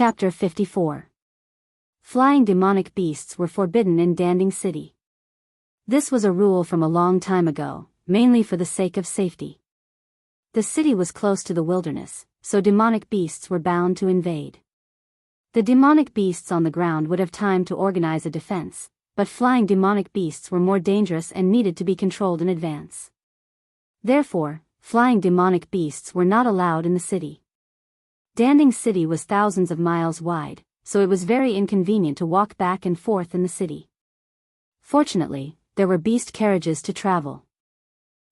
Chapter 54. Flying demonic beasts were forbidden in Danding City. This was a rule from a long time ago, mainly for the sake of safety. The city was close to the wilderness, so demonic beasts were bound to invade. The demonic beasts on the ground would have time to organize a defense, but flying demonic beasts were more dangerous and needed to be controlled in advance. Therefore, flying demonic beasts were not allowed in the city. Danding City was thousands of miles wide, so it was very inconvenient to walk back and forth in the city. Fortunately, there were beast carriages to travel.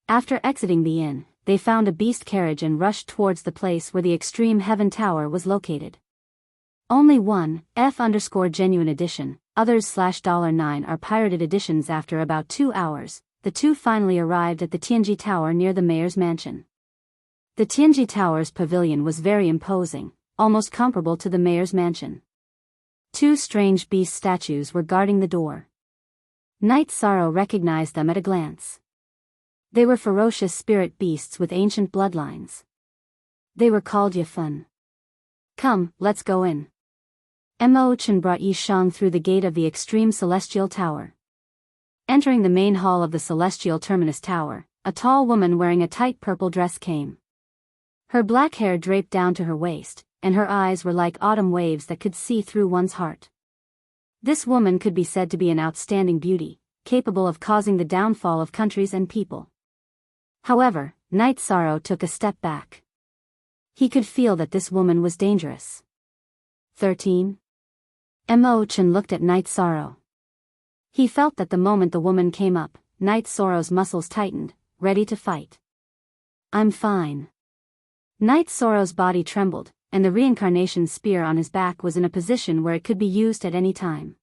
After exiting the inn, they found a beast carriage and rushed towards the place where the Extreme Heaven Tower was located. Only one, F_genuine edition, others $9 are pirated editions. After about 2 hours, the two finally arrived at the Tianji Tower near the mayor's mansion. The Tianji Tower's pavilion was very imposing, almost comparable to the mayor's mansion. Two strange beast statues were guarding the door. Knight Sorrow recognized them at a glance. They were ferocious spirit beasts with ancient bloodlines. They were called Yifun. Come, let's go in. Mo Chen brought Yi Shang through the gate of the Extreme Celestial Tower. Entering the main hall of the Celestial Terminus Tower, a tall woman wearing a tight purple dress came. Her black hair draped down to her waist, and her eyes were like autumn waves that could see through one's heart. This woman could be said to be an outstanding beauty, capable of causing the downfall of countries and people. However, Knight Sorrow took a step back. He could feel that this woman was dangerous. 13. Mo Chen looked at Knight Sorrow. He felt that the moment the woman came up, Knight Sorrow's muscles tightened, ready to fight. I'm fine. Knight Sorrow's body trembled, and the reincarnation spear on his back was in a position where it could be used at any time.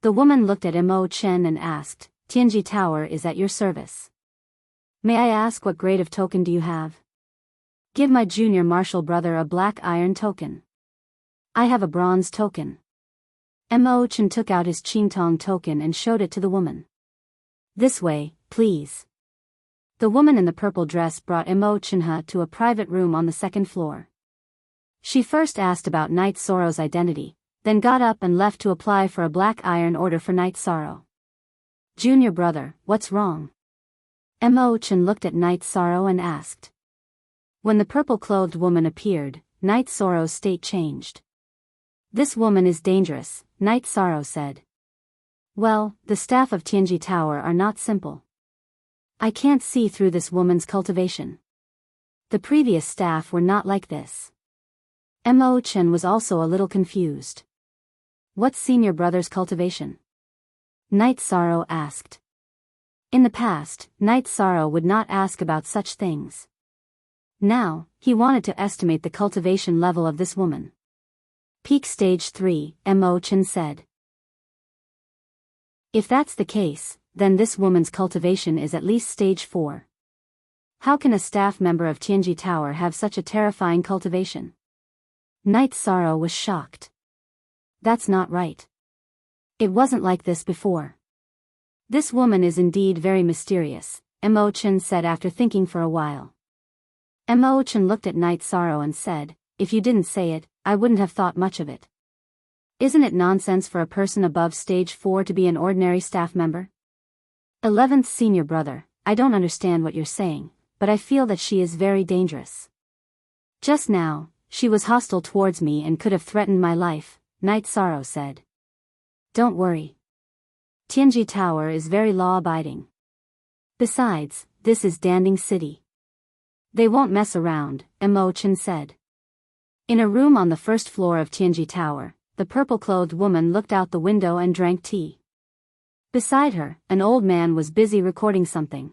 The woman looked at Mo Chen and asked, Tianji Tower is at your service. May I ask what grade of token do you have? Give my junior martial brother a black iron token. I have a bronze token. Mo Chen took out his Qingtong token and showed it to the woman. This way, please. The woman in the purple dress brought Mo Chen to a private room on the second floor. She first asked about Knight Sorrow's identity, then got up and left to apply for a black iron order for Knight Sorrow. Junior brother, what's wrong? Mo Chen looked at Knight Sorrow and asked. When the purple-clothed woman appeared, Knight Sorrow's state changed. This woman is dangerous, Knight Sorrow said. Well, the staff of Tianji Tower are not simple. I can't see through this woman's cultivation. The previous staff were not like this. Mo Chen was also a little confused. What's senior brother's cultivation? Knight Sorrow asked. In the past, Knight Sorrow would not ask about such things. Now, he wanted to estimate the cultivation level of this woman. Peak stage 3, Mo Chen said. If that's the case, then this woman's cultivation is at least stage 4. How can a staff member of Tianji Tower have such a terrifying cultivation? Knight Sorrow was shocked. That's not right. It wasn't like this before. This woman is indeed very mysterious, Mo Chen said after thinking for a while. Mo Chen looked at Knight Sorrow and said, if you didn't say it, I wouldn't have thought much of it. Isn't it nonsense for a person above stage 4 to be an ordinary staff member? 11th senior brother, I don't understand what you're saying, but I feel that she is very dangerous. Just now, she was hostile towards me and could have threatened my life, Knight Sorrow said. Don't worry. Tianji Tower is very law-abiding. Besides, this is Danding City. They won't mess around, Mo Chen said. In a room on the first floor of Tianji Tower, the purple-clothed woman looked out the window and drank tea. Beside her, an old man was busy recording something.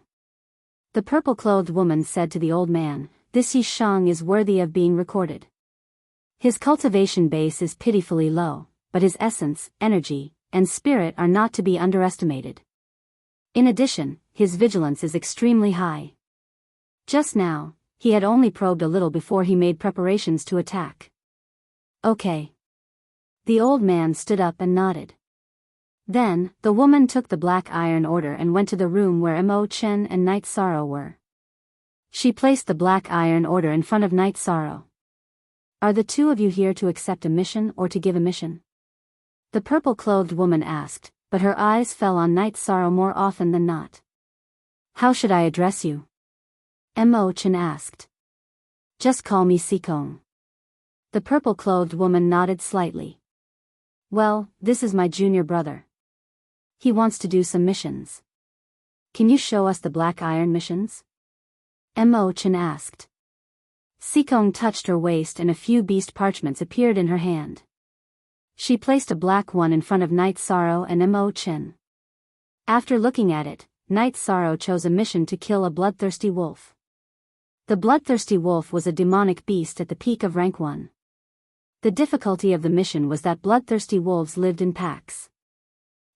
The purple-clothed woman said to the old man, this Yi Shang is worthy of being recorded. His cultivation base is pitifully low, but his essence, energy, and spirit are not to be underestimated. In addition, his vigilance is extremely high. Just now, he had only probed a little before he made preparations to attack. Okay. The old man stood up and nodded. Then, the woman took the black iron order and went to the room where Mo Chen and Knight Sorrow were. She placed the black iron order in front of Knight Sorrow. Are the two of you here to accept a mission or to give a mission? The purple-clothed woman asked, but her eyes fell on Night Sorrow more often than not. How should I address you? Mo-chan asked. Just call me Sikong. The purple-clothed woman nodded slightly. Well, this is my junior brother. He wants to do some missions. Can you show us the Black Iron missions? Mo-chan asked. Sikong touched her waist and a few beast parchments appeared in her hand. She placed a black one in front of Night Sorrow and Mo-chan. After looking at it, Night Sorrow chose a mission to kill a bloodthirsty wolf. The bloodthirsty wolf was a demonic beast at the peak of rank 1. The difficulty of the mission was that bloodthirsty wolves lived in packs.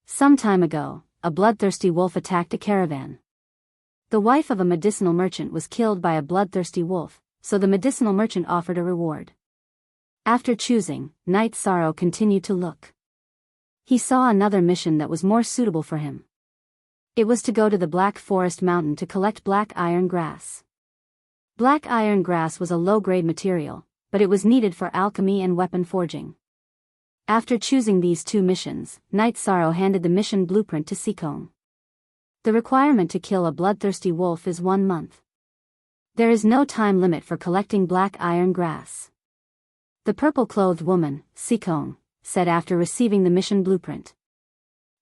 Some time ago, a bloodthirsty wolf attacked a caravan. The wife of a medicinal merchant was killed by a bloodthirsty wolf, so the medicinal merchant offered a reward. After choosing, Night Sorrow continued to look. He saw another mission that was more suitable for him. It was to go to the Black Forest Mountain to collect black iron grass. Black iron grass was a low-grade material, but it was needed for alchemy and weapon forging. After choosing these two missions, Night Sorrow handed the mission blueprint to Sikong. The requirement to kill a bloodthirsty wolf is 1 month. There is no time limit for collecting black iron grass. The purple-clothed woman, Sikong, said after receiving the mission blueprint.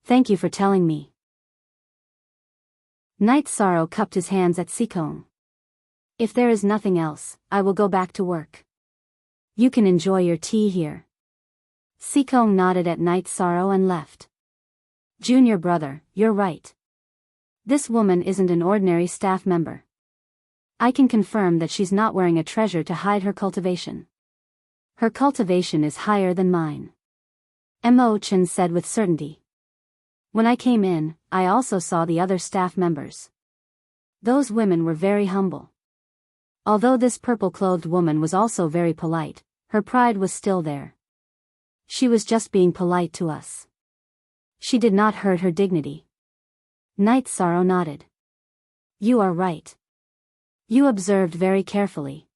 Thank you for telling me. Night Sorrow cupped his hands at Sikong. If there is nothing else, I will go back to work. You can enjoy your tea here. Sikong nodded at Night Sorrow and left. Junior brother, you're right. This woman isn't an ordinary staff member. I can confirm that she's not wearing a treasure to hide her cultivation. Her cultivation is higher than mine. Mo-chan said with certainty. When I came in, I also saw the other staff members. Those women were very humble. Although this purple-clothed woman was also very polite, her pride was still there. She was just being polite to us. She did not hurt her dignity. Night Sorrow nodded. You are right. You observed very carefully.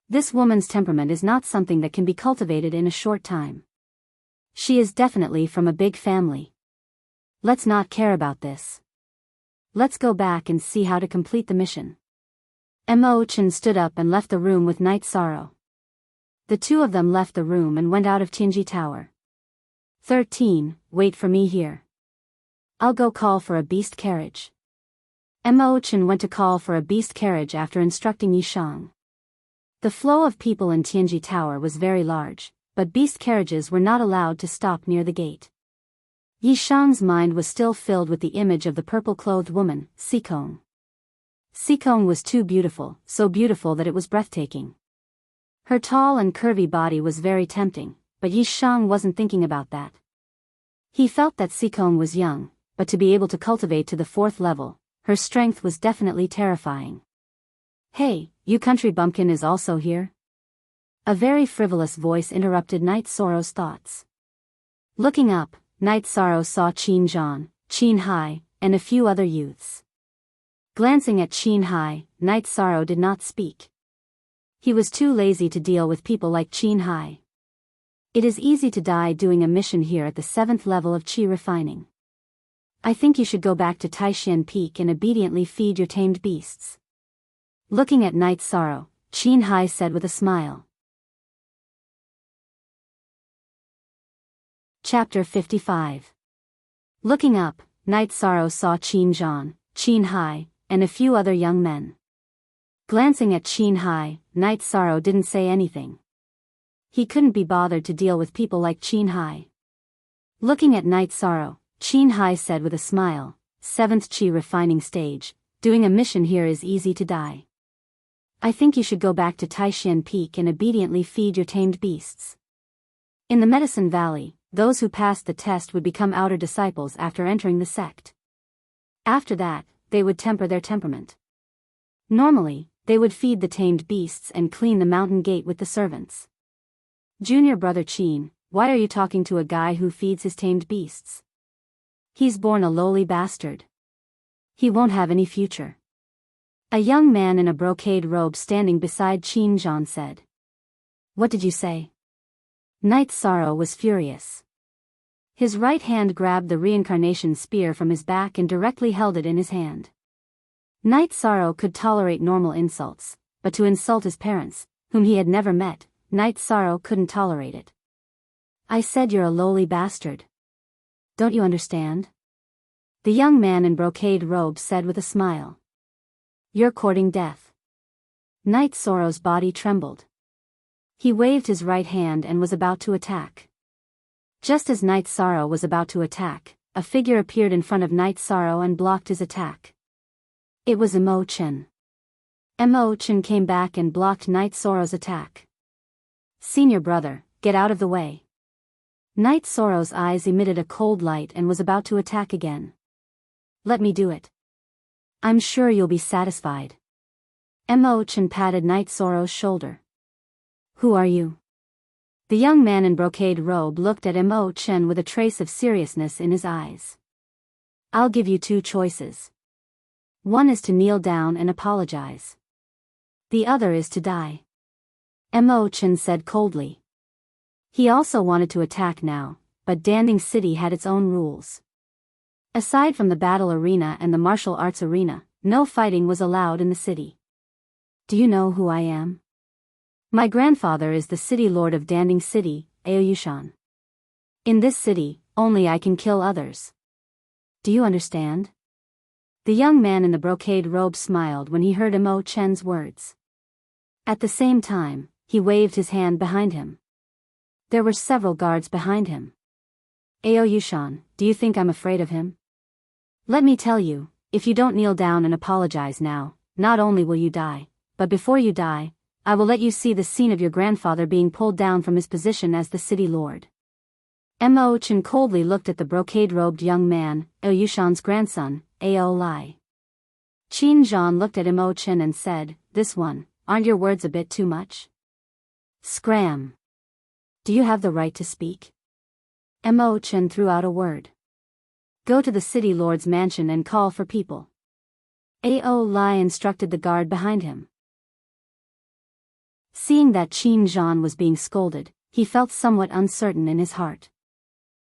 This woman's temperament is not something that can be cultivated in a short time. She is definitely from a big family. Let's not care about this. Let's go back and see how to complete the mission. Mo-chan stood up and left the room with Night Sorrow. The two of them left the room and went out of Tianji Tower. 13, wait for me here. I'll go call for a beast carriage. Mo-chan went to call for a beast carriage after instructing Yishang. The flow of people in Tianji Tower was very large, but beast carriages were not allowed to stop near the gate. Yishang's mind was still filled with the image of the purple-clothed woman, Sikong. Sikong was too beautiful, so beautiful that it was breathtaking. Her tall and curvy body was very tempting, but Yishang wasn't thinking about that. He felt that Sikong was young, but to be able to cultivate to the 4th level, her strength was definitely terrifying. Hey, you country bumpkin is also here? A very frivolous voice interrupted Night Sorrow's thoughts. Looking up, Night Sorrow saw Qin Zhan, Qin Hai, and a few other youths. Glancing at Qin Hai, Night Sorrow did not speak. He was too lazy to deal with people like Qin Hai. It is easy to die doing a mission here at the 7th level of Qi refining. I think you should go back to Taishan Peak and obediently feed your tamed beasts. Looking at Night Sorrow, Qin Hai said with a smile. Chapter 55. Looking up, Night Sorrow saw Qin Zhan, Qin Hai, and a few other young men. Glancing at Qin Hai, Night Sorrow didn't say anything. He couldn't be bothered to deal with people like Qin Hai. Looking at Night Sorrow, Qin Hai said with a smile, 7th Qi refining stage, doing a mission here is easy to die. I think you should go back to Taishan Peak and obediently feed your tamed beasts. In the Medicine Valley, those who passed the test would become outer disciples after entering the sect. After that, they would temper their temperament. Normally, they would feed the tamed beasts and clean the mountain gate with the servants. Junior brother Qin, why are you talking to a guy who feeds his tamed beasts? He's born a lowly bastard. He won't have any future. A young man in a brocade robe standing beside Qin Zhan said. What did you say? Night Sorrow was furious. His right hand grabbed the reincarnation spear from his back and directly held it in his hand. Night Sorrow could tolerate normal insults, but to insult his parents, whom he had never met, Night Sorrow couldn't tolerate it. I said you're a lowly bastard. Don't you understand? The young man in brocade robe said with a smile. You're courting death. Night Sorrow's body trembled. He waved his right hand and was about to attack. Just as Night Sorrow was about to attack, a figure appeared in front of Night Sorrow and blocked his attack. It was Emo-chan. Emo-chan came back and blocked Night Sorrow's attack. Senior brother, get out of the way. Night Sorrow's eyes emitted a cold light and was about to attack again. Let me do it. I'm sure you'll be satisfied. Emo-chan patted Night Sorrow's shoulder. Who are you? The young man in brocade robe looked at Emo-chan with a trace of seriousness in his eyes. I'll give you two choices. One is to kneel down and apologize. The other is to die. Emo-chan said coldly. He also wanted to attack now, but Danding City had its own rules. Aside from the battle arena and the martial arts arena, no fighting was allowed in the city. Do you know who I am? My grandfather is the city lord of Danding City, Aoyushan. In this city, only I can kill others. Do you understand? The young man in the brocade robe smiled when he heard Emo-chan's words. At the same time, he waved his hand behind him. There were several guards behind him. Aoyushan, do you think I'm afraid of him? Let me tell you, if you don't kneel down and apologize now, not only will you die, but before you die, I will let you see the scene of your grandfather being pulled down from his position as the city lord. Emo-chan coldly looked at the brocade-robed young man, Aoyushan's grandson, Ao Lai. Qin Zhan looked at Emo-chan and said, this one, aren't your words a bit too much? Scram. Do you have the right to speak? Emo-chan threw out a word. Go to the city lord's mansion and call for people. Ao Lai instructed the guard behind him. Seeing that Qin Zhan was being scolded, he felt somewhat uncertain in his heart.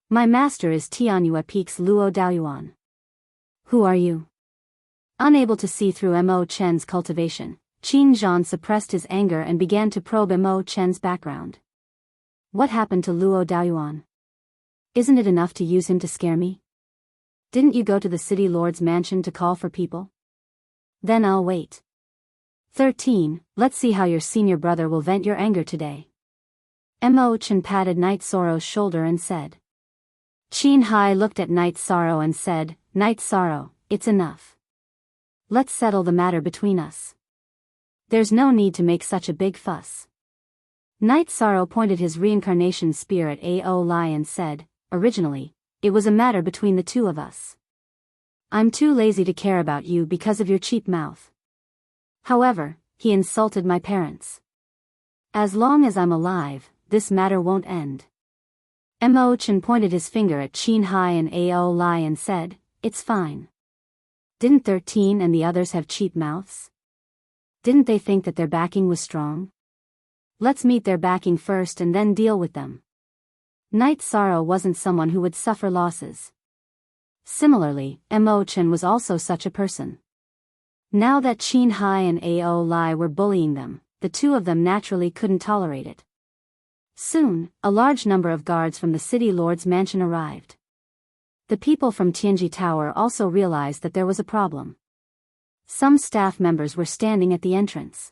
My master is Tianyue Peak's Luo Daoyuan. Who are you? Unable to see through Emo-chan's cultivation, Qin Zhan suppressed his anger and began to probe Emo-chan's background. What happened to Luo Daoyuan? Isn't it enough to use him to scare me? Didn't you go to the city lord's mansion to call for people? Then I'll wait. 13. Let's see how your senior brother will vent your anger today. Emo-chan patted Night Sorrow's shoulder and said. Qin Hai looked at Night Sorrow and said, Night Sorrow, it's enough. Let's settle the matter between us. There's no need to make such a big fuss. Night Sorrow pointed his reincarnation spear at Ao Lai and said, originally, it was a matter between the two of us. I'm too lazy to care about you because of your cheap mouth. However, he insulted my parents. As long as I'm alive, this matter won't end. Emo-chan pointed his finger at Qin Hai and Ao Lai and said, it's fine. Didn't 13 and the others have cheap mouths? Didn't they think that their backing was strong? Let's meet their backing first and then deal with them. Night Sorrow wasn't someone who would suffer losses. Similarly, Emo-chan was also such a person. Now that Qin Hai and Ao Lai were bullying them, the two of them naturally couldn't tolerate it. Soon, a large number of guards from the city lord's mansion arrived. The people from Tianji Tower also realized that there was a problem. Some staff members were standing at the entrance.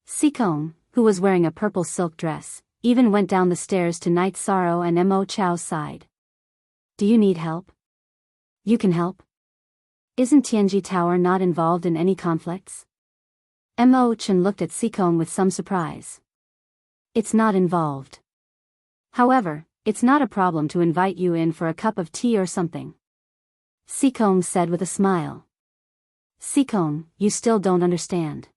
Sikong, who was wearing a purple silk dress, even went down the stairs to Night Sorrow and Emo-chan's side. Do you need help? You can help. Isn't Tianji Tower not involved in any conflicts? Emo-chan looked at Sikong with some surprise. It's not involved. However, it's not a problem to invite you in for a cup of tea or something. Sikong said with a smile. Sikong, you still don't understand.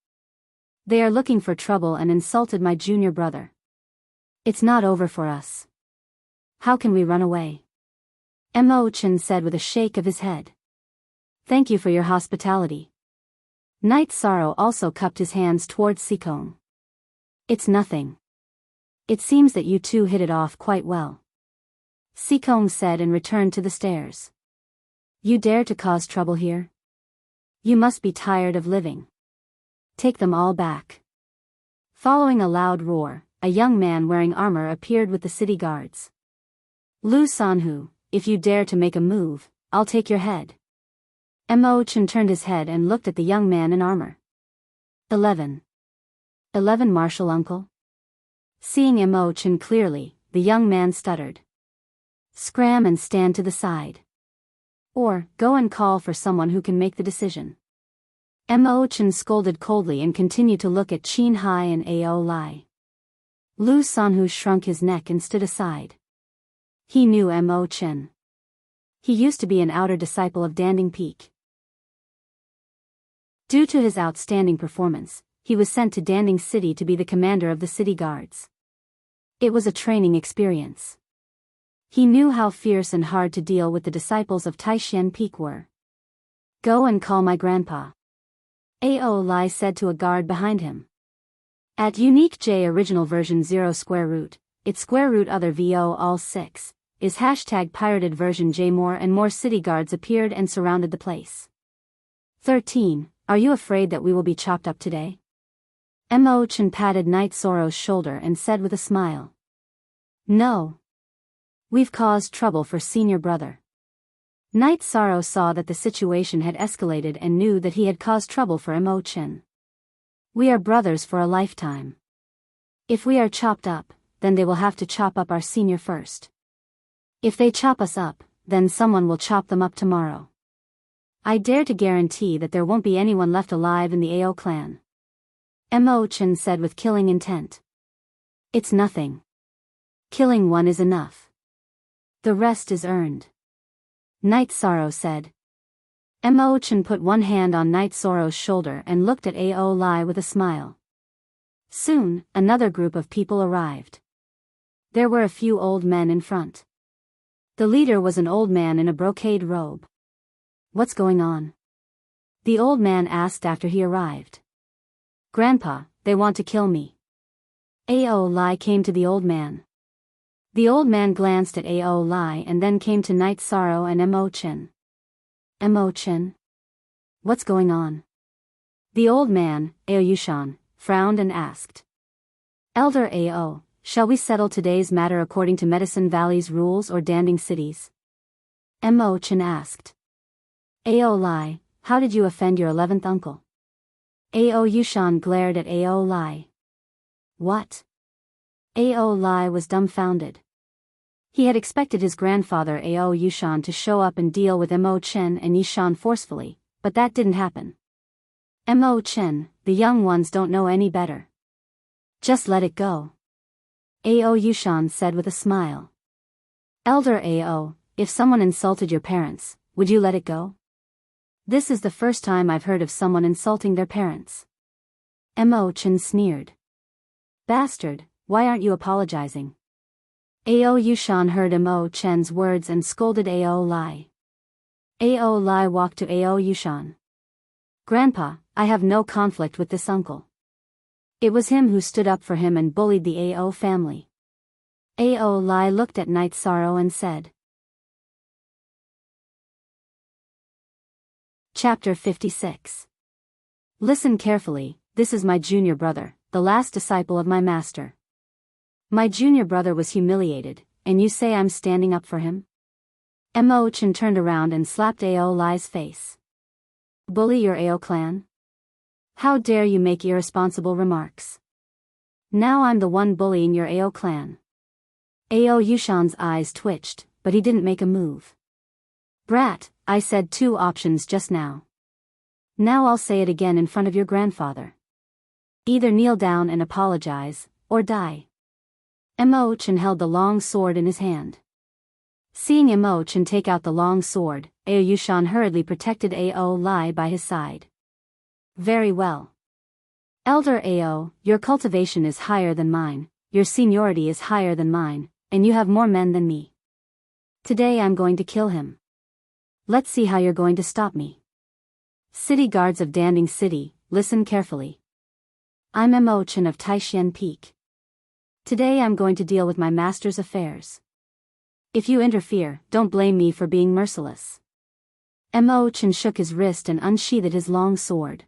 They are looking for trouble and insulted my junior brother. It's not over for us. How can we run away? Emo-chan said with a shake of his head. Thank you for your hospitality. Night Sorrow also cupped his hands towards Sikong. It's nothing. It seems that you two hit it off quite well, Seekong said and returned to the stairs. You dare to cause trouble here? You must be tired of living. Take them all back. Following a loud roar, a young man wearing armor appeared with the city guards. Lu Sanhu, if you dare to make a move, I'll take your head. Mo Chen turned his head and looked at the young man in armor. 11. 11 Martial Uncle? Seeing Mo Chen clearly, the young man stuttered. Scram and stand to the side. Or, go and call for someone who can make the decision. Mo Chen scolded coldly and continued to look at Qin Hai and Ao Lai. Lu Sanhu shrunk his neck and stood aside. He knew Mo Chen. He used to be an outer disciple of Danding Peak. Due to his outstanding performance, he was sent to Danding City to be the commander of the city guards. It was a training experience. He knew how fierce and hard to deal with the disciples of Taishan Peak were. Go and call my grandpa, Ao Lai said to a guard behind him. At Unique J Original Version 0 square root, its square root other VO all 6, is hashtag pirated version J. More and more city guards appeared and surrounded the place. 13. Are you afraid that we will be chopped up today? Mo Chen patted Knight Soro's shoulder and said with a smile. No. We've caused trouble for senior brother. Knight Soro saw that the situation had escalated and knew that he had caused trouble for Mo Chen. We are brothers for a lifetime. If we are chopped up, then they will have to chop up our senior first. If they chop us up, then someone will chop them up tomorrow. I dare to guarantee that there won't be anyone left alive in the Ao clan. Mo Chen said with killing intent. It's nothing. Killing one is enough. The rest is earned. Knight Soro said. Mo Chen put one hand on Knight Soro's shoulder and looked at Ao Lai with a smile. Soon, another group of people arrived. There were a few old men in front. The leader was an old man in a brocade robe. What's going on? The old man asked after he arrived. Grandpa, they want to kill me. Ao Lai came to the old man. The old man glanced at Ao Lai and then came to Knight Soro and Mo Chen. Mo Chen? What's going on? The old man, Ao Yushan, frowned and asked. Elder Ao, shall we settle today's matter according to Medicine Valley's rules or Danding City's? Mo Chen asked. Ao Lai, how did you offend your 11th uncle? Ao Yushan glared at Ao Lai. What? Ao Lai was dumbfounded. He had expected his grandfather Ao Yushan to show up and deal with Mo Chen and Yushan forcefully, but that didn't happen. Mo Chen, the young ones don't know any better. Just let it go. Ao Yushan said with a smile. Elder Ao, if someone insulted your parents, would you let it go? This is the first time I've heard of someone insulting their parents. Mo Chen sneered. Bastard, why aren't you apologizing? Ao Yushan heard Mo Chen's words and scolded Ao Lai. Ao Lai walked to Ao Yushan. Grandpa, I have no conflict with this uncle. It was him who stood up for him and bullied the Ao family. Ao Lai looked at Knight Soro and said. Chapter 56. Listen carefully, this is my junior brother, the last disciple of my master. My junior brother was humiliated, and you say I'm standing up for him? Mo Chen turned around and slapped Ao Lai's face. Bully your Ao clan? How dare you make irresponsible remarks? Now I'm the one bullying your Ao clan. Ao Yushan's eyes twitched, but he didn't make a move. Brat, I said 2 options just now. Now I'll say it again in front of your grandfather. Either kneel down and apologize, or die. Mo Chen held the long sword in his hand. Seeing Mo Chen take out the long sword, Ao Yushan hurriedly protected Ao Lai by his side. Very well. Elder Ao, your cultivation is higher than mine, your seniority is higher than mine, and you have more men than me. Today I'm going to kill him. Let's see how you're going to stop me. City guards of Danding City, listen carefully. I'm Mo Chen of Taishan Peak. Today I'm going to deal with my master's affairs. If you interfere, don't blame me for being merciless. Chen shook his wrist and unsheathed his long sword.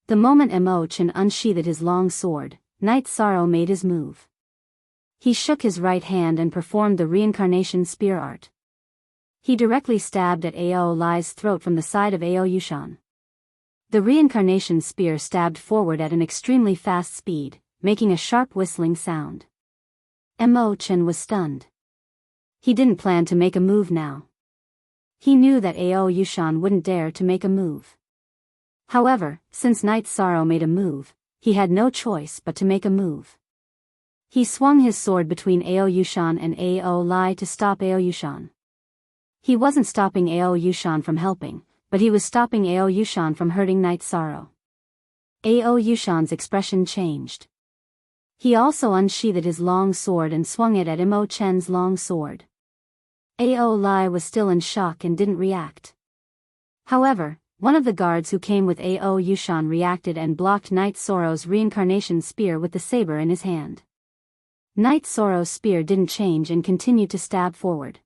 The moment Chen unsheathed his long sword, Knight Sorrow made his move. He shook his right hand and performed the reincarnation spear art. He directly stabbed at Ao Lai's throat from the side of Ao Yushan. The reincarnation spear stabbed forward at an extremely fast speed, making a sharp whistling sound. Chen was stunned. He didn't plan to make a move now. He knew that Ao Yushan wouldn't dare to make a move. However, since Knight Sorrow made a move, he had no choice but to make a move. He swung his sword between Ao Yushan and Ao Lai to stop Ao Yushan. He wasn't stopping Ao Yushan from helping, but he was stopping Ao Yushan from hurting Knight Sorrow. Ao Yushan's expression changed. He also unsheathed his long sword and swung it at Chen's long sword. Ao Lai was still in shock and didn't react. However, one of the guards who came with Ao Yushan reacted and blocked Knight Sorrow's reincarnation spear with the saber in his hand. Knight Sorrow's spear didn't change and continued to stab forward.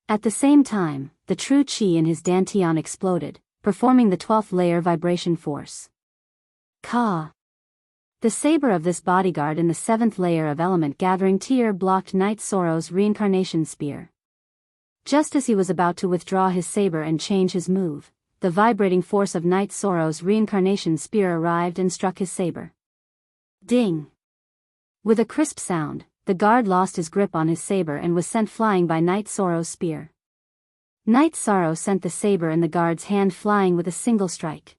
At the same time, the true chi in his dantian exploded, performing the 12th layer vibration force. Ka. The saber of this bodyguard in the 7th layer of element gathering tier blocked Knight Sorrow's reincarnation spear. Just as he was about to withdraw his saber and change his move, the vibrating force of Knight Sorrow's reincarnation spear arrived and struck his saber. Ding! With a crisp sound, the guard lost his grip on his saber and was sent flying by Knight Sorrow's spear. Knight Sorrow sent the saber in the guard's hand flying with a single strike.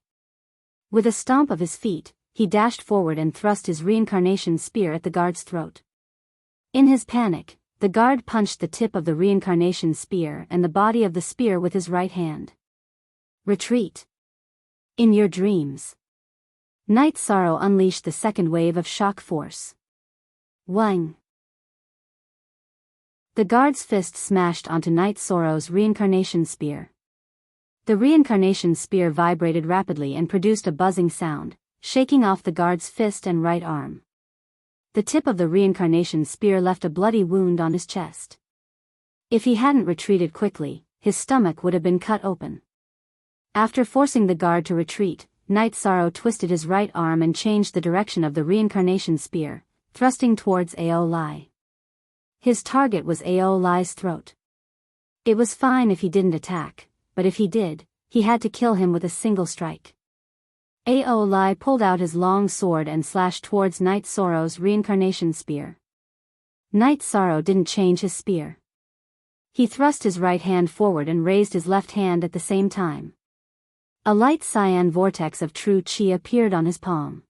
With a stomp of his feet, he dashed forward and thrust his reincarnation spear at the guard's throat. In his panic, the guard punched the tip of the reincarnation spear and the body of the spear with his right hand. Retreat. In your dreams. Knight Sorrow unleashed the second wave of shock force. Wang. The guard's fist smashed onto Knight Sorrow's reincarnation spear. The reincarnation spear vibrated rapidly and produced a buzzing sound, shaking off the guard's fist and right arm. The tip of the reincarnation spear left a bloody wound on his chest. If he hadn't retreated quickly, his stomach would have been cut open. After forcing the guard to retreat, Knight Sorrow twisted his right arm and changed the direction of the reincarnation spear, thrusting towards Ao Lai. His target was Ao Lai's throat. It was fine if he didn't attack, but if he did, he had to kill him with a single strike. Ao Lai pulled out his long sword and slashed towards Knight Sorrow's reincarnation spear. Knight Sorrow didn't change his spear. He thrust his right hand forward and raised his left hand at the same time. A light cyan vortex of true chi appeared on his palm.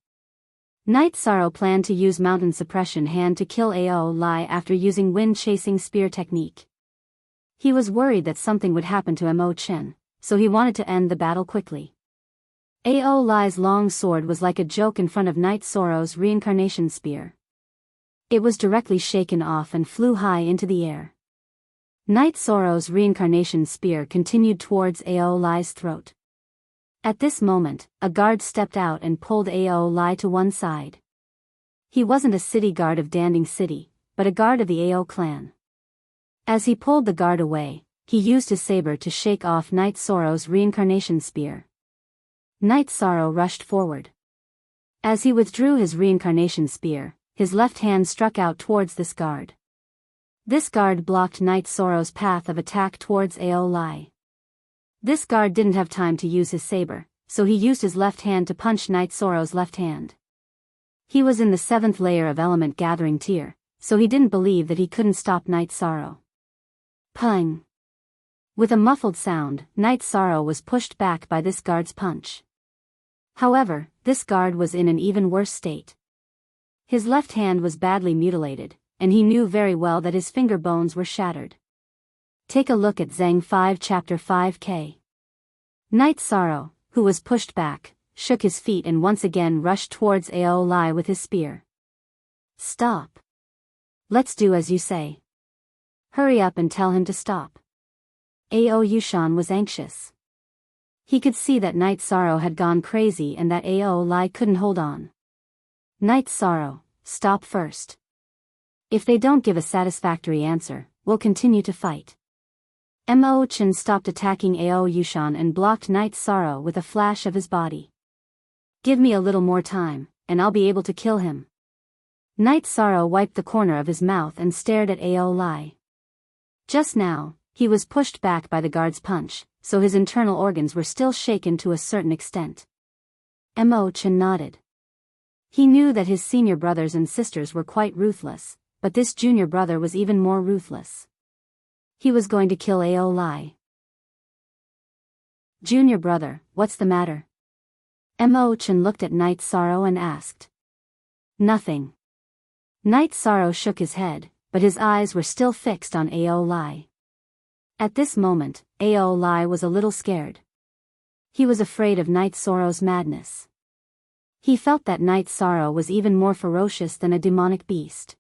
Knight Sorrow planned to use mountain suppression hand to kill Ao Lai after using wind-chasing spear technique. He was worried that something would happen to Chen, so he wanted to end the battle quickly. Ao Lai's long sword was like a joke in front of Knight Sorrow's reincarnation spear. It was directly shaken off and flew high into the air. Knight Sorrow's reincarnation spear continued towards Ao Lai's throat. At this moment, a guard stepped out and pulled Ao Lai to one side. He wasn't a city guard of Danding City, but a guard of the Ao clan. As he pulled the guard away, he used his saber to shake off Knight Sorrow's reincarnation spear. Knight Sorrow rushed forward. As he withdrew his reincarnation spear, his left hand struck out towards this guard. This guard blocked Knight Sorrow's path of attack towards Ao Lai. This guard didn't have time to use his saber, so he used his left hand to punch Knight Sorrow's left hand. He was in the 7th layer of element gathering tier, so he didn't believe that he couldn't stop Knight Sorrow. Pung! With a muffled sound, Knight Sorrow was pushed back by this guard's punch. However, this guard was in an even worse state. His left hand was badly mutilated, and he knew very well that his finger bones were shattered. Take a look at Zhang 5 Chapter 5k. Knight Sorrow, who was pushed back, shook his feet and once again rushed towards Ao Lai with his spear. Stop. Let's do as you say. Hurry up and tell him to stop. Ao Yushan was anxious. He could see that Knight Sorrow had gone crazy and that Ao Lai couldn't hold on. Knight Sorrow, stop first. If they don't give a satisfactory answer, we'll continue to fight. Mo Chen stopped attacking Ao Yushan and blocked Night's Sorrow with a flash of his body. Give me a little more time, and I'll be able to kill him. Night's Sorrow wiped the corner of his mouth and stared at Ao Lai. Just now, he was pushed back by the guard's punch, so his internal organs were still shaken to a certain extent. Mo Chen nodded. He knew that his senior brothers and sisters were quite ruthless, but this junior brother was even more ruthless. He was going to kill Ao Lai. Junior brother, what's the matter? Mo Chen looked at Night's Sorrow and asked. Nothing. Night's Sorrow shook his head, but his eyes were still fixed on Ao Lai. At this moment, Ao Lai was a little scared. He was afraid of Night's Sorrow's madness. He felt that Night's Sorrow was even more ferocious than a demonic beast.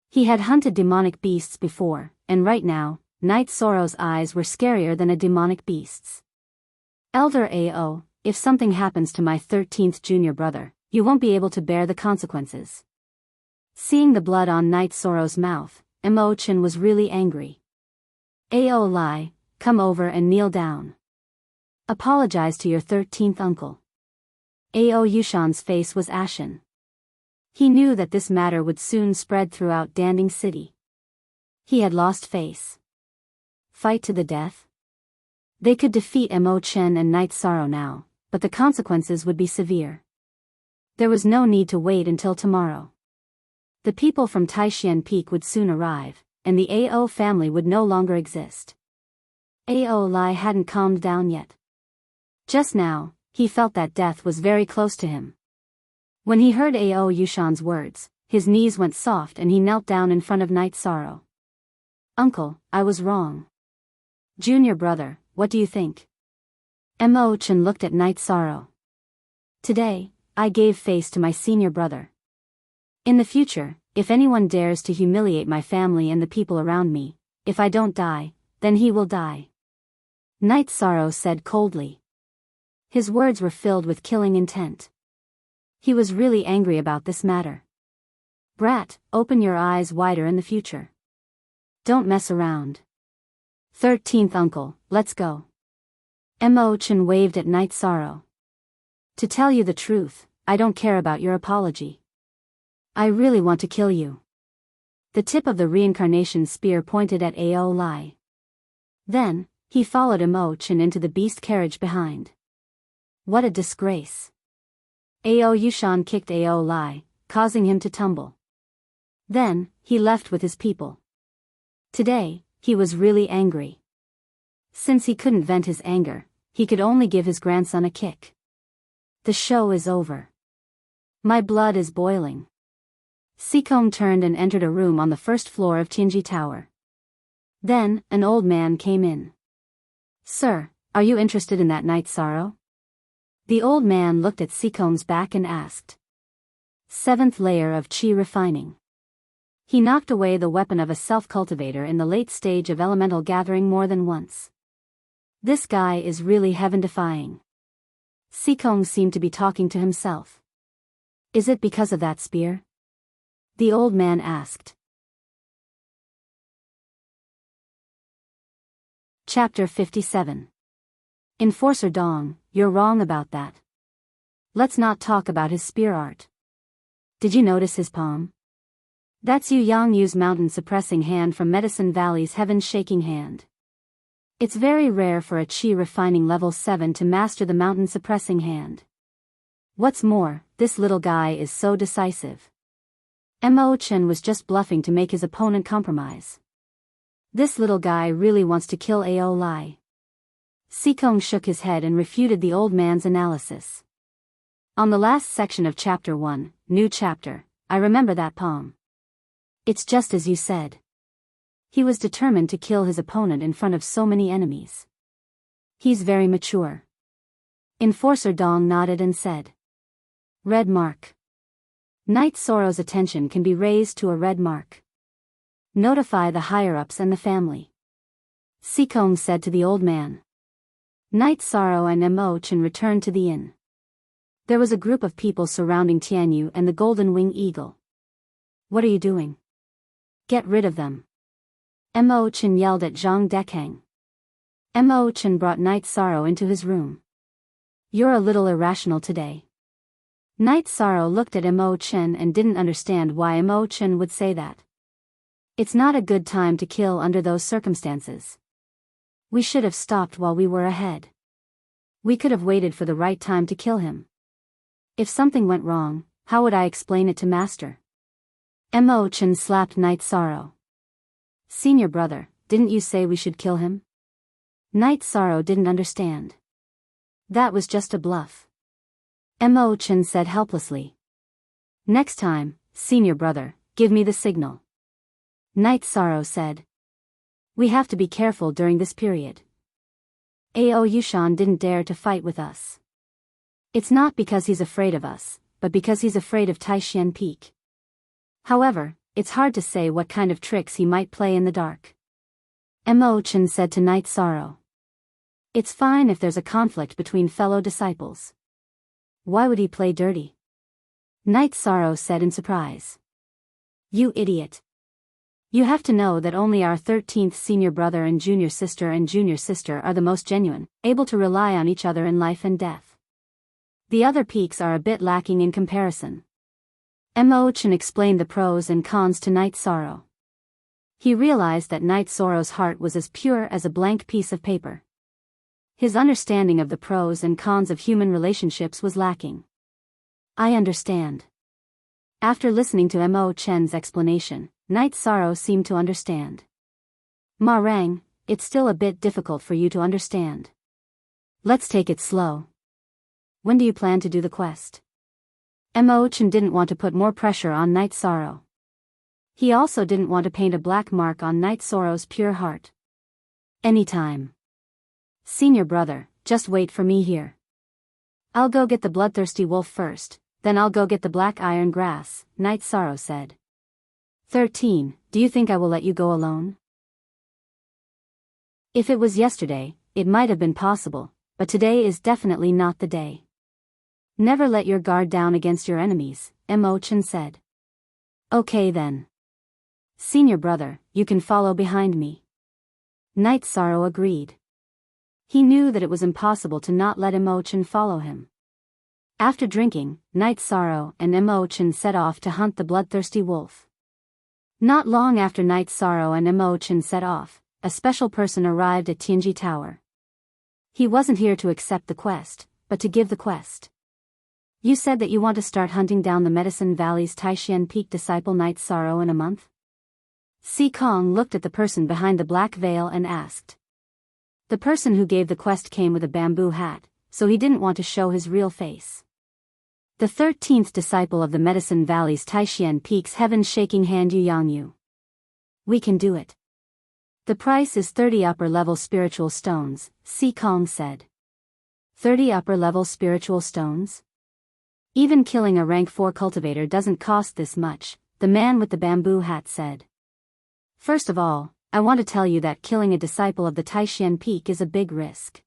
He had hunted demonic beasts before, and right now, Night's Sorrow's eyes were scarier than a demonic beast's. Elder Ao, if something happens to my 13th junior brother, you won't be able to bear the consequences. Seeing the blood on Night's Sorrow's mouth, Mo Chen was really angry. Ao Lai, come over and kneel down. Apologize to your 13th uncle. Ao Yushan's face was ashen. He knew that this matter would soon spread throughout Danding City. He had lost face. Fight to the death? They could defeat Mo Chen and Night's Sorrow now, but the consequences would be severe. There was no need to wait until tomorrow. The people from Taishan Peak would soon arrive, and the Ao family would no longer exist. Ao Lai hadn't calmed down yet. Just now, he felt that death was very close to him. When he heard Ao Yushan's words, his knees went soft and he knelt down in front of Night's Sorrow. Uncle, I was wrong. Junior brother, what do you think? Mo Chen looked at Night's Sorrow. Today, I gave face to my senior brother. In the future, if anyone dares to humiliate my family and the people around me, if I don't die, then he will die. Night's Sorrow said coldly. His words were filled with killing intent. He was really angry about this matter. Brat, open your eyes wider in the future. Don't mess around. 13th uncle, let's go. Mo Chen waved at Night's Sorrow. To tell you the truth, I don't care about your apology. I really want to kill you. The tip of the reincarnation spear pointed at Ao Lai. Then, he followed Mo Chen into the beast carriage behind. What a disgrace. Ao Yushan kicked Ao Lai, causing him to tumble. Then, he left with his people. Today, he was really angry. Since he couldn't vent his anger, he could only give his grandson a kick. The show is over. My blood is boiling. Sikong turned and entered a room on the first floor of Tianji Tower. Then, an old man came in. Sir, are you interested in that Night's Sorrow? The old man looked at Sikong's back and asked. 7th layer of Qi refining. He knocked away the weapon of a self-cultivator in the late stage of elemental gathering more than once. This guy is really heaven-defying. Sikong seemed to be talking to himself. Is it because of that spear? The old man asked. Chapter 57. Enforcer Dong, you're wrong about that. Let's not talk about his spear art. Did you notice his palm? That's Yu Yang Yu's mountain suppressing hand from Medicine Valley's heaven shaking hand. It's very rare for a Qi refining level 7 to master the mountain suppressing hand. What's more, this little guy is so decisive. Mo Chen was just bluffing to make his opponent compromise. This little guy really wants to kill Ao Lai. Sikong shook his head and refuted the old man's analysis. On the last section of Chapter 1, New Chapter, I remember that palm. It's just as you said. He was determined to kill his opponent in front of so many enemies. He's very mature. Enforcer Dong nodded and said. Red mark. Night Sorrow's attention can be raised to a red mark. Notify the higher-ups and the family. Sikong said to the old man. Night Sorrow and Mo Chen returned to the inn. There was a group of people surrounding Tianyu and the Golden Wing Eagle. What are you doing? Get rid of them. Mo Chen yelled at Zhang Dekang. Mo Chen brought Night Sorrow into his room. You're a little irrational today. Night Sorrow looked at Mo Chen and didn't understand why Mo Chen would say that. It's not a good time to kill under those circumstances. We should have stopped while we were ahead. We could have waited for the right time to kill him. If something went wrong, how would I explain it to Master? Mo Chen slapped Night Sorrow. Senior brother, didn't you say we should kill him? Night Sorrow didn't understand. That was just a bluff. Mo Chen said helplessly. Next time, senior brother, give me the signal. Night Sorrow said. We have to be careful during this period. Ao Yushan didn't dare to fight with us. It's not because he's afraid of us, but because he's afraid of Taishan Peak. However, it's hard to say what kind of tricks he might play in the dark. Mo Chen said to Night Sorrow. It's fine if there's a conflict between fellow disciples. Why would he play dirty? Night Sorrow said in surprise. You idiot. You have to know that only our 13th senior brother and junior sister are the most genuine, able to rely on each other in life and death. The other peaks are a bit lacking in comparison. Mo Chen explained the pros and cons to Night Sorrow. He realized that Night Sorrow's heart was as pure as a blank piece of paper. His understanding of the pros and cons of human relationships was lacking. I understand. After listening to Mo Chen's explanation, Night Sorrow seemed to understand. Ma Rang, it's still a bit difficult for you to understand. Let's take it slow. When do you plan to do the quest? Mo Chen didn't want to put more pressure on Night Sorrow. He also didn't want to paint a black mark on Night Sorrow's pure heart. Anytime. Senior brother, just wait for me here. I'll go get the bloodthirsty wolf first, then I'll go get the black iron grass, Night Sorrow said. 13, do you think I will let you go alone? If it was yesterday, it might have been possible, but today is definitely not the day. Never let your guard down against your enemies, Mo Chen said. Okay then. Senior brother, you can follow behind me. Night Sorrow agreed. He knew that it was impossible to not let Mo Chen follow him. After drinking, Night Sorrow and Mo Chen set off to hunt the bloodthirsty wolf. Not long after Night Sorrow and Mo Chen set off, a special person arrived at Tianji Tower. He wasn't here to accept the quest, but to give the quest. You said that you want to start hunting down the Medicine Valley's Taishan Peak disciple Night Sorrow in a month? Si Kong looked at the person behind the black veil and asked. The person who gave the quest came with a bamboo hat, so he didn't want to show his real face. The 13th disciple of the Medicine Valley's Taishan Peak's heaven-shaking hand Yu Yangyu. We can do it. The price is 30 upper-level spiritual stones, Si Kong said. 30 upper-level spiritual stones? Even killing a rank 4 cultivator doesn't cost this much, the man with the bamboo hat said. First of all, I want to tell you that killing a disciple of the Taishan Peak is a big risk.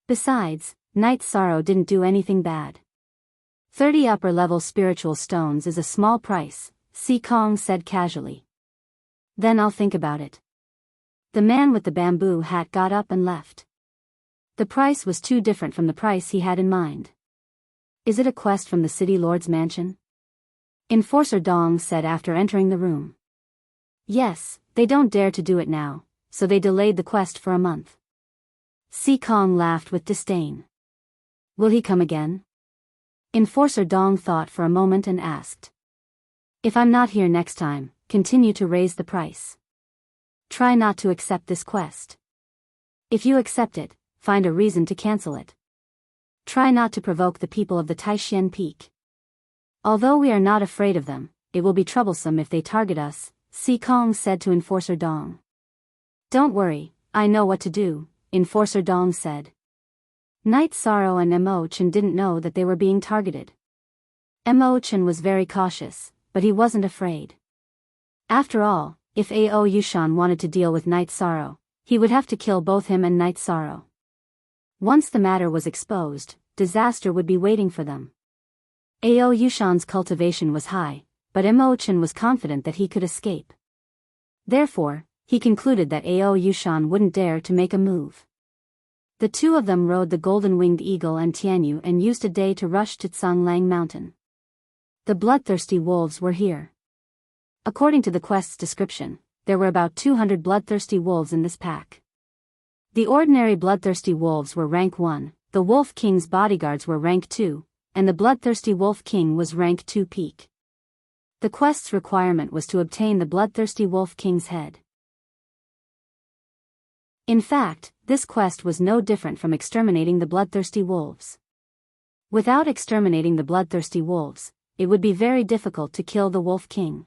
Besides, Night Sorrow didn't do anything bad. 30 upper-level spiritual stones is a small price, Si Kong said casually. Then I'll think about it. The man with the bamboo hat got up and left. The price was too different from the price he had in mind. Is it a quest from the city lord's mansion? Enforcer Dong said after entering the room. Yes, they don't dare to do it now, so they delayed the quest for a month. Si Kong laughed with disdain. Will he come again? Enforcer Dong thought for a moment and asked. If I'm not here next time, continue to raise the price. Try not to accept this quest. If you accept it, find a reason to cancel it. Try not to provoke the people of the Taishan Peak. Although we are not afraid of them, it will be troublesome if they target us, Si Kong said to Enforcer Dong. Don't worry, I know what to do, Enforcer Dong said. Night Sorrow and Mo Chen didn't know that they were being targeted. Mo Chen was very cautious, but he wasn't afraid. After all, if Ao Yushan wanted to deal with Night Sorrow, he would have to kill both him and Night Sorrow. Once the matter was exposed, disaster would be waiting for them. Ao Yushan's cultivation was high, but Mo Chen was confident that he could escape. Therefore, he concluded that Ao Yushan wouldn't dare to make a move. The two of them rode the golden-winged eagle and Tianyu and used a day to rush to Tsanglang Mountain. The bloodthirsty wolves were here. According to the quest's description, there were about 200 bloodthirsty wolves in this pack. The ordinary bloodthirsty wolves were rank 1, the Wolf King's bodyguards were rank 2, and the bloodthirsty Wolf King was rank 2 peak. The quest's requirement was to obtain the bloodthirsty Wolf King's head. In fact, this quest was no different from exterminating the bloodthirsty wolves. Without exterminating the bloodthirsty wolves, it would be very difficult to kill the Wolf King.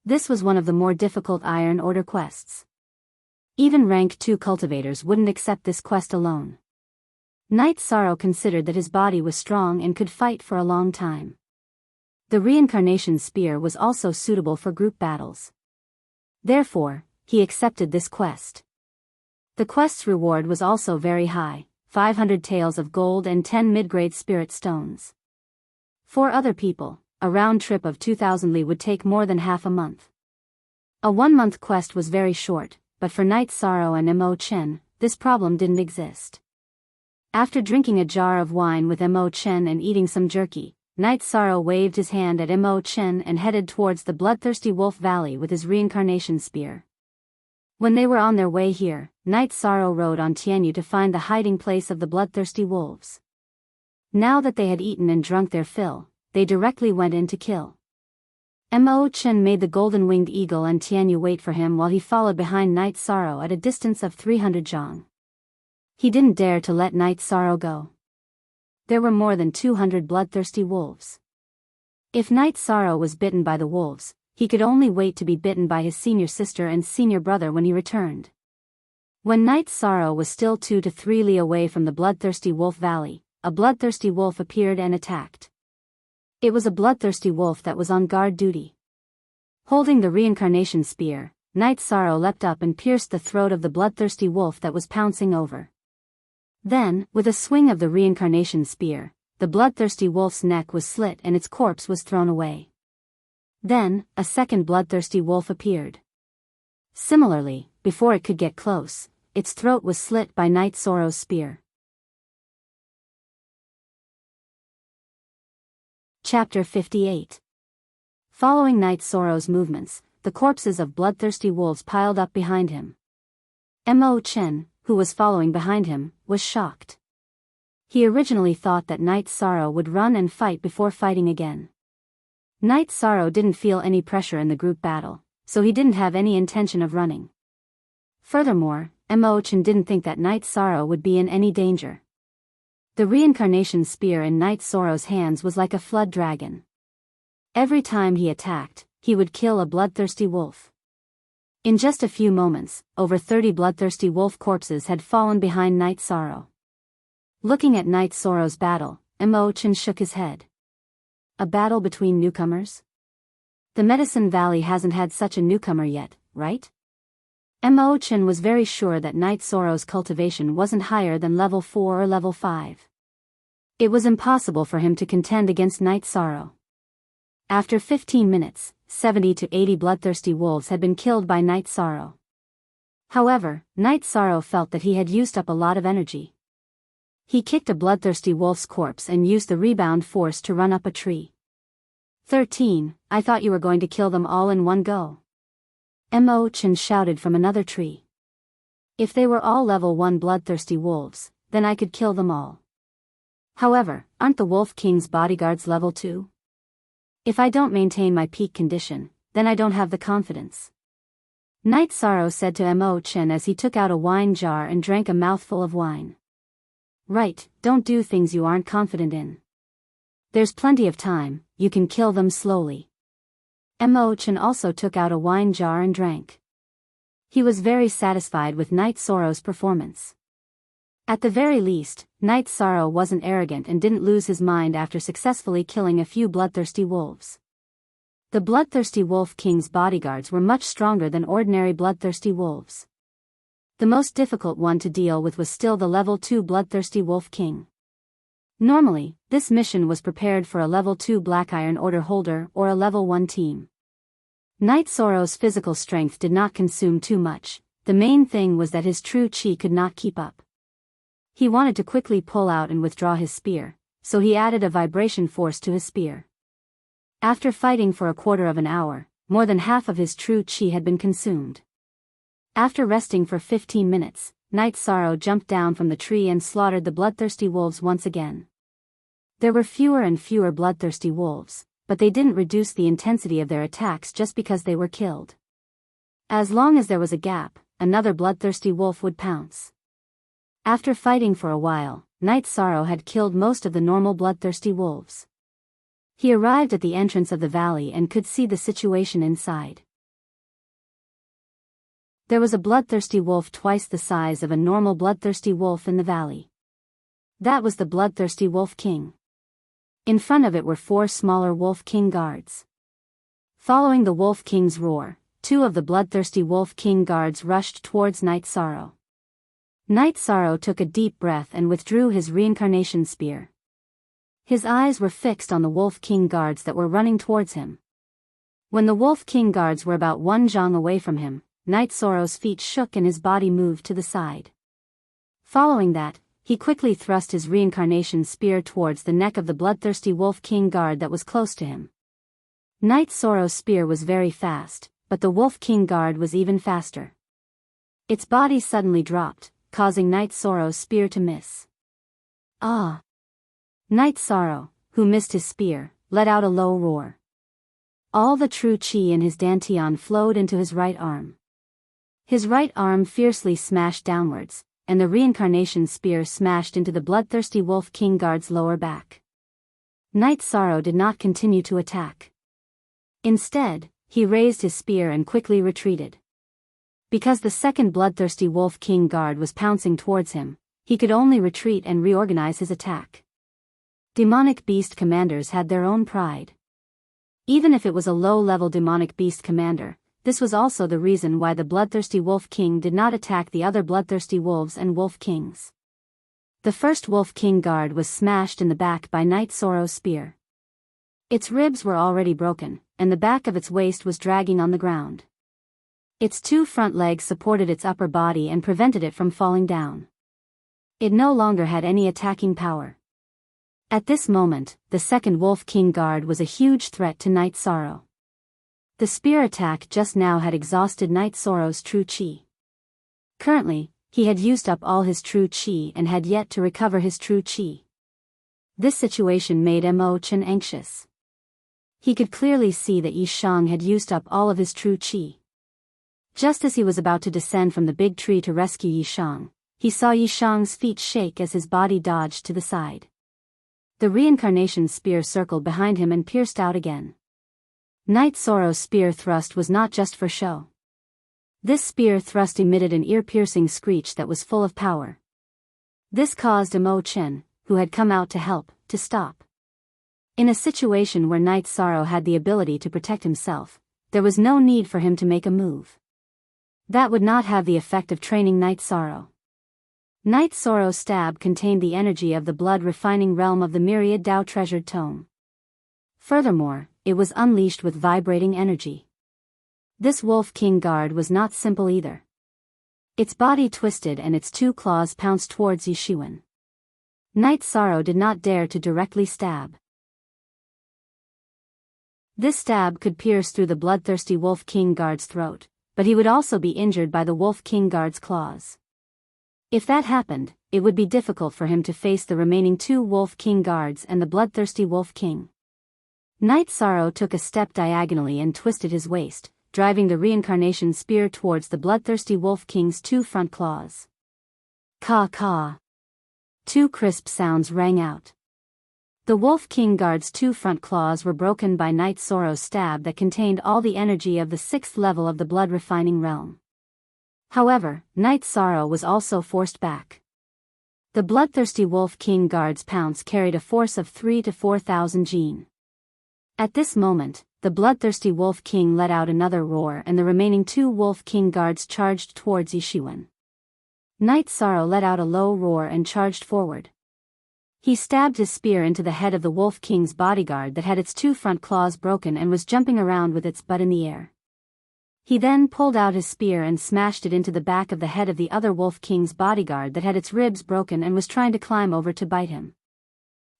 This was one of the more difficult Iron Order quests. Even rank 2 cultivators wouldn't accept this quest alone. Knight Sorrow considered that his body was strong and could fight for a long time. The reincarnation spear was also suitable for group battles. Therefore, he accepted this quest. The quest's reward was also very high, 500 taels of gold and 10 mid-grade spirit stones. For other people, a round trip of 2,000 li would take more than half a month. A 1-month quest was very short, but for Knight Sorrow and Mo Chen, this problem didn't exist. After drinking a jar of wine with Mo Chen and eating some jerky, Knight Sorrow waved his hand at Mo Chen and headed towards the bloodthirsty Wolf Valley with his reincarnation spear. When they were on their way here, Knight Sorrow rode on Tianyu to find the hiding place of the bloodthirsty wolves. Now that they had eaten and drunk their fill, they directly went in to kill. Mo Chen made the golden-winged eagle and Tianyu wait for him while he followed behind Knight Sorrow at a distance of 300 zhang. He didn't dare to let Knight Sorrow go. There were more than 200 bloodthirsty wolves. If Knight Sorrow was bitten by the wolves, he could only wait to be bitten by his senior sister and senior brother when he returned. When Knight Sorrow was still 2 to 3 li away from the bloodthirsty Wolf Valley, a bloodthirsty wolf appeared and attacked. It was a bloodthirsty wolf that was on guard duty. Holding the reincarnation spear, Knight Sorrow leapt up and pierced the throat of the bloodthirsty wolf that was pouncing over. Then, with a swing of the reincarnation spear, the bloodthirsty wolf's neck was slit and its corpse was thrown away. Then, a second bloodthirsty wolf appeared. Similarly, before it could get close, its throat was slit by Knight Sorrow's spear. Chapter 58. Following Knight Sorrow's movements, the corpses of bloodthirsty wolves piled up behind him. Mo Chen, who was following behind him, was shocked. He originally thought that Knight Sorrow would run and fight before fighting again. Knight Sorrow didn't feel any pressure in the group battle, so he didn't have any intention of running. Furthermore, Mo Chen didn't think that Knight Sorrow would be in any danger. The reincarnation spear in Knight Sorrow's hands was like a flood dragon. Every time he attacked, he would kill a bloodthirsty wolf. In just a few moments, over 30 bloodthirsty wolf corpses had fallen behind Knight Sorrow. Looking at Knight Sorrow's battle, Mo Chen shook his head. A battle between newcomers? The Medicine Valley hasn't had such a newcomer yet, right? Mo Chen was very sure that Knight Sorrow's cultivation wasn't higher than level 4 or level 5. It was impossible for him to contend against Knight Sorrow. After 15 minutes, 70 to 80 bloodthirsty wolves had been killed by Knight Sorrow. However, Knight Sorrow felt that he had used up a lot of energy. He kicked a bloodthirsty wolf's corpse and used the rebound force to run up a tree. 13, I thought you were going to kill them all in one go. Mo Chen shouted from another tree. If they were all level 1 bloodthirsty wolves, then I could kill them all. However, aren't the Wolf King's bodyguards level 2? If I don't maintain my peak condition, then I don't have the confidence. Knight Sorrow said to Mo Chen as he took out a wine jar and drank a mouthful of wine. Right, don't do things you aren't confident in. There's plenty of time, you can kill them slowly. Mo Chen also took out a wine jar and drank. He was very satisfied with Knight Sorrow's performance. At the very least, Knight Sorrow wasn't arrogant and didn't lose his mind after successfully killing a few bloodthirsty wolves. The bloodthirsty Wolf King's bodyguards were much stronger than ordinary bloodthirsty wolves. The most difficult one to deal with was still the level 2 bloodthirsty Wolf King. Normally, this mission was prepared for a level 2 Black Iron Order holder or a level 1 team. Night Sorrow's physical strength did not consume too much, the main thing was that his true chi could not keep up. He wanted to quickly pull out and withdraw his spear, so he added a vibration force to his spear. After fighting for a quarter of an hour, more than half of his true chi had been consumed. After resting for 15 minutes, Night Sorrow jumped down from the tree and slaughtered the bloodthirsty wolves once again. There were fewer and fewer bloodthirsty wolves, but they didn't reduce the intensity of their attacks just because they were killed. As long as there was a gap, another bloodthirsty wolf would pounce. After fighting for a while, Night Sorrow had killed most of the normal bloodthirsty wolves. He arrived at the entrance of the valley and could see the situation inside. There was a bloodthirsty wolf twice the size of a normal bloodthirsty wolf in the valley. That was the bloodthirsty Wolf King. In front of it were 4 smaller Wolf King guards. Following the Wolf King's roar, 2 of the bloodthirsty Wolf King guards rushed towards Night Sorrow. Night Sorrow took a deep breath and withdrew his reincarnation spear. His eyes were fixed on the Wolf King guards that were running towards him. When the Wolf King guards were about 1 zhang away from him, Night Sorrow's feet shook and his body moved to the side. Following that, he quickly thrust his reincarnation spear towards the neck of the bloodthirsty Wolf King guard that was close to him. Night Sorrow's spear was very fast, but the Wolf King guard was even faster. Its body suddenly dropped, causing Night Sorrow's spear to miss. Ah! Night Sorrow, who missed his spear, let out a low roar. All the true chi in his dantian flowed into his right arm. His right arm fiercely smashed downwards, and the reincarnation spear smashed into the bloodthirsty Wolf King guard's lower back. Night Sorrow did not continue to attack. Instead, he raised his spear and quickly retreated. Because the second bloodthirsty Wolf King guard was pouncing towards him, he could only retreat and reorganize his attack. Demonic beast commanders had their own pride. Even if it was a low-level demonic beast commander, this was also the reason why the bloodthirsty Wolf King did not attack the other bloodthirsty wolves and Wolf Kings. The first Wolf King guard was smashed in the back by Night Sorrow's spear. Its ribs were already broken, and the back of its waist was dragging on the ground. Its 2 front legs supported its upper body and prevented it from falling down. It no longer had any attacking power. At this moment, the second Wolf King guard was a huge threat to Night Sorrow. The spear attack just now had exhausted Night Sorrow's true chi. Currently, he had used up all his true chi and had yet to recover his true chi. This situation made Mo Chen anxious. He could clearly see that Yi Shang had used up all of his true chi. Just as he was about to descend from the big tree to rescue Yi Shang, he saw Yi Shang's feet shake as his body dodged to the side. The reincarnation spear circled behind him and pierced out again. Night Sorrow's spear thrust was not just for show. This spear thrust emitted an ear-piercing screech that was full of power. This caused Mo Chen, who had come out to help, to stop. In a situation where Night Sorrow had the ability to protect himself, there was no need for him to make a move. That would not have the effect of training Night Sorrow. Night Sorrow's stab contained the energy of the blood-refining realm of the myriad Tao treasured tome. Furthermore, it was unleashed with vibrating energy. This Wolf King guard was not simple either. Its body twisted and its 2 claws pounced towards Yishuan. Night Sorrow did not dare to directly stab. This stab could pierce through the bloodthirsty Wolf King guard's throat, but he would also be injured by the Wolf King guard's claws. If that happened, it would be difficult for him to face the remaining 2 Wolf King guards and the bloodthirsty Wolf King. Night Sorrow took a step diagonally and twisted his waist, driving the reincarnation spear towards the bloodthirsty Wolf King's 2 front claws. Caw-caw. 2 crisp sounds rang out. The Wolf King guard's 2 front claws were broken by Night Sorrow's stab that contained all the energy of the 6th level of the blood-refining realm. However, Night Sorrow was also forced back. The bloodthirsty Wolf King guard's pounce carried a force of 3,000 to 4,000 jin. At this moment, the bloodthirsty Wolf King let out another roar and the remaining 2 Wolf King guards charged towards Yishuan. Night Sorrow let out a low roar and charged forward. He stabbed his spear into the head of the Wolf King's bodyguard that had its 2 front claws broken and was jumping around with its butt in the air. He then pulled out his spear and smashed it into the back of the head of the other Wolf King's bodyguard that had its ribs broken and was trying to climb over to bite him.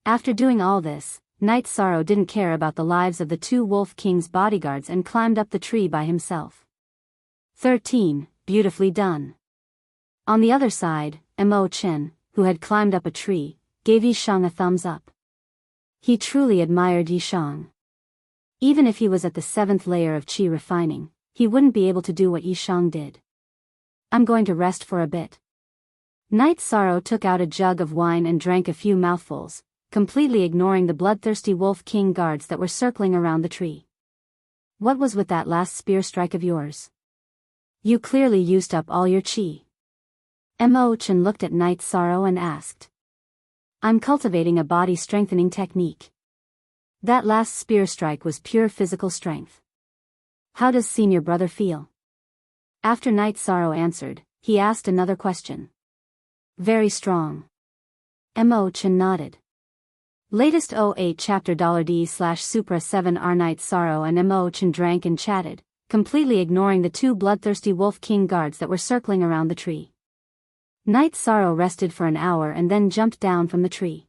After doing all this, Night Sorrow didn't care about the lives of the two Wolf King's bodyguards and climbed up the tree by himself. 13. Beautifully done. On the other side, Mo Chen, who had climbed up a tree, gave Yishang a thumbs up. He truly admired Yishang. Even if he was at the 7th layer of qi refining, he wouldn't be able to do what Yishang did. I'm going to rest for a bit. Night Sorrow took out a jug of wine and drank a few mouthfuls, completely ignoring the bloodthirsty Wolf King guards that were circling around the tree. What was with that last spear strike of yours? You clearly used up all your qi. Mo Chen looked at Night Sorrow and asked. I'm cultivating a body-strengthening technique. That last spear strike was pure physical strength. How does senior brother feel? After Night Sorrow answered, he asked another question. Very strong. Mo Chen nodded. Latest 08 chapter $D/Supra 7R. Night Sorrow and Mo Chen drank and chatted, completely ignoring the two bloodthirsty Wolf King guards that were circling around the tree. Night Sorrow rested for an hour and then jumped down from the tree.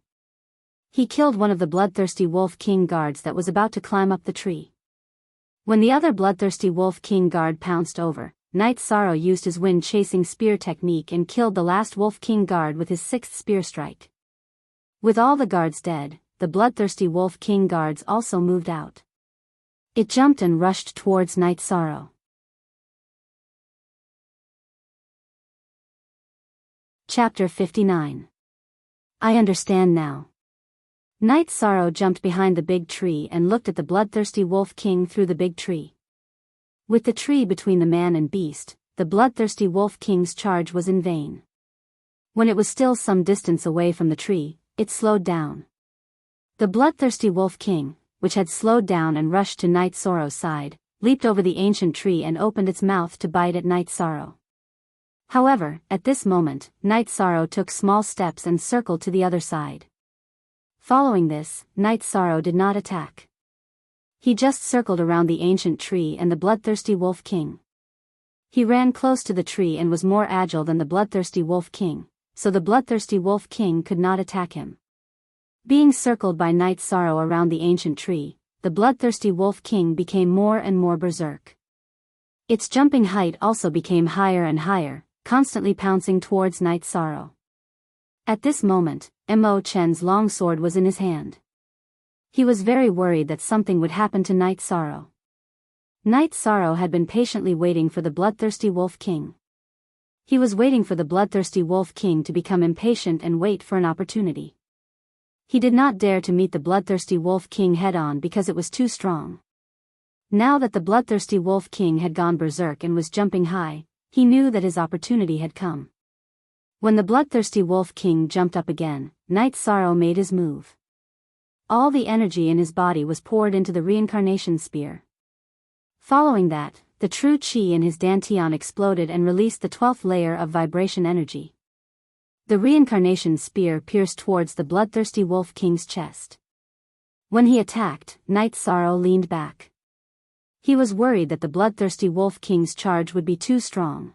He killed one of the bloodthirsty Wolf King guards that was about to climb up the tree. When the other bloodthirsty Wolf King guard pounced over, Night Sorrow used his wind-chasing spear technique and killed the last Wolf King guard with his 6th spear strike. With all the guards dead, the bloodthirsty Wolf King guards also moved out. It jumped and rushed towards Night Sorrow. Chapter 59. I understand now. Night Sorrow jumped behind the big tree and looked at the bloodthirsty Wolf King through the big tree. With the tree between the man and beast, the bloodthirsty Wolf King's charge was in vain. When it was still some distance away from the tree, it slowed down. The bloodthirsty Wolf King, which had slowed down and rushed to Night Sorrow's side, leaped over the ancient tree and opened its mouth to bite at Night Sorrow. However, at this moment, Night Sorrow took small steps and circled to the other side. Following this, Night Sorrow did not attack. He just circled around the ancient tree and the bloodthirsty Wolf King. He ran close to the tree and was more agile than the bloodthirsty Wolf King, so the bloodthirsty Wolf King could not attack him. Being circled by Night Sorrow around the ancient tree, the bloodthirsty Wolf King became more and more berserk. Its jumping height also became higher and higher, constantly pouncing towards Night Sorrow. At this moment, Mo Chen's long sword was in his hand. He was very worried that something would happen to Night Sorrow. Night Sorrow had been patiently waiting for the bloodthirsty Wolf King. He was waiting for the bloodthirsty Wolf King to become impatient and wait for an opportunity. He did not dare to meet the bloodthirsty Wolf King head-on because it was too strong. Now that the bloodthirsty Wolf King had gone berserk and was jumping high, he knew that his opportunity had come. When the bloodthirsty Wolf King jumped up again, Night Sorrow made his move. All the energy in his body was poured into the reincarnation spear. Following that, the true qi in his dantian exploded and released the 12th layer of vibration energy. The reincarnation spear pierced towards the bloodthirsty Wolf King's chest. When he attacked, Night Sorrow leaned back. He was worried that the bloodthirsty Wolf King's charge would be too strong.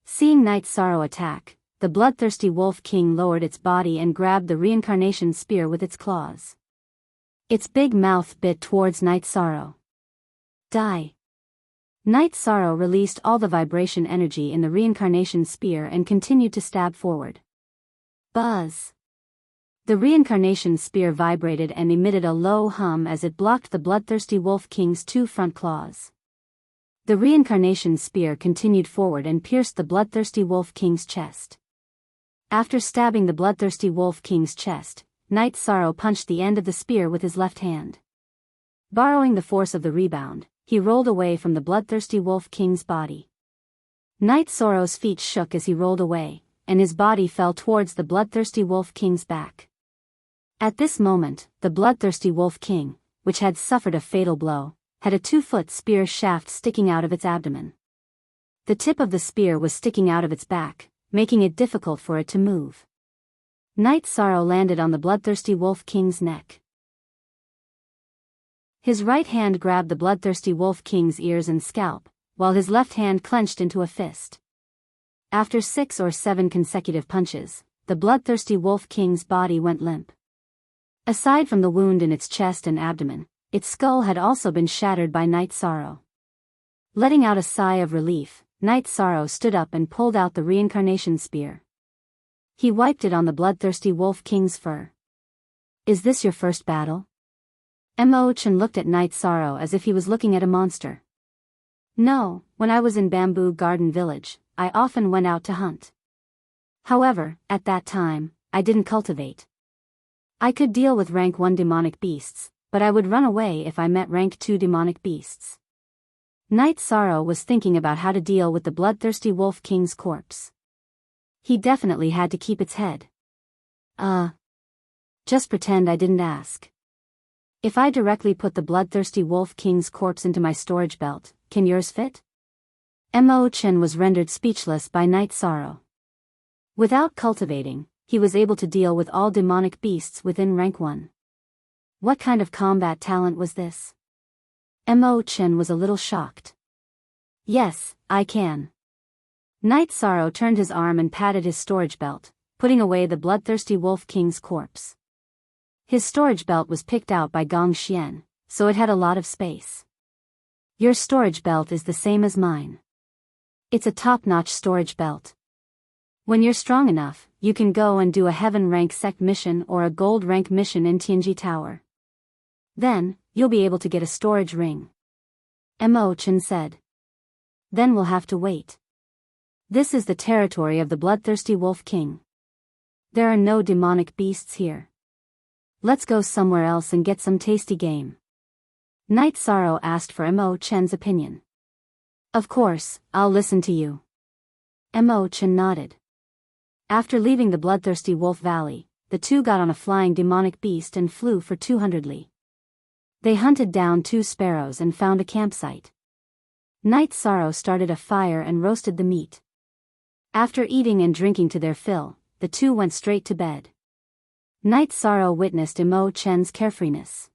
Seeing Night Sorrow attack, the bloodthirsty Wolf King lowered its body and grabbed the reincarnation spear with its claws. Its big mouth bit towards Night Sorrow. Die. Night Sorrow released all the vibration energy in the reincarnation spear and continued to stab forward. Buzz. The reincarnation spear vibrated and emitted a low hum as it blocked the bloodthirsty Wolf King's 2 front claws. The reincarnation spear continued forward and pierced the bloodthirsty Wolf King's chest. After stabbing the bloodthirsty Wolf King's chest, Night Sorrow punched the end of the spear with his left hand. Borrowing the force of the rebound, he rolled away from the bloodthirsty Wolf King's body. Night Sorrow's feet shook as he rolled away, and his body fell towards the bloodthirsty Wolf King's back. At this moment, the bloodthirsty Wolf King, which had suffered a fatal blow, had a 2-foot spear shaft sticking out of its abdomen. The tip of the spear was sticking out of its back, making it difficult for it to move. Night Sorrow landed on the bloodthirsty Wolf King's neck. His right hand grabbed the bloodthirsty Wolf King's ears and scalp, while his left hand clenched into a fist. After 6 or 7 consecutive punches, the bloodthirsty Wolf King's body went limp. Aside from the wound in its chest and abdomen, its skull had also been shattered by Night Sorrow. Letting out a sigh of relief, Night Sorrow stood up and pulled out the reincarnation spear. He wiped it on the bloodthirsty Wolf King's fur. "Is this your first battle?" Chen looked at Night Sorrow as if he was looking at a monster. "No, when I was in Bamboo Garden Village, I often went out to hunt. However, at that time, I didn't cultivate. I could deal with rank 1 demonic beasts, but I would run away if I met rank 2 demonic beasts." Night Sorrow was thinking about how to deal with the bloodthirsty Wolf King's corpse. He definitely had to keep its head. Just pretend I didn't ask. If I directly put the bloodthirsty Wolf King's corpse into my storage belt, can yours fit?" Chen was rendered speechless by Night Sorrow. Without cultivating, he was able to deal with all demonic beasts within rank 1. What kind of combat talent was this? Chen was a little shocked. "Yes, I can." Night Sorrow turned his arm and patted his storage belt, putting away the bloodthirsty Wolf King's corpse. His storage belt was picked out by Gong Xian, so it had a lot of space. "Your storage belt is the same as mine. It's a top-notch storage belt. When you're strong enough, you can go and do a heaven rank sect mission or a gold rank mission in Tianji Tower. Then, you'll be able to get a storage ring." Chen said. "Then we'll have to wait. This is the territory of the bloodthirsty Wolf King. There are no demonic beasts here. Let's go somewhere else and get some tasty game." Night Sorrow asked for Chen's opinion. "Of course, I'll listen to you." Chen nodded. After leaving the bloodthirsty Wolf Valley, the two got on a flying demonic beast and flew for 200 li. They hunted down 2 sparrows and found a campsite. Night Sorrow started a fire and roasted the meat. After eating and drinking to their fill, the two went straight to bed. Night Sorrow witnessed Chen's carefreeness.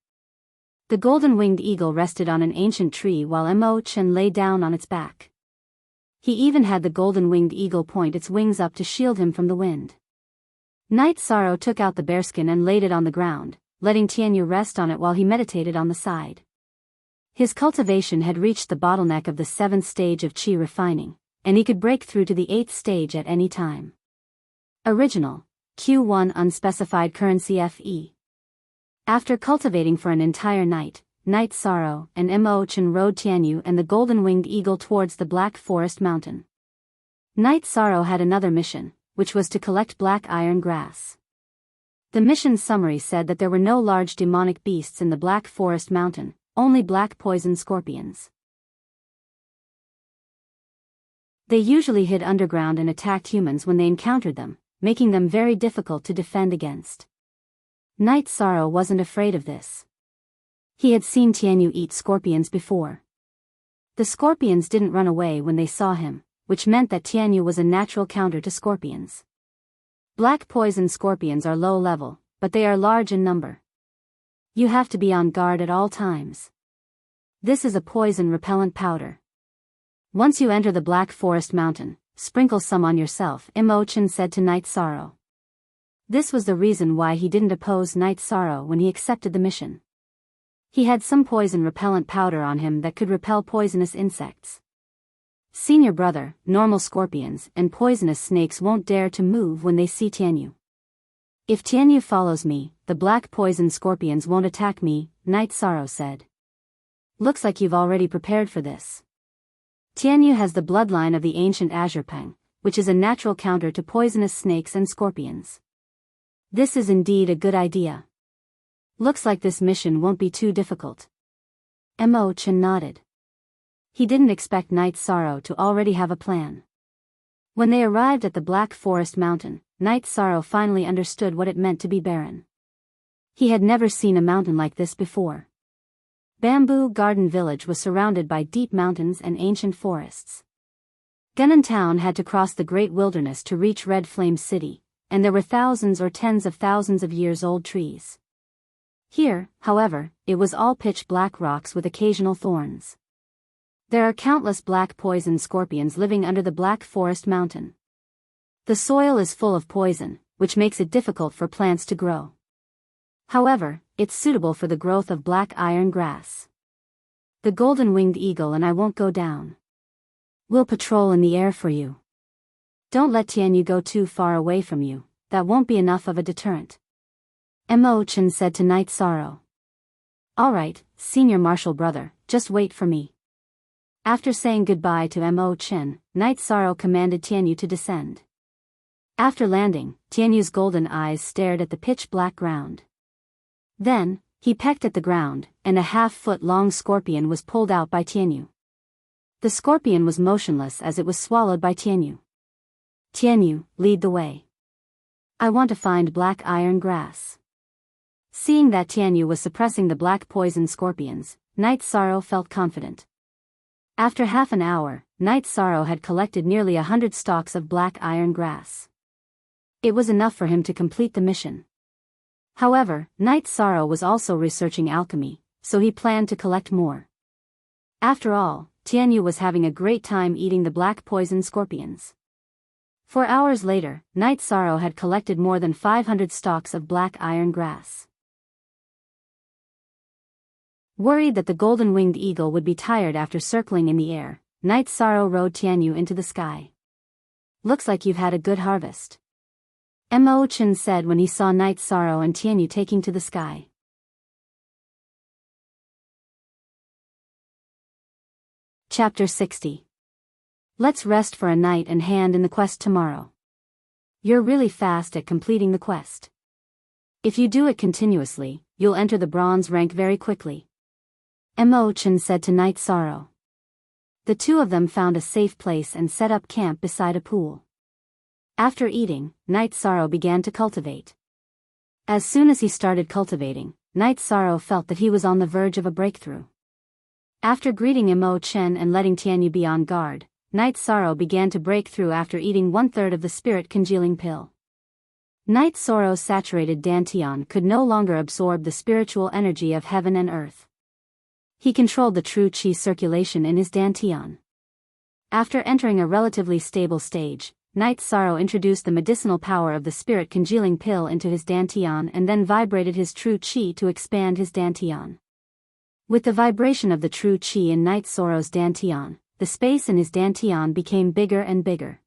The golden-winged eagle rested on an ancient tree while Chen lay down on its back. He even had the golden-winged eagle point its wings up to shield him from the wind. Night Sorrow took out the bearskin and laid it on the ground, letting Tianyu rest on it while he meditated on the side. His cultivation had reached the bottleneck of the 7th stage of qi refining, and he could break through to the 8th stage at any time. Original Q1 Unspecified Currency FE. After cultivating for an entire night, Night Sorrow and Chen rode Tianyu and the golden-winged eagle towards the Black Forest Mountain. Night Sorrow had another mission, which was to collect black iron grass. The mission summary said that there were no large demonic beasts in the Black Forest Mountain, only black poison scorpions. They usually hid underground and attacked humans when they encountered them, making them very difficult to defend against. Night Sorrow wasn't afraid of this. He had seen Tianyu eat scorpions before. The scorpions didn't run away when they saw him, which meant that Tianyu was a natural counter to scorpions. Black poison scorpions are low level, but they are large in number. You have to be on guard at all times. This is a poison repellent powder. Once you enter the Black Forest Mountain, sprinkle some on yourself, Chen said to Night Sorrow. This was the reason why he didn't oppose Night Sorrow when he accepted the mission. He had some poison repellent powder on him that could repel poisonous insects. Senior brother, normal scorpions and poisonous snakes won't dare to move when they see Tianyu. If Tianyu follows me, the black poison scorpions won't attack me, Night Sorrow said. Looks like you've already prepared for this. Tianyu has the bloodline of the ancient Azure Peng, which is a natural counter to poisonous snakes and scorpions. This is indeed a good idea. Looks like this mission won't be too difficult. Chen nodded. He didn't expect Night Sorrow to already have a plan. When they arrived at the Black Forest Mountain, Night Sorrow finally understood what it meant to be barren. He had never seen a mountain like this before. Bamboo Garden Village was surrounded by deep mountains and ancient forests. Gunnan Town had to cross the great wilderness to reach Red Flame City, and there were thousands or tens of thousands of years old trees. Here, however, it was all pitch black rocks with occasional thorns. There are countless black poison scorpions living under the Black Forest Mountain. The soil is full of poison, which makes it difficult for plants to grow. However, it's suitable for the growth of black iron grass. The golden-winged eagle and I won't go down. We'll patrol in the air for you. Don't let Tianyu go too far away from you, that won't be enough of a deterrent. Mo Chen said to Night Sorrow. All right, senior martial brother, just wait for me. After saying goodbye to Mo Chen, Night Sorrow commanded Tianyu to descend. After landing, Tianyu's golden eyes stared at the pitch-black ground. Then, he pecked at the ground, and a half-foot-long scorpion was pulled out by Tianyu. The scorpion was motionless as it was swallowed by Tianyu. Tianyu, lead the way. I want to find black iron grass. Seeing that Tianyu was suppressing the black poison scorpions, Night Sorrow felt confident. After half an hour, Night Sorrow had collected nearly 100 stalks of black iron grass. It was enough for him to complete the mission. However, Night Sorrow was also researching alchemy, so he planned to collect more. After all, Tianyu was having a great time eating the black poison scorpions. 4 hours later, Night Sorrow had collected more than 500 stalks of black iron grass. Worried that the golden-winged eagle would be tired after circling in the air, Night Sorrow rode Tianyu into the sky. Looks like you've had a good harvest. Mo Chen said when he saw Night Sorrow and Tianyu taking to the sky. Chapter 60. Let's rest for a night and hand in the quest tomorrow. You're really fast at completing the quest. If you do it continuously, you'll enter the bronze rank very quickly. Mo Chen said to Night Sorrow. The two of them found a safe place and set up camp beside a pool. After eating, Night Sorrow began to cultivate. As soon as he started cultivating, Night Sorrow felt that he was on the verge of a breakthrough. After greeting Mo Chen and letting Tianyu be on guard, Night Sorrow began to break through after eating 1/3 of the spirit congealing pill. Night Sorrow's saturated dantian could no longer absorb the spiritual energy of heaven and earth. He controlled the true qi circulation in his dantian. After entering a relatively stable stage, Night Sorrow introduced the medicinal power of the spirit congealing pill into his dantian and then vibrated his true qi to expand his dantian. With the vibration of the true qi in Night Sorrow's dantian, the space in his dantian became bigger and bigger.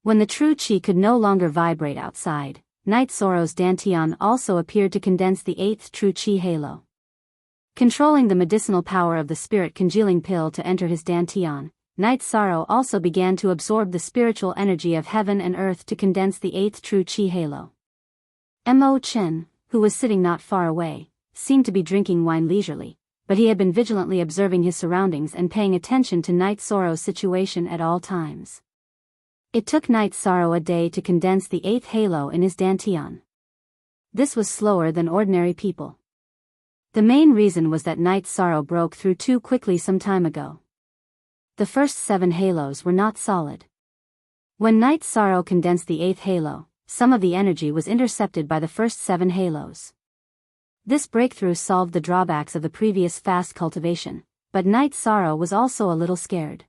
When the true qi could no longer vibrate outside, Night Sorrow's dantian also appeared to condense the 8th true qi halo. Controlling the medicinal power of the spirit congealing pill to enter his dantian, Night Sorrow also began to absorb the spiritual energy of heaven and earth to condense the 8th true qi halo. Mo Chen, who was sitting not far away, seemed to be drinking wine leisurely, but he had been vigilantly observing his surroundings and paying attention to Night Sorrow's situation at all times. It took Night Sorrow a day to condense the 8th halo in his dantian. This was slower than ordinary people. The main reason was that Night Sorrow broke through too quickly some time ago. The first 7 halos were not solid. When Night Sorrow condensed the 8th halo, some of the energy was intercepted by the first 7 halos. This breakthrough solved the drawbacks of the previous fast cultivation, but Night Sorrow was also a little scared.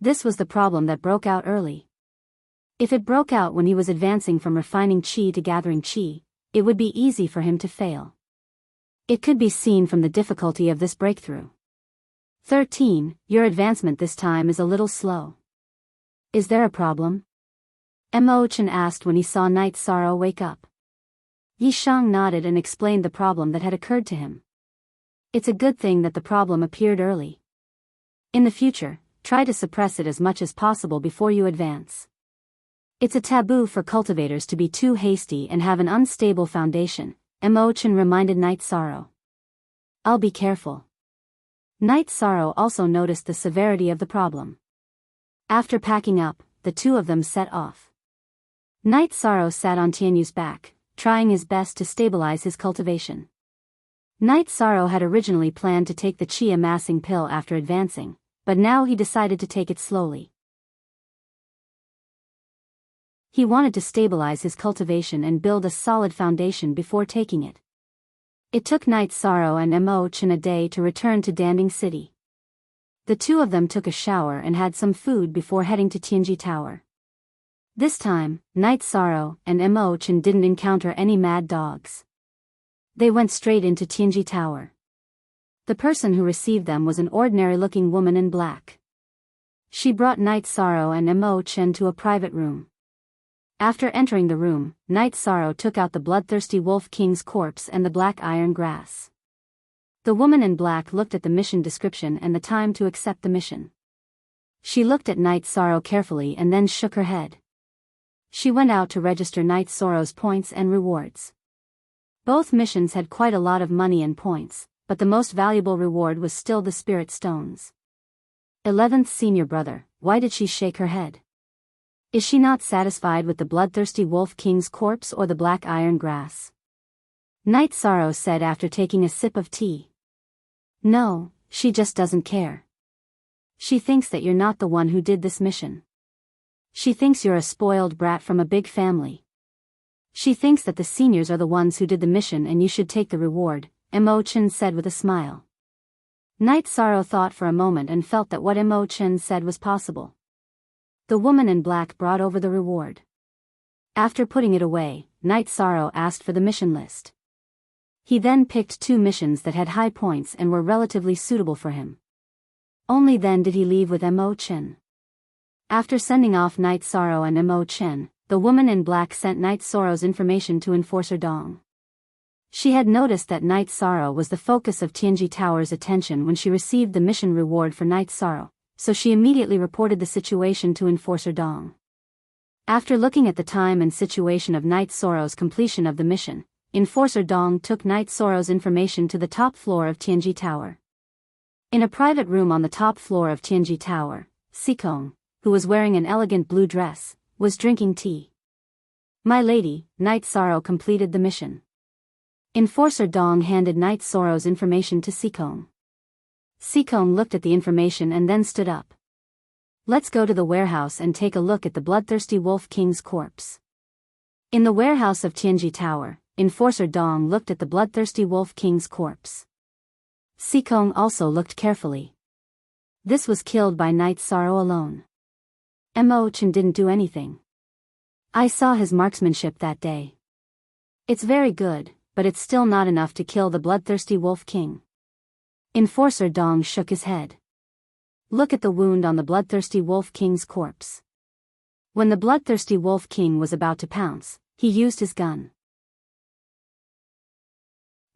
This was the problem that broke out early. If it broke out when he was advancing from refining qi to gathering qi, it would be easy for him to fail. It could be seen from the difficulty of this breakthrough. 13. Your advancement this time is a little slow. Is there a problem? Mo Chen asked when he saw Night Sorrow wake up. Yi Shang nodded and explained the problem that had occurred to him. It's a good thing that the problem appeared early. In the future, try to suppress it as much as possible before you advance. It's a taboo for cultivators to be too hasty and have an unstable foundation, Mo Chen reminded Night Sorrow. I'll be careful. Night Sorrow also noticed the severity of the problem. After packing up, the two of them set off. Night Sorrow sat on Tianyu's back, trying his best to stabilize his cultivation. Night Sorrow had originally planned to take the qi amassing pill after advancing, but now he decided to take it slowly. He wanted to stabilize his cultivation and build a solid foundation before taking it. It took Night Sorrow and Mo Chen a day to return to Danding City. The two of them took a shower and had some food before heading to Tianji Tower. This time, Night Sorrow and Chen didn't encounter any mad dogs. They went straight into Tianji Tower. The person who received them was an ordinary-looking woman in black. She brought Night Sorrow and Chen to a private room. After entering the room, Night Sorrow took out the bloodthirsty Wolf King's corpse and the black iron grass. The woman in black looked at the mission description and the time to accept the mission. She looked at Night Sorrow carefully and then shook her head. She went out to register Night Sorrow's points and rewards. Both missions had quite a lot of money and points, but the most valuable reward was still the spirit stones. 11th Senior Brother, why did she shake her head? Is she not satisfied with the bloodthirsty Wolf King's corpse or the black iron grass? Night Sorrow said after taking a sip of tea. No, she just doesn't care. She thinks that you're not the one who did this mission. She thinks you're a spoiled brat from a big family. She thinks that the seniors are the ones who did the mission and you should take the reward, Chen said with a smile. Night Sorrow thought for a moment and felt that what Chen said was possible. The woman in black brought over the reward. After putting it away, Night Sorrow asked for the mission list. He then picked 2 missions that had high points and were relatively suitable for him. Only then did he leave with Chen. After sending off Night Sorrow and Chen, the woman in black sent Night Sorrow's information to Enforcer Dong. She had noticed that Night Sorrow was the focus of Tianji Tower's attention when she received the mission reward for Night Sorrow, so she immediately reported the situation to Enforcer Dong. After looking at the time and situation of Night Sorrow's completion of the mission, Enforcer Dong took Night Sorrow's information to the top floor of Tianji Tower. In a private room on the top floor of Tianji Tower, Sikong, who was wearing an elegant blue dress, was drinking tea. My lady, Night Sorrow completed the mission. Enforcer Dong handed Night Sorrow's information to Sikong. Sikong looked at the information and then stood up. Let's go to the warehouse and take a look at the bloodthirsty Wolf King's corpse. In the warehouse of Tianji Tower, Enforcer Dong looked at the bloodthirsty Wolf King's corpse. Sikong also looked carefully. This was killed by Night Sorrow alone. Chen didn't do anything. I saw his marksmanship that day. It's very good, but it's still not enough to kill the bloodthirsty Wolf King. Enforcer Dong shook his head. Look at the wound on the bloodthirsty Wolf King's corpse. When the bloodthirsty Wolf King was about to pounce, he used his gun.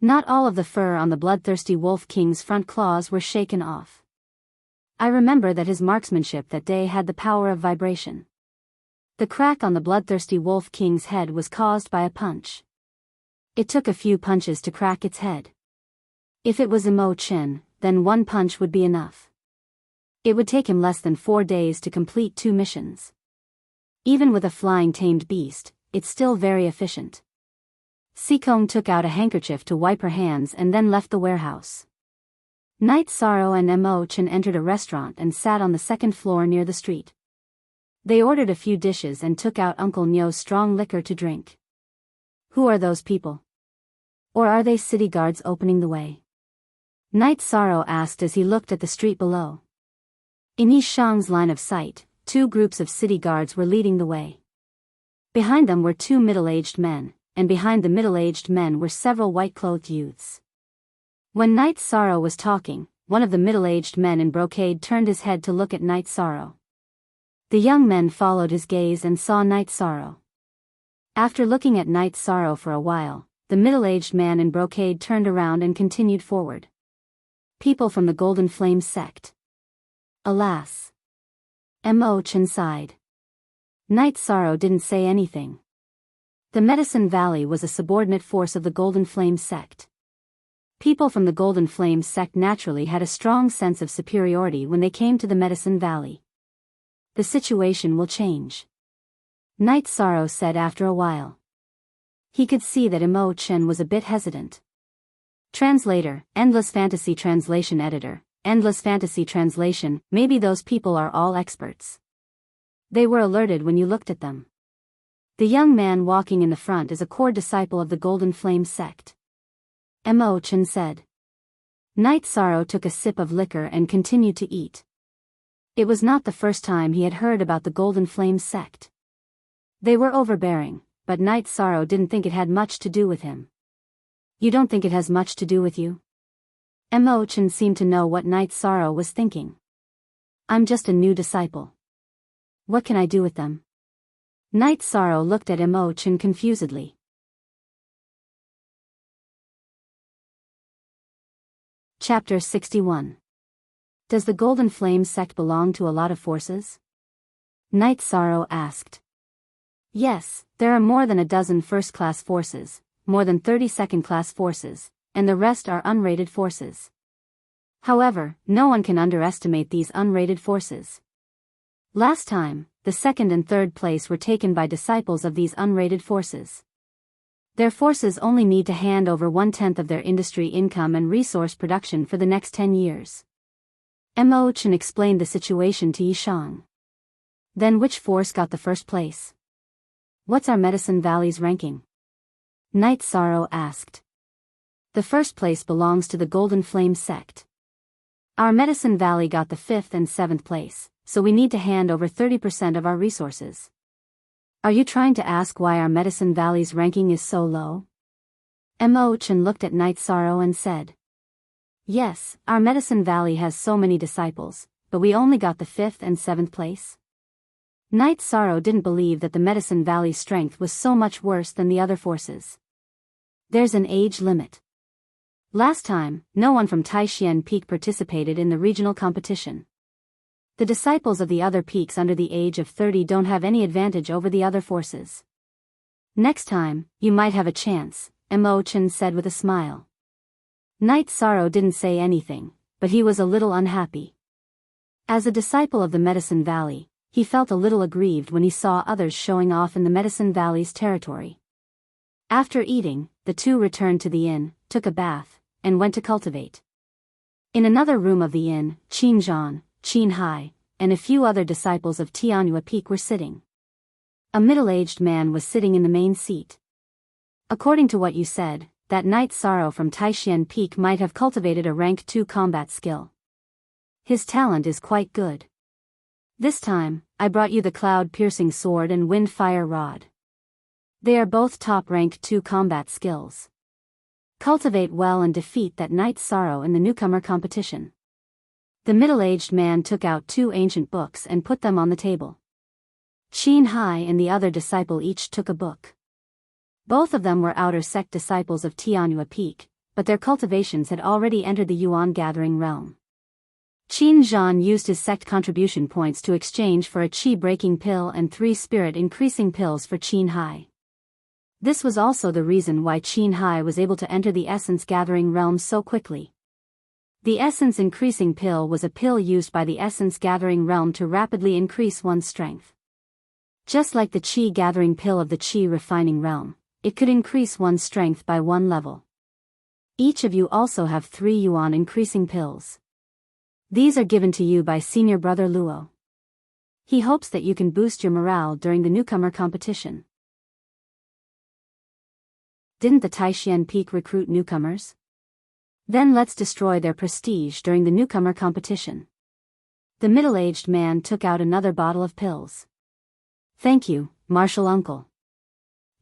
Not all of the fur on the bloodthirsty Wolf King's front claws were shaken off. I remember that his marksmanship that day had the power of vibration. The crack on the bloodthirsty Wolf King's head was caused by a punch. It took a few punches to crack its head. If it was Chen, then 1 punch would be enough. It would take him less than 4 days to complete 2 missions. Even with a flying tamed beast, it's still very efficient. Sikong took out a handkerchief to wipe her hands and then left the warehouse. Night Sorrow and Chen entered a restaurant and sat on the 2nd floor near the street. They ordered a few dishes and took out Uncle Nyo's strong liquor to drink. Who are those people? Or are they city guards opening the way? Night Sorrow asked as he looked at the street below. In Yi Shang's line of sight, 2 groups of city guards were leading the way. Behind them were 2 middle-aged men, and behind the middle-aged men were several white-clothed youths. When Night Sorrow was talking, one of the middle-aged men in brocade turned his head to look at Night Sorrow. The young men followed his gaze and saw Night Sorrow. After looking at Night Sorrow for a while, the middle-aged man in brocade turned around and continued forward. People from the Golden Flame sect. Alas. Chen sighed. Night Sorrow didn't say anything. The Medicine Valley was a subordinate force of the Golden Flame sect. People from the Golden Flame sect naturally had a strong sense of superiority when they came to the Medicine Valley. The situation will change. Night Sorrow said after a while. He could see that Chen was a bit hesitant. Translator, Endless Fantasy Translation Editor, Endless Fantasy Translation, maybe those people are all experts. They were alerted when you looked at them. The young man walking in the front is a core disciple of the Golden Flame sect. Chen said. Night Sorrow took a sip of liquor and continued to eat. It was not the first time he had heard about the Golden Flame sect. They were overbearing, but Night Sorrow didn't think it had much to do with him. You don't think it has much to do with you? Imo-chan seemed to know what Night Sorrow was thinking. I'm just a new disciple. What can I do with them? Night Sorrow looked at Imo-chan confusedly. Chapter 61. Does the Golden Flame sect belong to a lot of forces? Night Sorrow asked. Yes, there are more than a dozen first-class forces, more than 30 second-class forces, and the rest are unrated forces. However, no one can underestimate these unrated forces. Last time, the second and third place were taken by disciples of these unrated forces. Their forces only need to hand over 1/10 of their industry income and resource production for the next 10 years. Imo-chan explained the situation to Yishang. Then which force got the first place? What's our Medicine Valley's ranking? Night Sorrow asked. The first place belongs to the Golden Flame sect. Our Medicine Valley got the 5th and 7th place, so we need to hand over 30% of our resources. Are you trying to ask why our Medicine Valley's ranking is so low? Imo-chan looked at Night Sorrow and said. Yes, our Medicine Valley has so many disciples, but we only got the 5th and 7th place. Night Sorrow didn't believe that the Medicine Valley's strength was so much worse than the other forces. There's an age limit. Last time, no one from Taishan Peak participated in the regional competition. The disciples of the other peaks under the age of 30 don't have any advantage over the other forces. Next time, you might have a chance, Imo-chan said with a smile. Night Sorrow didn't say anything, but he was a little unhappy. As a disciple of the Medicine Valley, he felt a little aggrieved when he saw others showing off in the Medicine Valley's territory. After eating, the two returned to the inn, took a bath, and went to cultivate. In another room of the inn, Qin Zhan, Qin Hai, and a few other disciples of Tianhua Peak were sitting. A middle-aged man was sitting in the main seat. According to what you said, that Night Sorrow from Taishan Peak might have cultivated a rank 2 combat skill. His talent is quite good. This time, I brought you the cloud-piercing sword and wind-fire rod. They are both top rank 2 combat skills. Cultivate well and defeat that Night Sorrow in the newcomer competition. The middle-aged man took out 2 ancient books and put them on the table. Qin Hai and the other disciple each took a book. Both of them were outer sect disciples of Tianhua Peak, but their cultivations had already entered the Yuan gathering realm. Qin Zhan used his sect contribution points to exchange for a qi-breaking pill and 3 spirit-increasing pills for Qin Hai. This was also the reason why Qin Hai was able to enter the essence gathering realm so quickly. The essence increasing pill was a pill used by the essence gathering realm to rapidly increase one's strength. Just like the qi gathering pill of the qi refining realm, it could increase one's strength by 1 level. Each of you also have 3 yuan increasing pills. These are given to you by senior brother Luo. He hopes that you can boost your morale during the newcomer competition. Didn't the Taishan Peak recruit newcomers? Then let's destroy their prestige during the newcomer competition. The middle-aged man took out another bottle of pills. Thank you, Martial Uncle.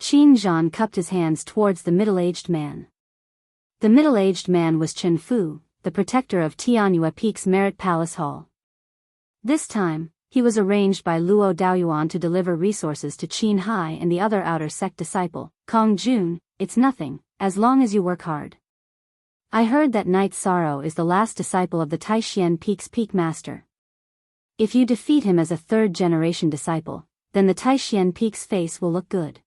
Qin Zhan cupped his hands towards the middle-aged man. The middle-aged man was Chen Fu, the protector of Tianhua Peak's Merit Palace Hall. This time, he was arranged by Luo Daoyuan to deliver resources to Qin Hai and the other outer sect disciple, Kong Jun. It's nothing, as long as you work hard. I heard that Night Sorrow is the last disciple of the Taishan Peak's Peak Master. If you defeat him as a 3rd-generation disciple, then the Taishan Peak's face will look good.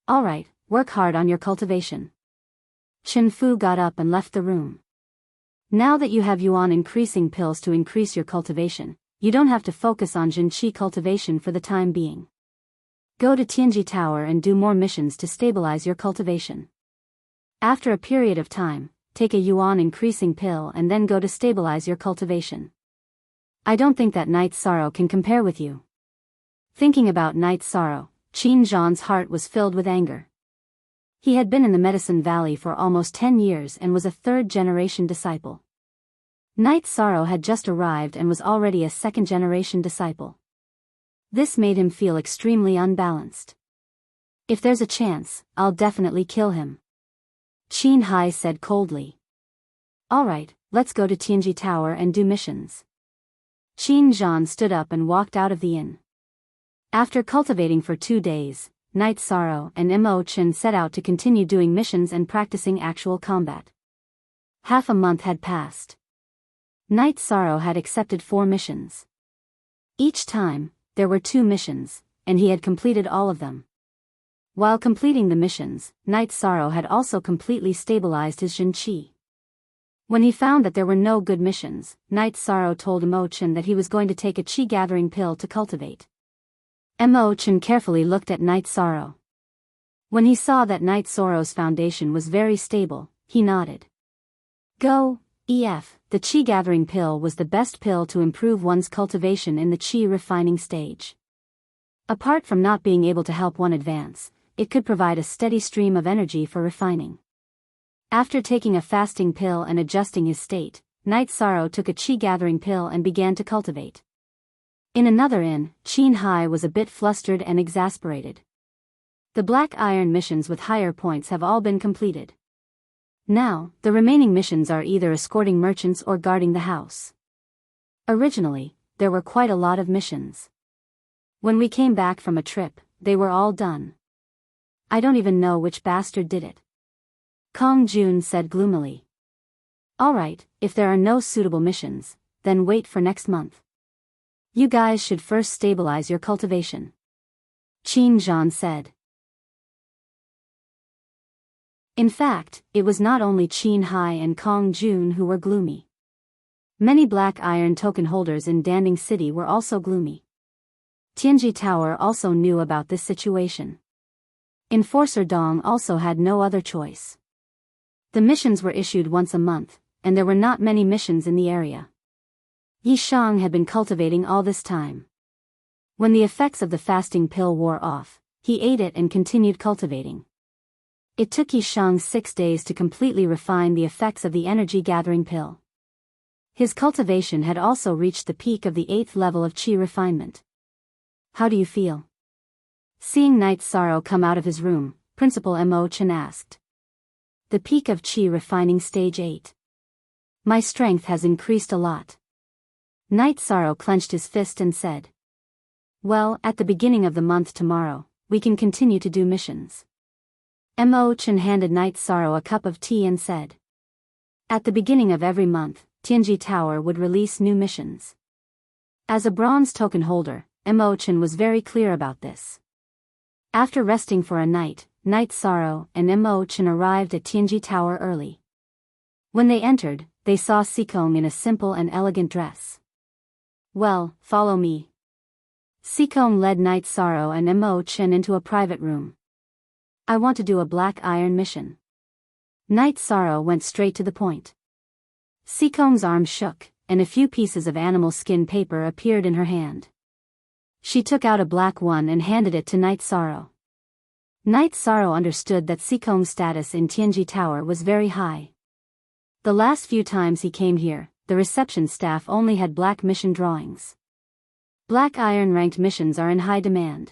Alright, work hard on your cultivation. Chen Fu got up and left the room. Now that you have yuan increasing pills to increase your cultivation, you don't have to focus on Jinqi cultivation for the time being. Go to Tianji Tower and do more missions to stabilize your cultivation. After a period of time, take a yuan increasing pill and then go to stabilize your cultivation. I don't think that Night Sorrow can compare with you. Thinking about Night Sorrow, Qin Zhan's heart was filled with anger. He had been in the Medicine Valley for almost 10 years and was a third-generation disciple. Night Sorrow had just arrived and was already a second-generation disciple. This made him feel extremely unbalanced. If there's a chance, I'll definitely kill him, Qin Hai said coldly. Alright, let's go to Tianji Tower and do missions. Qin Zhan stood up and walked out of the inn. After cultivating for 2 days, Night Sorrow and Mo Chen set out to continue doing missions and practicing actual combat. Half a month had passed. Night Sorrow had accepted 4 missions. Each time, there were 2 missions, and he had completed all of them. While completing the missions, Night Sorrow had also completely stabilized his Jin Qi. When he found that there were no good missions, Night Sorrow told Mo Chen that he was going to take a Qi gathering pill to cultivate. Mo Chen carefully looked at Night Sorrow. When he saw that Night Sorrow's foundation was very stable, he nodded. Go, EF, the Qi gathering pill was the best pill to improve one's cultivation in the Qi refining stage. Apart from not being able to help one advance, it could provide a steady stream of energy for refining. After taking a fasting pill and adjusting his state, Night Sorrow took a Qi gathering pill and began to cultivate. In another inn, Qin Hai was a bit flustered and exasperated. The Black Iron missions with higher points have all been completed. Now, the remaining missions are either escorting merchants or guarding the house. Originally, there were quite a lot of missions. When we came back from a trip, they were all done. I don't even know which bastard did it, Kong Jun said gloomily. Alright, if there are no suitable missions, then wait for next month. You guys should first stabilize your cultivation, Qin Zhan said. In fact, it was not only Qin Hai and Kong Jun who were gloomy. Many Black Iron token holders in Danding City were also gloomy. Tianji Tower also knew about this situation. Enforcer Dong also had no other choice. The missions were issued once a month, and there were not many missions in the area. Yi Shang had been cultivating all this time. When the effects of the fasting pill wore off, he ate it and continued cultivating. It took Yi Shang 6 days to completely refine the effects of the energy-gathering pill. His cultivation had also reached the peak of the 8th level of Qi refinement. How do you feel? Seeing Night Sorrow come out of his room, Principal Mo Chen asked. The peak of Qi refining stage 8. My strength has increased a lot. Night Sorrow clenched his fist and said. Well, at the beginning of the month tomorrow, we can continue to do missions. Mo Chen handed Night Sorrow a cup of tea and said. At the beginning of every month, Tianji Tower would release new missions. As a bronze token holder, Mo Chen was very clear about this. After resting for a night, Night Sorrow and Mo Chen arrived at Tianji Tower early. When they entered, they saw Sikong in a simple and elegant dress. Well, follow me. Sikong led Night Sorrow and Mo Chen into a private room. I want to do a Black Iron mission. Night Sorrow went straight to the point. Sikong's arm shook, and a few pieces of animal skin paper appeared in her hand. She took out a black one and handed it to Night Sorrow. Night Sorrow understood that Sikong's status in Tianji Tower was very high. The last few times he came here, the reception staff only had black mission drawings. Black Iron ranked missions are in high demand.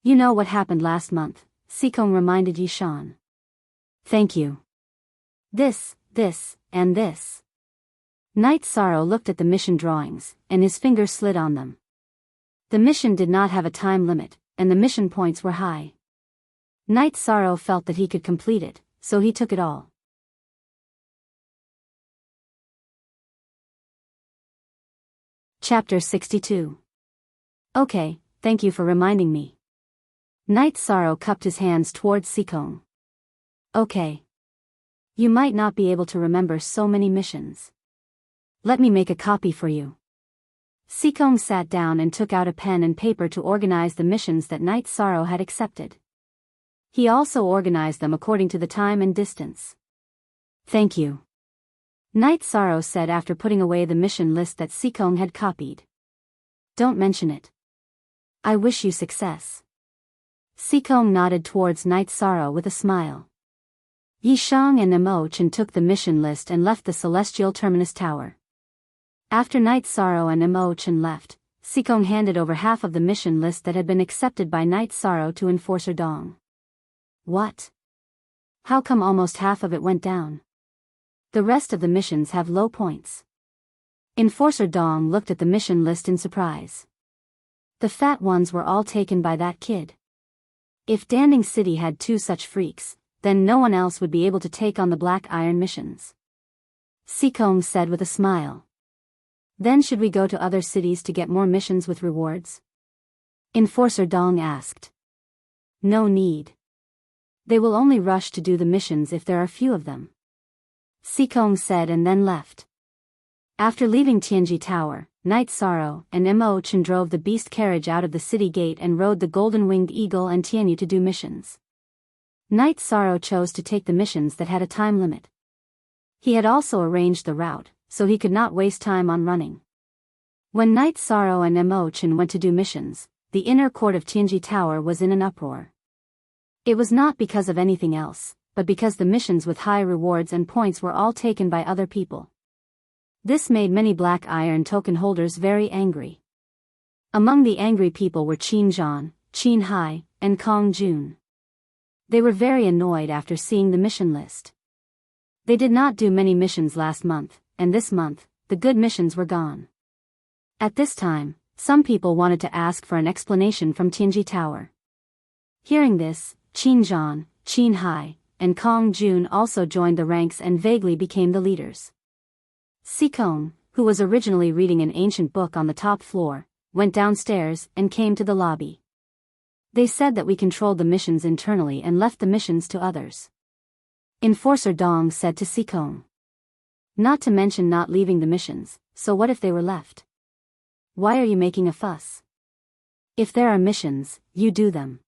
You know what happened last month, Sikong reminded Yi Shan. Thank you. This, and this. Night Sorrow looked at the mission drawings, and his finger slid on them. The mission did not have a time limit, and the mission points were high. Night Sorrow felt that he could complete it, so he took it all. Chapter 62. Okay, thank you for reminding me. Night Sorrow cupped his hands towards Sikong. Okay. You might not be able to remember so many missions. Let me make a copy for you. Sikong sat down and took out a pen and paper to organize the missions that Night Sorrow had accepted. He also organized them according to the time and distance. Thank you. Night Sorrow said after putting away the mission list that Sikong had copied. Don't mention it. I wish you success. Sikong nodded towards Night Sorrow with a smile. Yishang and Emochen took the mission list and left the Celestial Terminus Tower. After Night Sorrow and Emochen left, Sikong handed over half of the mission list that had been accepted by Night Sorrow to Enforcer Dong. What? How come almost half of it went down? The rest of the missions have low points. Enforcer Dong looked at the mission list in surprise. The fat ones were all taken by that kid. If Danding City had 2 such freaks, then no one else would be able to take on the Black Iron missions. Sikong said with a smile. Then should we go to other cities to get more missions with rewards? Enforcer Dong asked. No need. They will only rush to do the missions if there are few of them. Sikong said and then left. After leaving Tianji Tower, Night Sorrow and Emochen drove the beast carriage out of the city gate and rode the golden-winged eagle and Tianyu to do missions. Night Sorrow chose to take the missions that had a time limit. He had also arranged the route, so he could not waste time on running. When Night Sorrow and Emochen went to do missions, the inner court of Tianji Tower was in an uproar. It was not because of anything else, but because the missions with high rewards and points were all taken by other people. This made many Black Iron token holders very angry. Among the angry people were Qin Zhan, Qin Hai, and Kong Jun. They were very annoyed after seeing the mission list. They did not do many missions last month, and this month, the good missions were gone. At this time, some people wanted to ask for an explanation from Tianji Tower. Hearing this, Qin Zhan, Qin Hai, and Kong Jun also joined the ranks and vaguely became the leaders. Sikong, who was originally reading an ancient book on the top floor, went downstairs and came to the lobby. They said that we controlled the missions internally and left the missions to others. Enforcer Dong said to Sikong. Not to mention not leaving the missions, so what if they were left? Why are you making a fuss? If there are missions, you do them.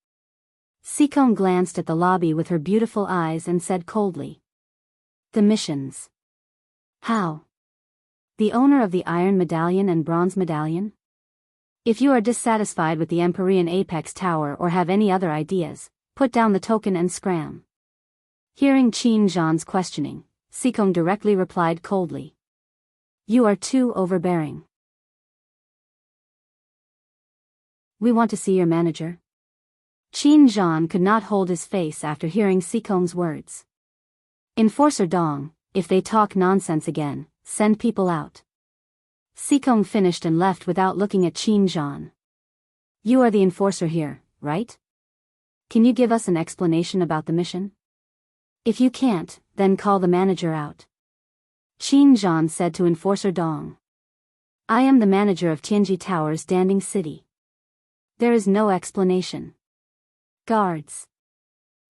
Sikong glanced at the lobby with her beautiful eyes and said coldly. The missions. How? The owner of the Iron Medallion and Bronze Medallion? If you are dissatisfied with the Empyrean Apex Tower or have any other ideas, put down the token and scram. Hearing Qin Zhan's questioning, Sikong directly replied coldly. You are too overbearing. We want to see your manager. Qin Zhan could not hold his face after hearing Sikong's words. Enforcer Dong, if they talk nonsense again, send people out. Sikong finished and left without looking at Qin Zhan. You are the enforcer here, right? Can you give us an explanation about the mission? If you can't, then call the manager out. Qin Zhan said to Enforcer Dong. I am the manager of Tianji Tower's Danding City. There is no explanation. Guards.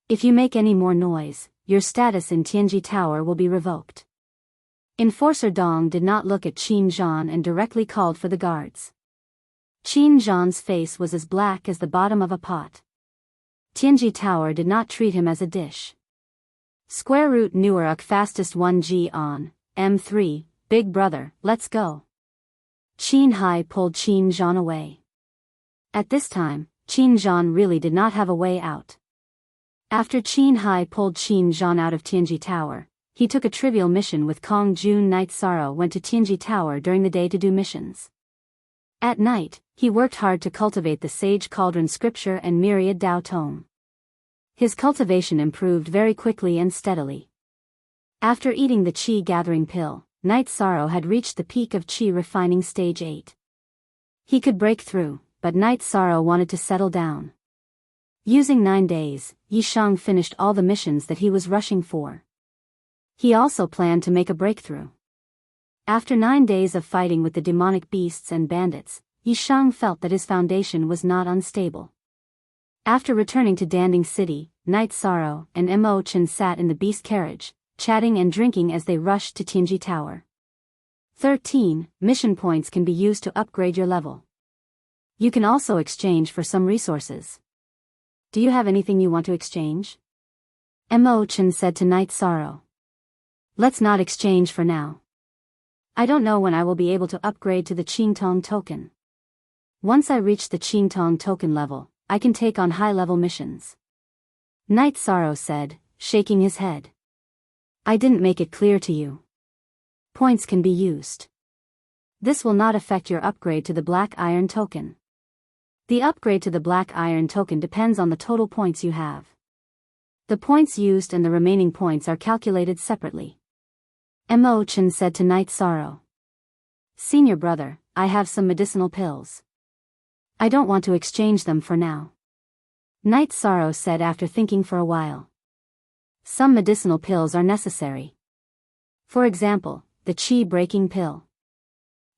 If you make any more noise, your status in Tianji Tower will be revoked. Enforcer Dong did not look at Qin Zhan and directly called for the guards. Qin Zhan's face was as black as the bottom of a pot. Tianji Tower did not treat him as a dish. Square root Newark fastest 1G on, M3, big brother, let's go. Qin Hai pulled Qin Zhan away. At this time, Qin Zhan really did not have a way out. After Qin Hai pulled Qin Zhan out of Tianji Tower, he took a trivial mission with Kong Jun. Night Sorrow went to Tianji Tower during the day to do missions. At night, he worked hard to cultivate the Sage Cauldron Scripture and Myriad Dao Tome. His cultivation improved very quickly and steadily. After eating the Qi Gathering Pill, Night Sorrow had reached the peak of Qi Refining Stage 8. He could break through, but Night Sorrow wanted to settle down. Using 9 days, Yishang finished all the missions that he was rushing for. He also planned to make a breakthrough. After 9 days of fighting with the demonic beasts and bandits, Yishang felt that his foundation was not unstable. After returning to Danding City, Night Sorrow and Emochen sat in the beast carriage, chatting and drinking as they rushed to Tianji Tower. 13 mission points can be used to upgrade your level. You can also exchange for some resources. Do you have anything you want to exchange? Emochen said to Night Sorrow. Let's not exchange for now. I don't know when I will be able to upgrade to the Qingtong token. Once I reach the Qingtong token level, I can take on high-level missions. Night Sorrow said, shaking his head. I didn't make it clear to you. Points can be used. This will not affect your upgrade to the Black Iron token. The upgrade to the Black Iron token depends on the total points you have. The points used and the remaining points are calculated separately. Chen said to Night Sorrow. Senior brother, I have some medicinal pills. I don't want to exchange them for now. Night Sorrow said after thinking for a while. Some medicinal pills are necessary. For example, the Qi breaking pill.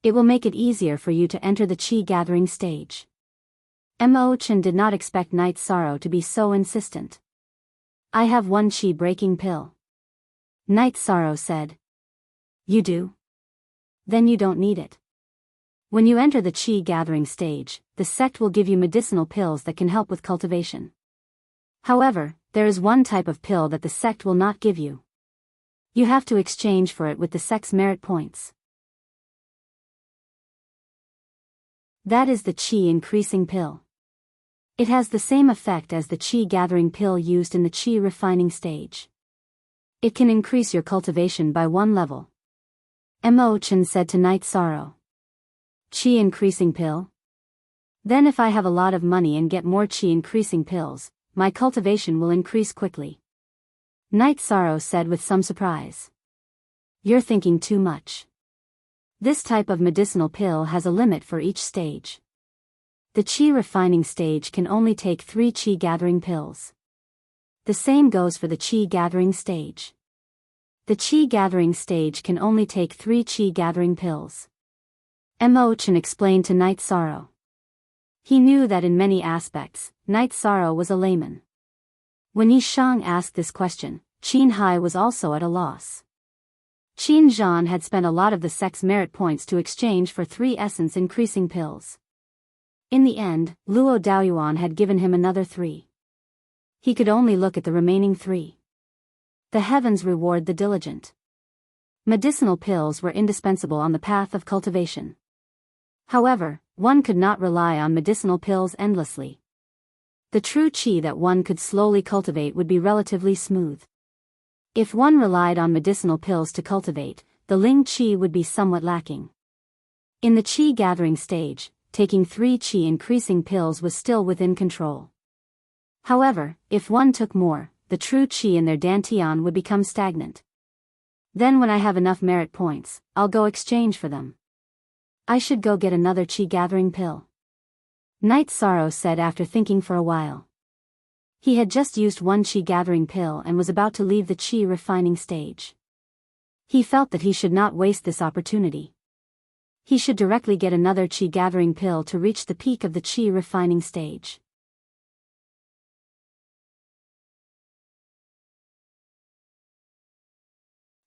It will make it easier for you to enter the Qi gathering stage. Chen did not expect Night Sorrow to be so insistent. I have one Qi breaking pill. Night Sorrow said. You do? Then you don't need it. When you enter the Qi gathering stage, the sect will give you medicinal pills that can help with cultivation. However, there is one type of pill that the sect will not give you. You have to exchange for it with the sect's merit points. That is the Qi increasing pill. It has the same effect as the Qi gathering pill used in the Qi refining stage. It can increase your cultivation by 1 level. Chen said to Night Sorrow. Qi increasing pill? Then if I have a lot of money and get more Qi increasing pills, my cultivation will increase quickly. Night Sorrow said with some surprise. You're thinking too much. This type of medicinal pill has a limit for each stage. The Qi refining stage can only take 3 Qi gathering pills. The same goes for the Qi gathering stage. The Qi gathering stage can only take 3 Qi gathering pills. Chen explained to Night Sorrow. He knew that in many aspects, Night Sorrow was a layman. When Yi Shang asked this question, Qin Hai was also at a loss. Qin Zhan had spent a lot of the sect's merit points to exchange for 3 essence increasing pills. In the end, Luo Daoyuan had given him another 3. He could only look at the remaining 3. The heavens reward the diligent. Medicinal pills were indispensable on the path of cultivation. However, one could not rely on medicinal pills endlessly. The true Qi that one could slowly cultivate would be relatively smooth. If one relied on medicinal pills to cultivate, the Ling Qi would be somewhat lacking. In the Qi gathering stage, taking 3 Qi increasing pills was still within control. However, if one took more, the true Qi in their dantian would become stagnant. Then when I have enough merit points, I'll go exchange for them. I should go get another Qi gathering pill. Night Sorrow said after thinking for a while. He had just used 1 Qi gathering pill and was about to leave the Qi refining stage. He felt that he should not waste this opportunity. He should directly get another Qi gathering pill to reach the peak of the Qi refining stage.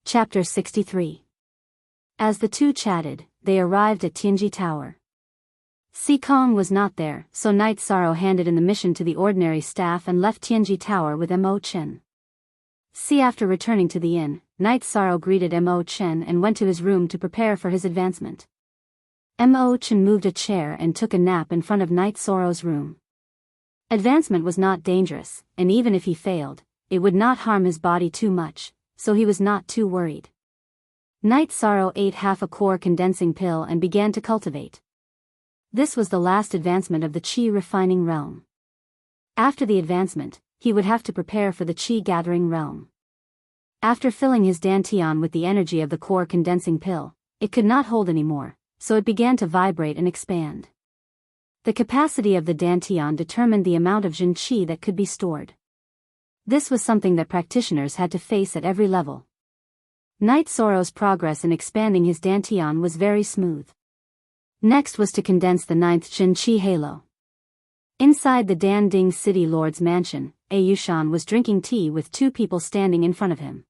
Chapter 63. As the two chatted, they arrived at Tianji Tower. Si Kong was not there, so Night Sorrow handed in the mission to the ordinary staff and left Tianji Tower with Chen. After returning to the inn, Night Sorrow greeted Chen and went to his room to prepare for his advancement. Chen moved a chair and took a nap in front of Night Sorrow's room. Advancement was not dangerous, and even if he failed, it would not harm his body too much, so he was not too worried. Night Sorrow ate half a core condensing pill and began to cultivate. This was the last advancement of the Qi refining realm. After the advancement, he would have to prepare for the Qi gathering realm. After filling his dantian with the energy of the core condensing pill, it could not hold anymore, so it began to vibrate and expand. The capacity of the dantian determined the amount of Jin Qi that could be stored. This was something that practitioners had to face at every level. Night Sorrow's progress in expanding his dantian was very smooth. Next was to condense the 9th Jin Qi halo. Inside the Dan Ding City Lord's mansion, Yushan was drinking tea with 2 people standing in front of him.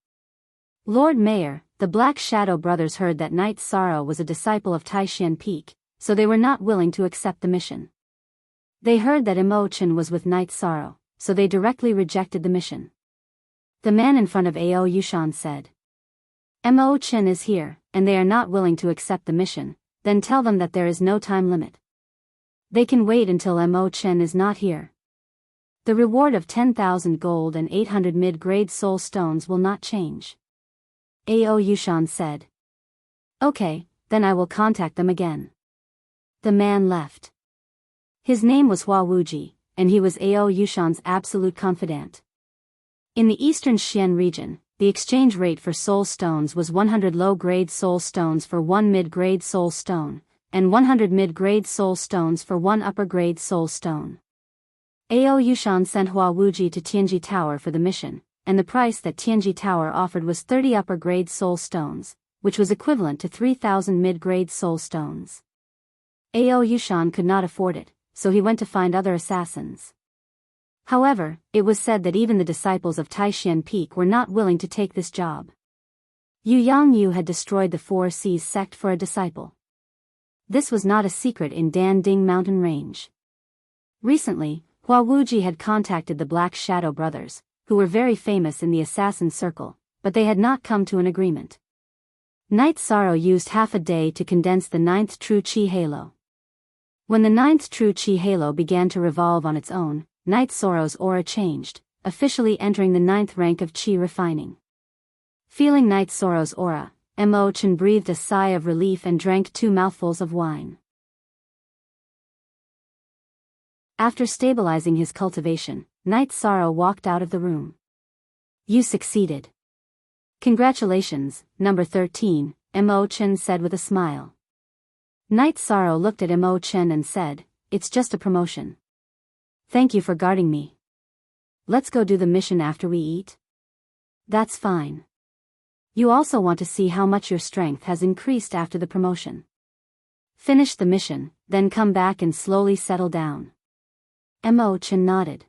Lord Mayor, the Black Shadow brothers heard that Night Sorrow was a disciple of Taishan Peak, so they were not willing to accept the mission. They heard that Chen was with Night Sorrow, so they directly rejected the mission. The man in front of Yushan said, Chen is here, and they are not willing to accept the mission, then tell them that there is no time limit. They can wait until Chen is not here, The reward of 10,000 gold and 800 mid-grade soul stones will not change. Ao Yushan said. Okay, then I will contact them again. The man left. His name was Hua Wuji, and he was Ao Yushan's absolute confidant. In the eastern Xian region, the exchange rate for soul stones was 100 low-grade soul stones for 1 mid-grade soul stone, and 100 mid-grade soul stones for 1 upper-grade soul stone. Ao Yushan sent Hua Wuji to Tianji Tower for the mission, and the price that Tianji Tower offered was 30 upper-grade soul stones, which was equivalent to 3,000 mid-grade soul stones. Ao Yushan could not afford it, so he went to find other assassins. However, it was said that even the disciples of Taishan Peak were not willing to take this job. Yu Yangyu had destroyed the Four Seas sect for a disciple. This was not a secret in Danding mountain range. Recently, Hua Wuji had contacted the Black Shadow brothers, who were very famous in the assassin circle, but they had not come to an agreement. Night Sorrow used half a day to condense the 9th True Chi Halo. When the 9th True Chi Halo began to revolve on its own, Night Sorrow's aura changed, officially entering the 9th rank of Chi refining. Feeling Night Sorrow's aura, Mo Chen breathed a sigh of relief and drank 2 mouthfuls of wine. After stabilizing his cultivation, Night Sorrow walked out of the room. You succeeded. Congratulations, number 13, Mo Chen said with a smile. Night Sorrow looked at Mo Chen and said, it's just a promotion. Thank you for guarding me. Let's go do the mission after we eat? That's fine. You also want to see how much your strength has increased after the promotion. Finish the mission, then come back and slowly settle down. Mo Chen nodded.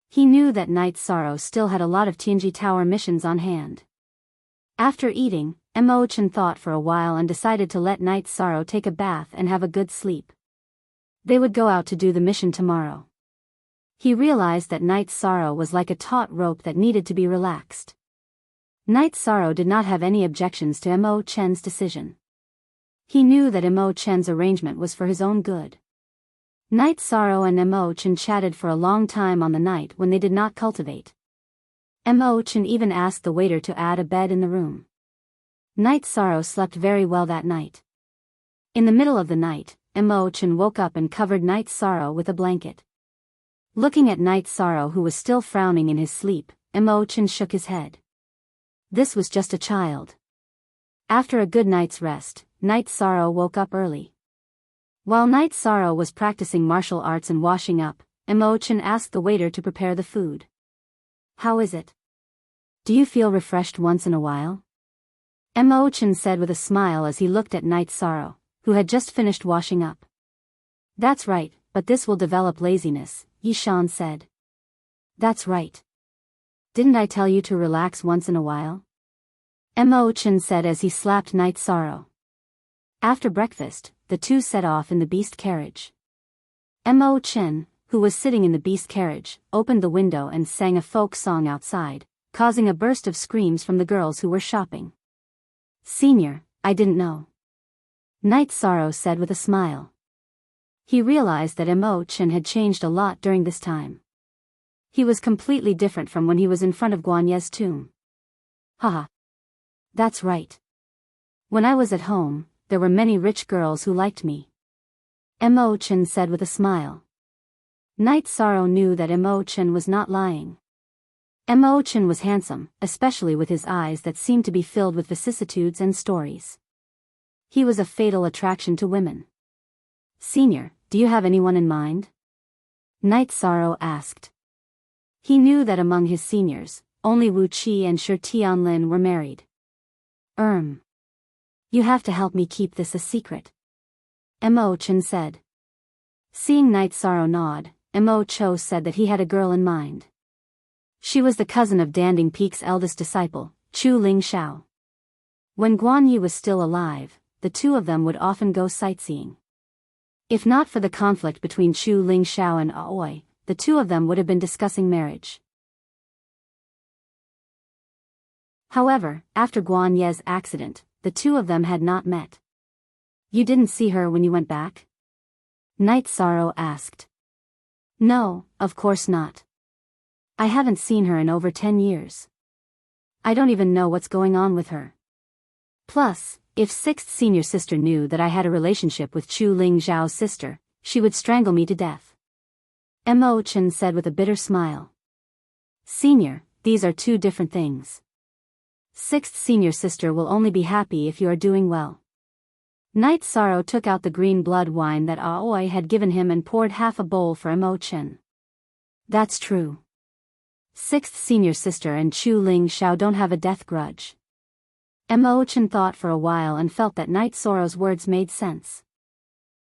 He knew that Night Sorrow still had a lot of Tianji Tower missions on hand. After eating, Mo Chen thought for a while and decided to let Night Sorrow take a bath and have a good sleep. They would go out to do the mission tomorrow. He realized that Night Sorrow was like a taut rope that needed to be relaxed. Night Sorrow did not have any objections to Mo Chen's decision. He knew that Mo Chen's arrangement was for his own good. Night Sorrow and Mo Chen chatted for a long time on the night when they did not cultivate. Mo Chen even asked the waiter to add a bed in the room. Night Sorrow slept very well that night. In the middle of the night, Mo Chen woke up and covered Night Sorrow with a blanket. Looking at Night Sorrow, who was still frowning in his sleep, Mo Chen shook his head. This was just a child. After a good night's rest, Night Sorrow woke up early. While Night Sorrow was practicing martial arts and washing up, Mo Chen asked the waiter to prepare the food. How is it? Do you feel refreshed once in a while? Mo Chen said with a smile as he looked at Night Sorrow, who had just finished washing up. That's right, but this will develop laziness, Yishan said. That's right. Didn't I tell you to relax once in a while? Mo Chen said as he slapped Night Sorrow. After breakfast, the two set off in the beast carriage. Mo Chen, who was sitting in the beast carriage, opened the window and sang a folk song outside, causing a burst of screams from the girls who were shopping. Senior, I didn't know. Night Sorrow said with a smile. He realized that Mo Chen had changed a lot during this time. He was completely different from when he was in front of Guanye's tomb. Haha. That's right. When I was at home, there were many rich girls who liked me. Mo Chen said with a smile. Night Sorrow knew that Mo Chen was not lying. Mo Chen was handsome, especially with his eyes that seemed to be filled with vicissitudes and stories. He was a fatal attraction to women. Senior, do you have anyone in mind? Night Sorrow asked. He knew that among his seniors, only Wu Qi and Shi Tianlin were married. You have to help me keep this a secret. Mo Chen said. Seeing Night Sorrow nod, Mo Cho said that he had a girl in mind. She was the cousin of Danding Peak's eldest disciple, Chu Ling Xiao. When Guan Yi was still alive, the two of them would often go sightseeing. If not for the conflict between Chu Ling Xiao and Aoi, the two of them would have been discussing marriage. However, after Guan Ye's accident, the two of them had not met. You didn't see her when you went back? Night Sorrow asked. No, of course not. I haven't seen her in over 10 years. I don't even know what's going on with her. Plus, if sixth senior sister knew that I had a relationship with Chu Ling Zhao's sister, she would strangle me to death. Mo Chen said with a bitter smile. Senior, these are two different things. Sixth senior sister will only be happy if you are doing well. Knight Sorrow took out the green blood wine that Aoi had given him and poured half a bowl for Mo Chen. That's true. Sixth senior sister and Chu Ling Xiao don't have a death grudge. Mo Chen thought for a while and felt that Knight Sorrow's words made sense.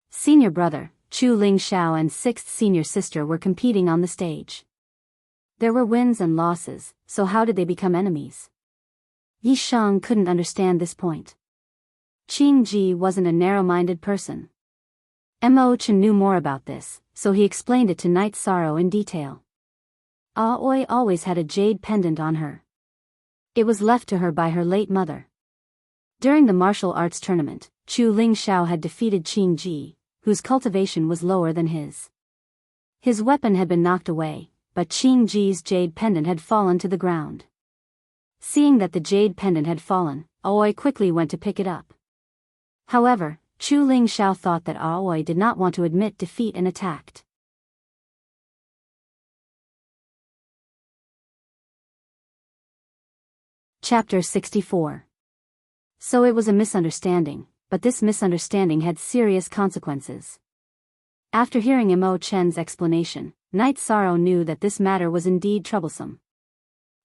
Senior brother, Chu Ling Xiao and sixth senior sister were competing on the stage. There were wins and losses, so how did they become enemies? Yi Shang couldn't understand this point. Qing Ji wasn't a narrow-minded person. Mo Chen knew more about this, so he explained it to Knight Sorrow in detail. Aoi always had a jade pendant on her. It was left to her by her late mother. During the martial arts tournament, Chu Ling Xiao had defeated Qing Ji, whose cultivation was lower than his. His weapon had been knocked away, but Qing Ji's jade pendant had fallen to the ground. Seeing that the jade pendant had fallen, Aoi quickly went to pick it up. However, Chu Ling Xiao thought that Aoi did not want to admit defeat and attacked. Chapter 64. So it was a misunderstanding, but this misunderstanding had serious consequences. After hearing Mo Chen's explanation, Knight Sorrow knew that this matter was indeed troublesome.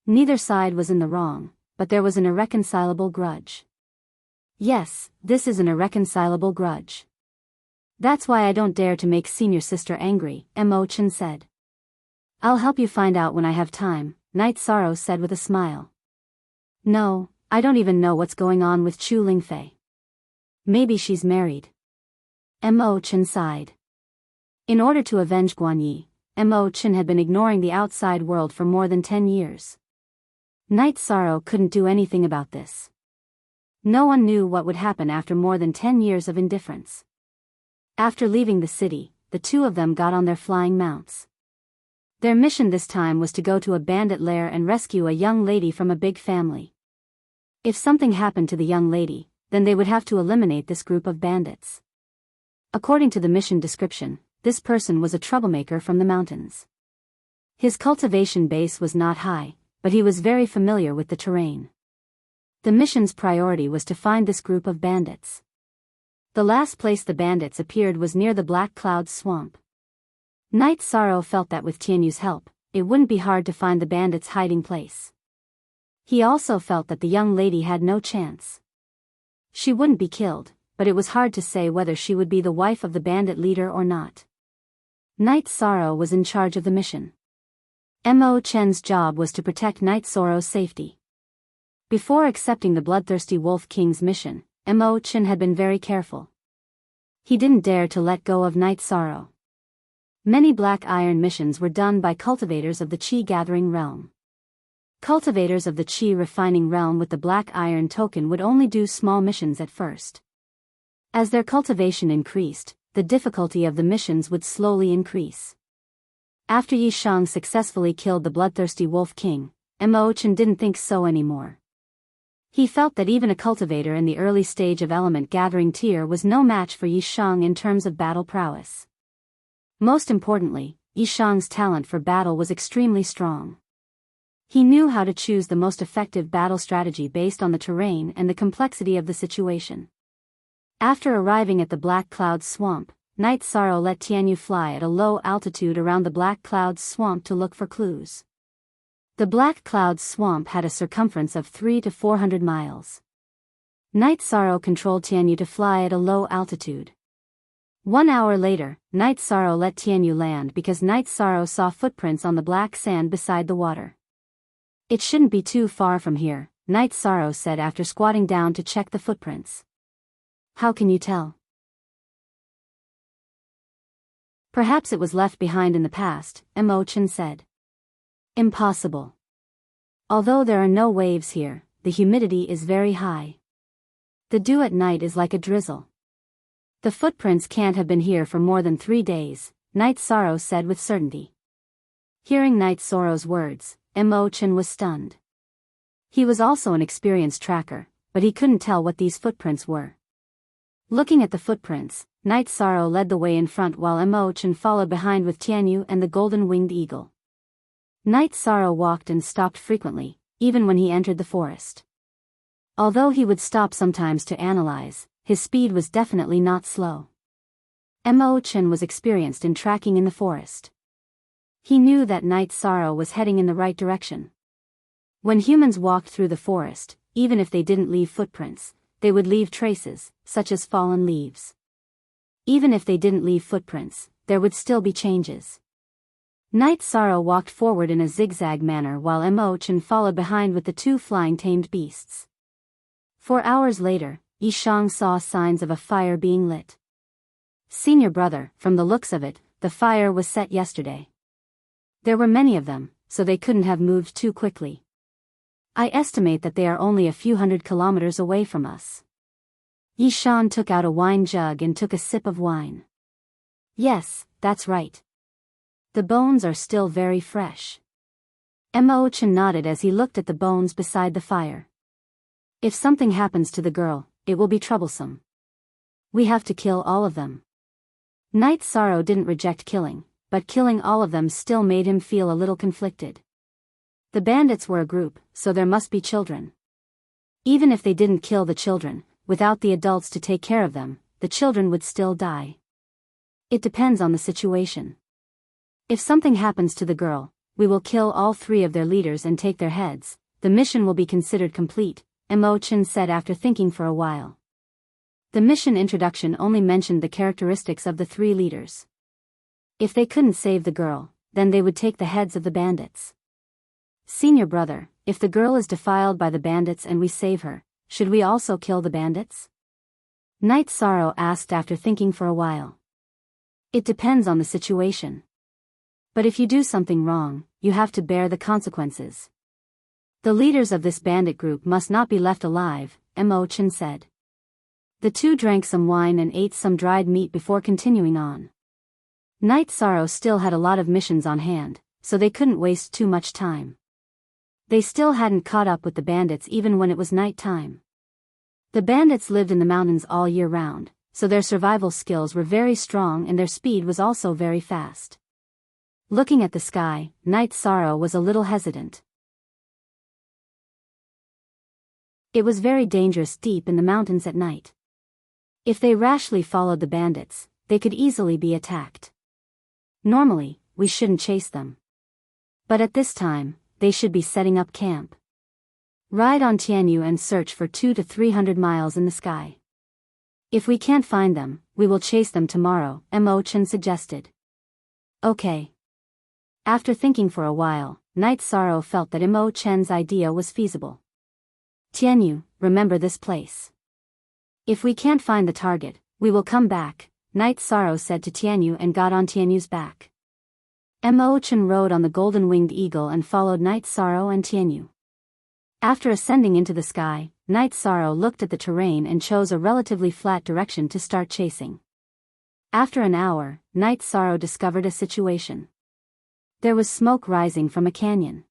Neither side was in the wrong, but there was an irreconcilable grudge. Yes, this is an irreconcilable grudge. That's why I don't dare to make senior sister angry, Mo Chen said. I'll help you find out when I have time, Knight Sorrow said with a smile. No, I don't even know what's going on with Chu Lingfei. Maybe she's married. Mo Chen sighed. In order to avenge Guanyi, Mo Chen had been ignoring the outside world for more than 10 years. Knight Sorrow couldn't do anything about this. No one knew what would happen after more than 10 years of indifference. After leaving the city, the two of them got on their flying mounts. Their mission this time was to go to a bandit lair and rescue a young lady from a big family. If something happened to the young lady, then they would have to eliminate this group of bandits. According to the mission description, this person was a troublemaker from the mountains. His cultivation base was not high, but he was very familiar with the terrain. The mission's priority was to find this group of bandits. The last place the bandits appeared was near the Black Cloud Swamp. Knight Sorrow felt that with Tianyu's help, it wouldn't be hard to find the bandits' hiding place. He also felt that the young lady had no chance. She wouldn't be killed, but it was hard to say whether she would be the wife of the bandit leader or not. Knight Sorrow was in charge of the mission. Mo Chen's job was to protect Knight Sorrow's safety. Before accepting the Bloodthirsty Wolf King's mission, Mo Chen had been very careful. He didn't dare to let go of Knight Sorrow. Many Black Iron missions were done by cultivators of the Qi Gathering Realm. Cultivators of the Qi Refining Realm with the Black Iron token would only do small missions at first. As their cultivation increased, the difficulty of the missions would slowly increase. After Yi Shang successfully killed the Bloodthirsty Wolf King, Mo Chen didn't think so anymore. He felt that even a cultivator in the early stage of element gathering tier was no match for Yi Shang in terms of battle prowess. Most importantly, Yi Shang's talent for battle was extremely strong. He knew how to choose the most effective battle strategy based on the terrain and the complexity of the situation. After arriving at the Black Cloud Swamp, Knight Sorrow let Tianyu fly at a low altitude around the Black Cloud Swamp to look for clues. The Black Cloud Swamp had a circumference of 300 to 400 miles. Knight Sorrow controlled Tianyu to fly at a low altitude. 1 hour later, Knight Sorrow let Tianyu land because Knight Sorrow saw footprints on the black sand beside the water. It shouldn't be too far from here, Knight Sorrow said after squatting down to check the footprints. How can you tell? Perhaps it was left behind in the past, Mo Chen said. Impossible. Although there are no waves here, the humidity is very high. The dew at night is like a drizzle. The footprints can't have been here for more than 3 days, Night Sorrow said with certainty. Hearing Night Sorrow's words, Mo-chan was stunned. He was also an experienced tracker, but he couldn't tell what these footprints were. Looking at the footprints, Night Sorrow led the way in front while Mo-chan followed behind with Tianyu and the golden-winged eagle. Night Sorrow walked and stopped frequently, even when he entered the forest. Although he would stop sometimes to analyze, his speed was definitely not slow. Mo-chan was experienced in tracking in the forest. He knew that Night Sorrow was heading in the right direction. When humans walked through the forest, even if they didn't leave footprints, they would leave traces, such as fallen leaves. Even if they didn't leave footprints, there would still be changes. Night Sorrow walked forward in a zigzag manner while Mo-chan followed behind with the two flying tamed beasts. 4 hours later, Yishang saw signs of a fire being lit. Senior brother, from the looks of it, the fire was set yesterday. There were many of them, so they couldn't have moved too quickly. I estimate that they are only a few hundred kilometers away from us. Yishan took out a wine jug and took a sip of wine. Yes, that's right. The bones are still very fresh. Mo-chan nodded as he looked at the bones beside the fire. If something happens to the girl, it will be troublesome. We have to kill all of them. Night Sorrow didn't reject killing, but killing all of them still made him feel a little conflicted. The bandits were a group, so there must be children. Even if they didn't kill the children, without the adults to take care of them, the children would still die. It depends on the situation. If something happens to the girl, we will kill all 3 of their leaders and take their heads. The mission will be considered complete, Mo-chan said after thinking for a while. The mission introduction only mentioned the characteristics of the 3 leaders. If they couldn't save the girl, then they would take the heads of the bandits. Senior brother, if the girl is defiled by the bandits and we save her, should we also kill the bandits? Night Sorrow asked after thinking for a while. It depends on the situation. But if you do something wrong, you have to bear the consequences. The leaders of this bandit group must not be left alive, Mo-chan said. The two drank some wine and ate some dried meat before continuing on. Night Sorrow still had a lot of missions on hand, so they couldn't waste too much time. They still hadn't caught up with the bandits even when it was night time. The bandits lived in the mountains all year round, so their survival skills were very strong and their speed was also very fast. Looking at the sky, Night Sorrow was a little hesitant. It was very dangerous deep in the mountains at night. If they rashly followed the bandits, they could easily be attacked. Normally, we shouldn't chase them. But at this time, they should be setting up camp. Ride on Tianyu and search for 200 to 300 miles in the sky. If we can't find them, we will chase them tomorrow, Mo-chan suggested. Okay. After thinking for a while, Night Sorrow felt that Mo-chan's idea was feasible. Tianyu, remember this place. If we can't find the target, we will come back, Night Sorrow said to Tianyu and got on Tianyu's back. Mo-chan rode on the golden-winged eagle and followed Night Sorrow and Tianyu. After ascending into the sky, Night Sorrow looked at the terrain and chose a relatively flat direction to start chasing. After an hour, Night Sorrow discovered a situation. There was smoke rising from a canyon.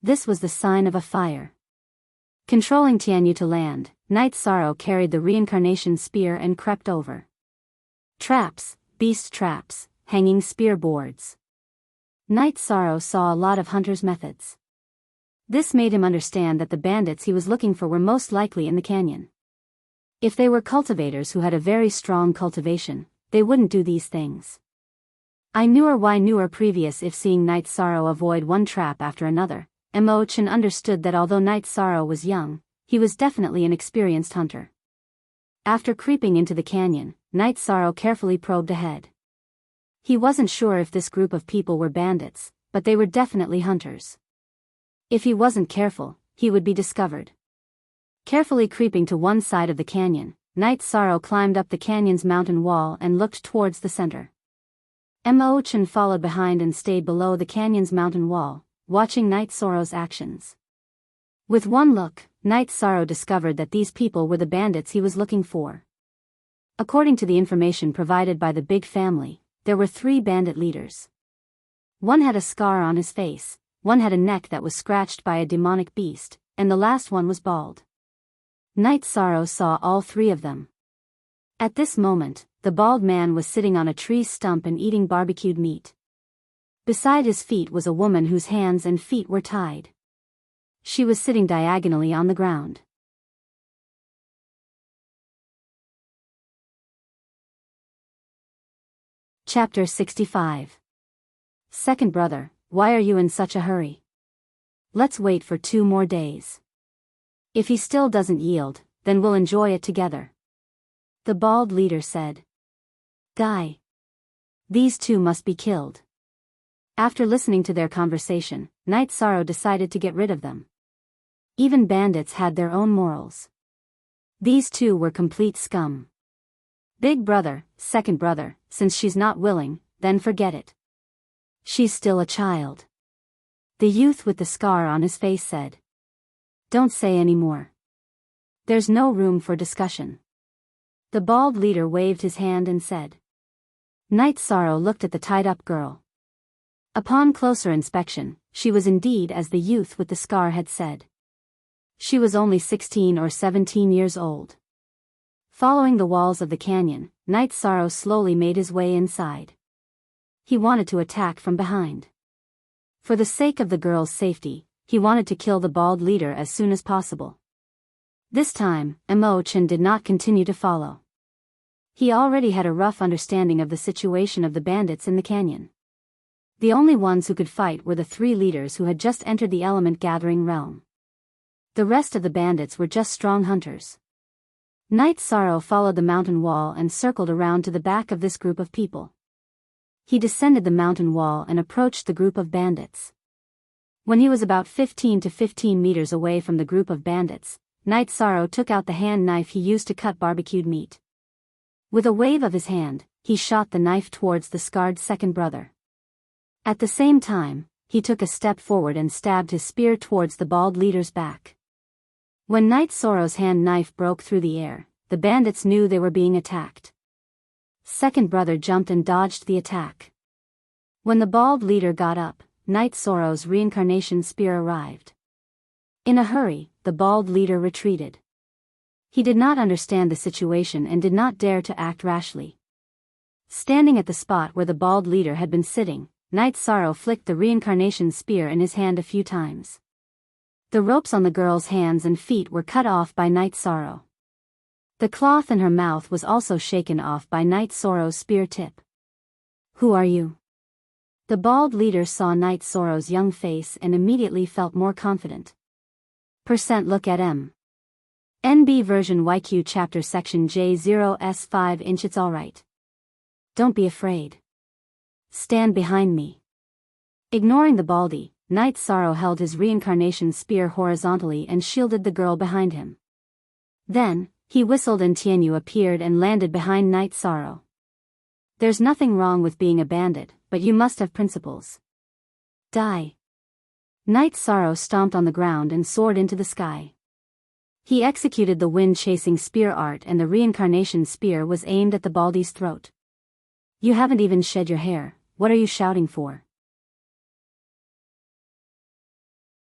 This was the sign of a fire. Controlling Tianyu to land, Night Sorrow carried the reincarnation spear and crept over. Traps, beast traps, hanging spear boards. Night Sorrow saw a lot of hunters' methods. This made him understand that the bandits he was looking for were most likely in the canyon. If they were cultivators who had a very strong cultivation, they wouldn't do these things. I knew why newer previous if seeing Night Sorrow avoid one trap after another, Mo-chan understood that although Night Sorrow was young, he was definitely an experienced hunter. After creeping into the canyon, Night Sorrow carefully probed ahead. He wasn't sure if this group of people were bandits, but they were definitely hunters. If he wasn't careful, he would be discovered. Carefully creeping to one side of the canyon, Night Sorrow climbed up the canyon's mountain wall and looked towards the center. Mo-chan followed behind and stayed below the canyon's mountain wall, watching Night Sorrow's actions. With one look, Night Sorrow discovered that these people were the bandits he was looking for. According to the information provided by the big family, there were 3 bandit leaders. One had a scar on his face, one had a neck that was scratched by a demonic beast, and the last one was bald. Night Sorrow saw all 3 of them. At this moment, the bald man was sitting on a tree stump and eating barbecued meat. Beside his feet was a woman whose hands and feet were tied. She was sitting diagonally on the ground. Chapter 65. Second brother, why are you in such a hurry? Let's wait for 2 more days. If he still doesn't yield, then we'll enjoy it together. The bald leader said. Die. These 2 must be killed. After listening to their conversation, Night Sorrow decided to get rid of them. Even bandits had their own morals. These 2 were complete scum. Big brother, second brother, since she's not willing, then forget it. She's still a child. The youth with the scar on his face said. Don't say any more. There's no room for discussion. The bald leader waved his hand and said. Night Sorrow looked at the tied-up girl. Upon closer inspection, she was indeed as the youth with the scar had said. She was only 16 or 17 years old. Following the walls of the canyon, Night Sorrow slowly made his way inside. He wanted to attack from behind. For the sake of the girl's safety, he wanted to kill the bald leader as soon as possible. This time, Emochin did not continue to follow. He already had a rough understanding of the situation of the bandits in the canyon. The only ones who could fight were the 3 leaders who had just entered the element-gathering realm. The rest of the bandits were just strong hunters. Night Sorrow followed the mountain wall and circled around to the back of this group of people. He descended the mountain wall and approached the group of bandits. When he was about 15 to 15 meters away from the group of bandits, Night Sorrow took out the hand knife he used to cut barbecued meat. With a wave of his hand, he shot the knife towards the scarred second brother. At the same time, he took a step forward and stabbed his spear towards the bald leader's back. When Night Sorrow's hand knife broke through the air, the bandits knew they were being attacked. Second brother jumped and dodged the attack. When the bald leader got up, Night Sorrow's reincarnation spear arrived. In a hurry, the bald leader retreated. He did not understand the situation and did not dare to act rashly. Standing at the spot where the bald leader had been sitting, Night Sorrow flicked the reincarnation spear in his hand a few times. The ropes on the girl's hands and feet were cut off by Night Sorrow. The cloth in her mouth was also shaken off by Night Sorrow's spear tip. Who are you? The bald leader saw Night Sorrow's young face and immediately felt more confident. Look at M. NB version YQ chapter section J0S 5" It's alright. Don't be afraid. Stand behind me. Ignoring the baldy, Night Sorrow held his reincarnation spear horizontally and shielded the girl behind him. Then, he whistled and Tianyu appeared and landed behind Night Sorrow. There's nothing wrong with being a bandit, but you must have principles. Die. Night Sorrow stomped on the ground and soared into the sky. He executed the wind-chasing spear art and the reincarnation spear was aimed at the baldy's throat. You haven't even shed your hair, what are you shouting for?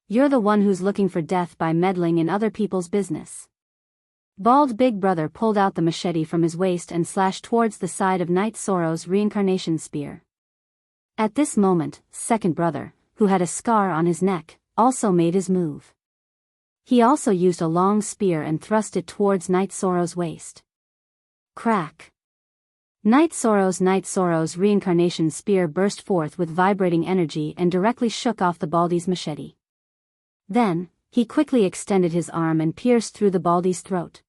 You're the one who's looking for death by meddling in other people's business. Bald Big Brother pulled out the machete from his waist and slashed towards the side of Night Sorrow's reincarnation spear. At this moment, Second Brother, who had a scar on his neck, also made his move. He also used a long spear and thrust it towards Night Sorrow's waist. Crack! Night Sorrow's reincarnation spear burst forth with vibrating energy and directly shook off the baldy's machete. Then, he quickly extended his arm and pierced through the baldy's throat.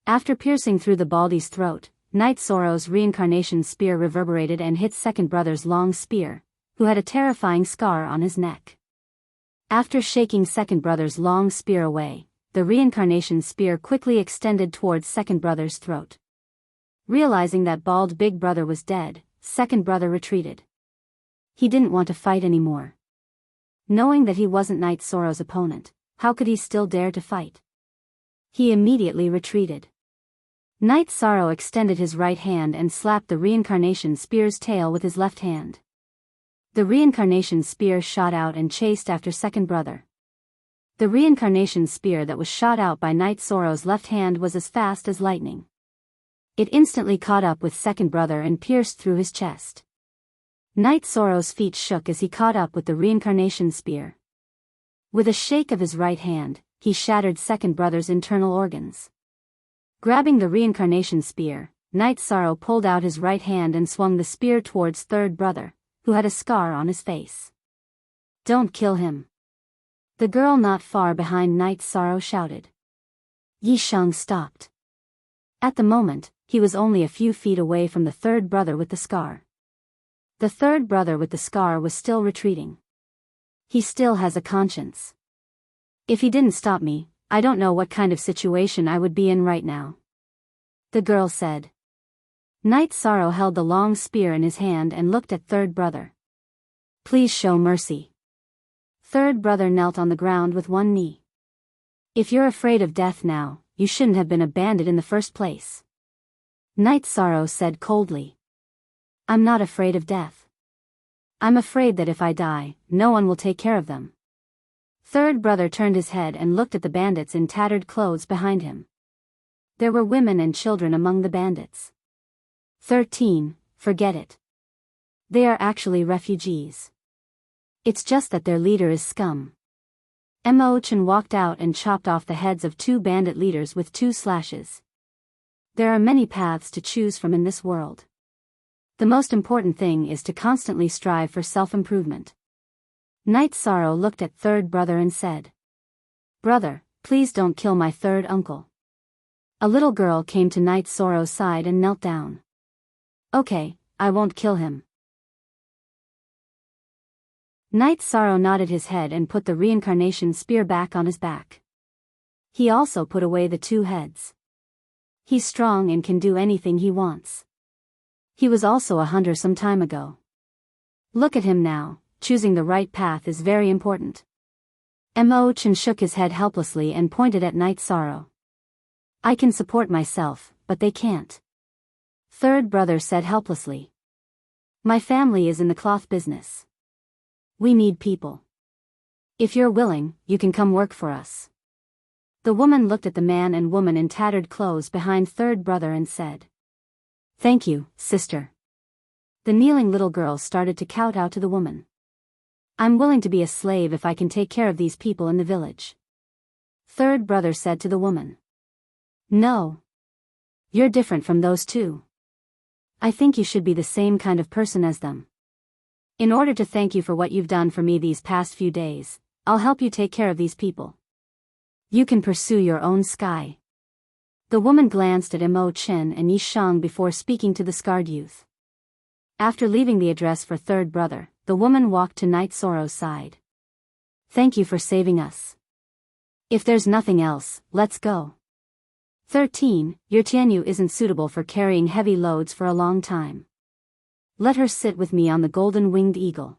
After piercing through the baldy's throat, Night Sorrow's reincarnation spear reverberated and hit Second Brother's long spear, who had a terrifying scar on his neck. After shaking Second Brother's long spear away, the reincarnation spear quickly extended towards Second Brother's throat. Realizing that Bald Big Brother was dead, Second Brother retreated. He didn't want to fight anymore. Knowing that he wasn't Night Sorrow's opponent, how could he still dare to fight? He immediately retreated. Night Sorrow extended his right hand and slapped the reincarnation spear's tail with his left hand. The reincarnation spear shot out and chased after second brother. The reincarnation spear that was shot out by Night Sorrow's left hand was as fast as lightning. It instantly caught up with second brother and pierced through his chest. Night Sorrow's feet shook as he caught up with the reincarnation spear. With a shake of his right hand, he shattered second brother's internal organs. Grabbing the reincarnation spear, Night Sorrow pulled out his right hand and swung the spear towards third brother, who had a scar on his face. "Don't kill him." The girl not far behind Night Sorrow shouted. Yi Shang stopped. At the moment, he was only a few feet away from the third brother with the scar. The third brother with the scar was still retreating. He still has a conscience. If he didn't stop me, I don't know what kind of situation I would be in right now. The girl said. Night Sorrow held the long spear in his hand and looked at third brother. "Please show mercy." Third brother knelt on the ground with one knee. "If you're afraid of death now, you shouldn't have been a bandit in the first place." Night Sorrow said coldly. "I'm not afraid of death. I'm afraid that if I die, no one will take care of them." Third brother turned his head and looked at the bandits in tattered clothes behind him. There were women and children among the bandits. 13, forget it. They are actually refugees. It's just that their leader is scum. Mo Chen walked out and chopped off the heads of 2 bandit leaders with 2 slashes. There are many paths to choose from in this world. The most important thing is to constantly strive for self-improvement. Night Sorrow looked at third brother and said, "Brother, please don't kill my third uncle." A little girl came to Night Sorrow's side and knelt down. "Okay, I won't kill him." Night Sorrow nodded his head and put the reincarnation spear back on his back. He also put away the 2 heads. He's strong and can do anything he wants. He was also a hunter some time ago. Look at him now, choosing the right path is very important. Mo Chen shook his head helplessly and pointed at Night Sorrow. "I can support myself, but they can't." Third brother said helplessly. "My family is in the cloth business. We need people. If you're willing, you can come work for us." The woman looked at the man and woman in tattered clothes behind third brother and said, "Thank you, sister." The kneeling little girl started to kowtow to the woman. "I'm willing to be a slave if I can take care of these people in the village." Third brother said to the woman. "No. You're different from those 2. I think you should be the same kind of person as them. In order to thank you for what you've done for me these past few days, I'll help you take care of these people. You can pursue your own sky." The woman glanced at Mo Chen and Yi Shang before speaking to the scarred youth. After leaving the address for third brother, the woman walked to Night Sorrow's side. "Thank you for saving us. If there's nothing else, let's go." 13, your Tianyu isn't suitable for carrying heavy loads for a long time. Let her sit with me on the golden-winged eagle.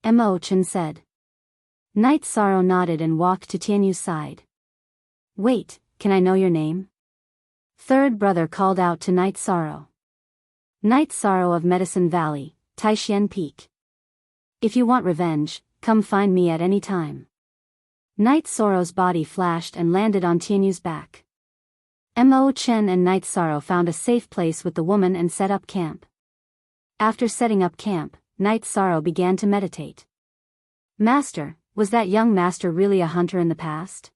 Mo Chen said. Night Sorrow nodded and walked to Tianyu's side. "Wait, can I know your name?" Third brother called out to Night Sorrow. "Night Sorrow of Medicine Valley, Taishan Peak. If you want revenge, come find me at any time." Night Sorrow's body flashed and landed on Tianyu's back. Mo Chen and Night Sorrow found a safe place with the woman and set up camp. After setting up camp, Night Sorrow began to meditate. "Master, was that young master really a hunter in the past?"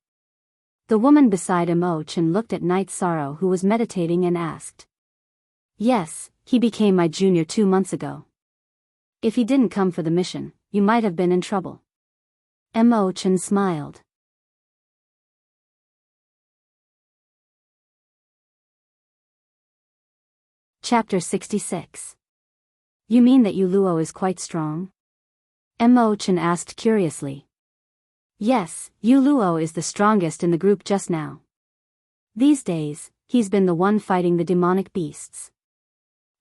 The woman beside Mo Chen looked at Night Sorrow who was meditating and asked. "Yes, he became my junior 2 months ago. If he didn't come for the mission, you might have been in trouble." Mo Chen smiled. Chapter 66. You mean that Yu Luo is quite strong? Mo Chen asked curiously. Yes, Yu Luo is the strongest in the group just now. These days, he's been the one fighting the demonic beasts.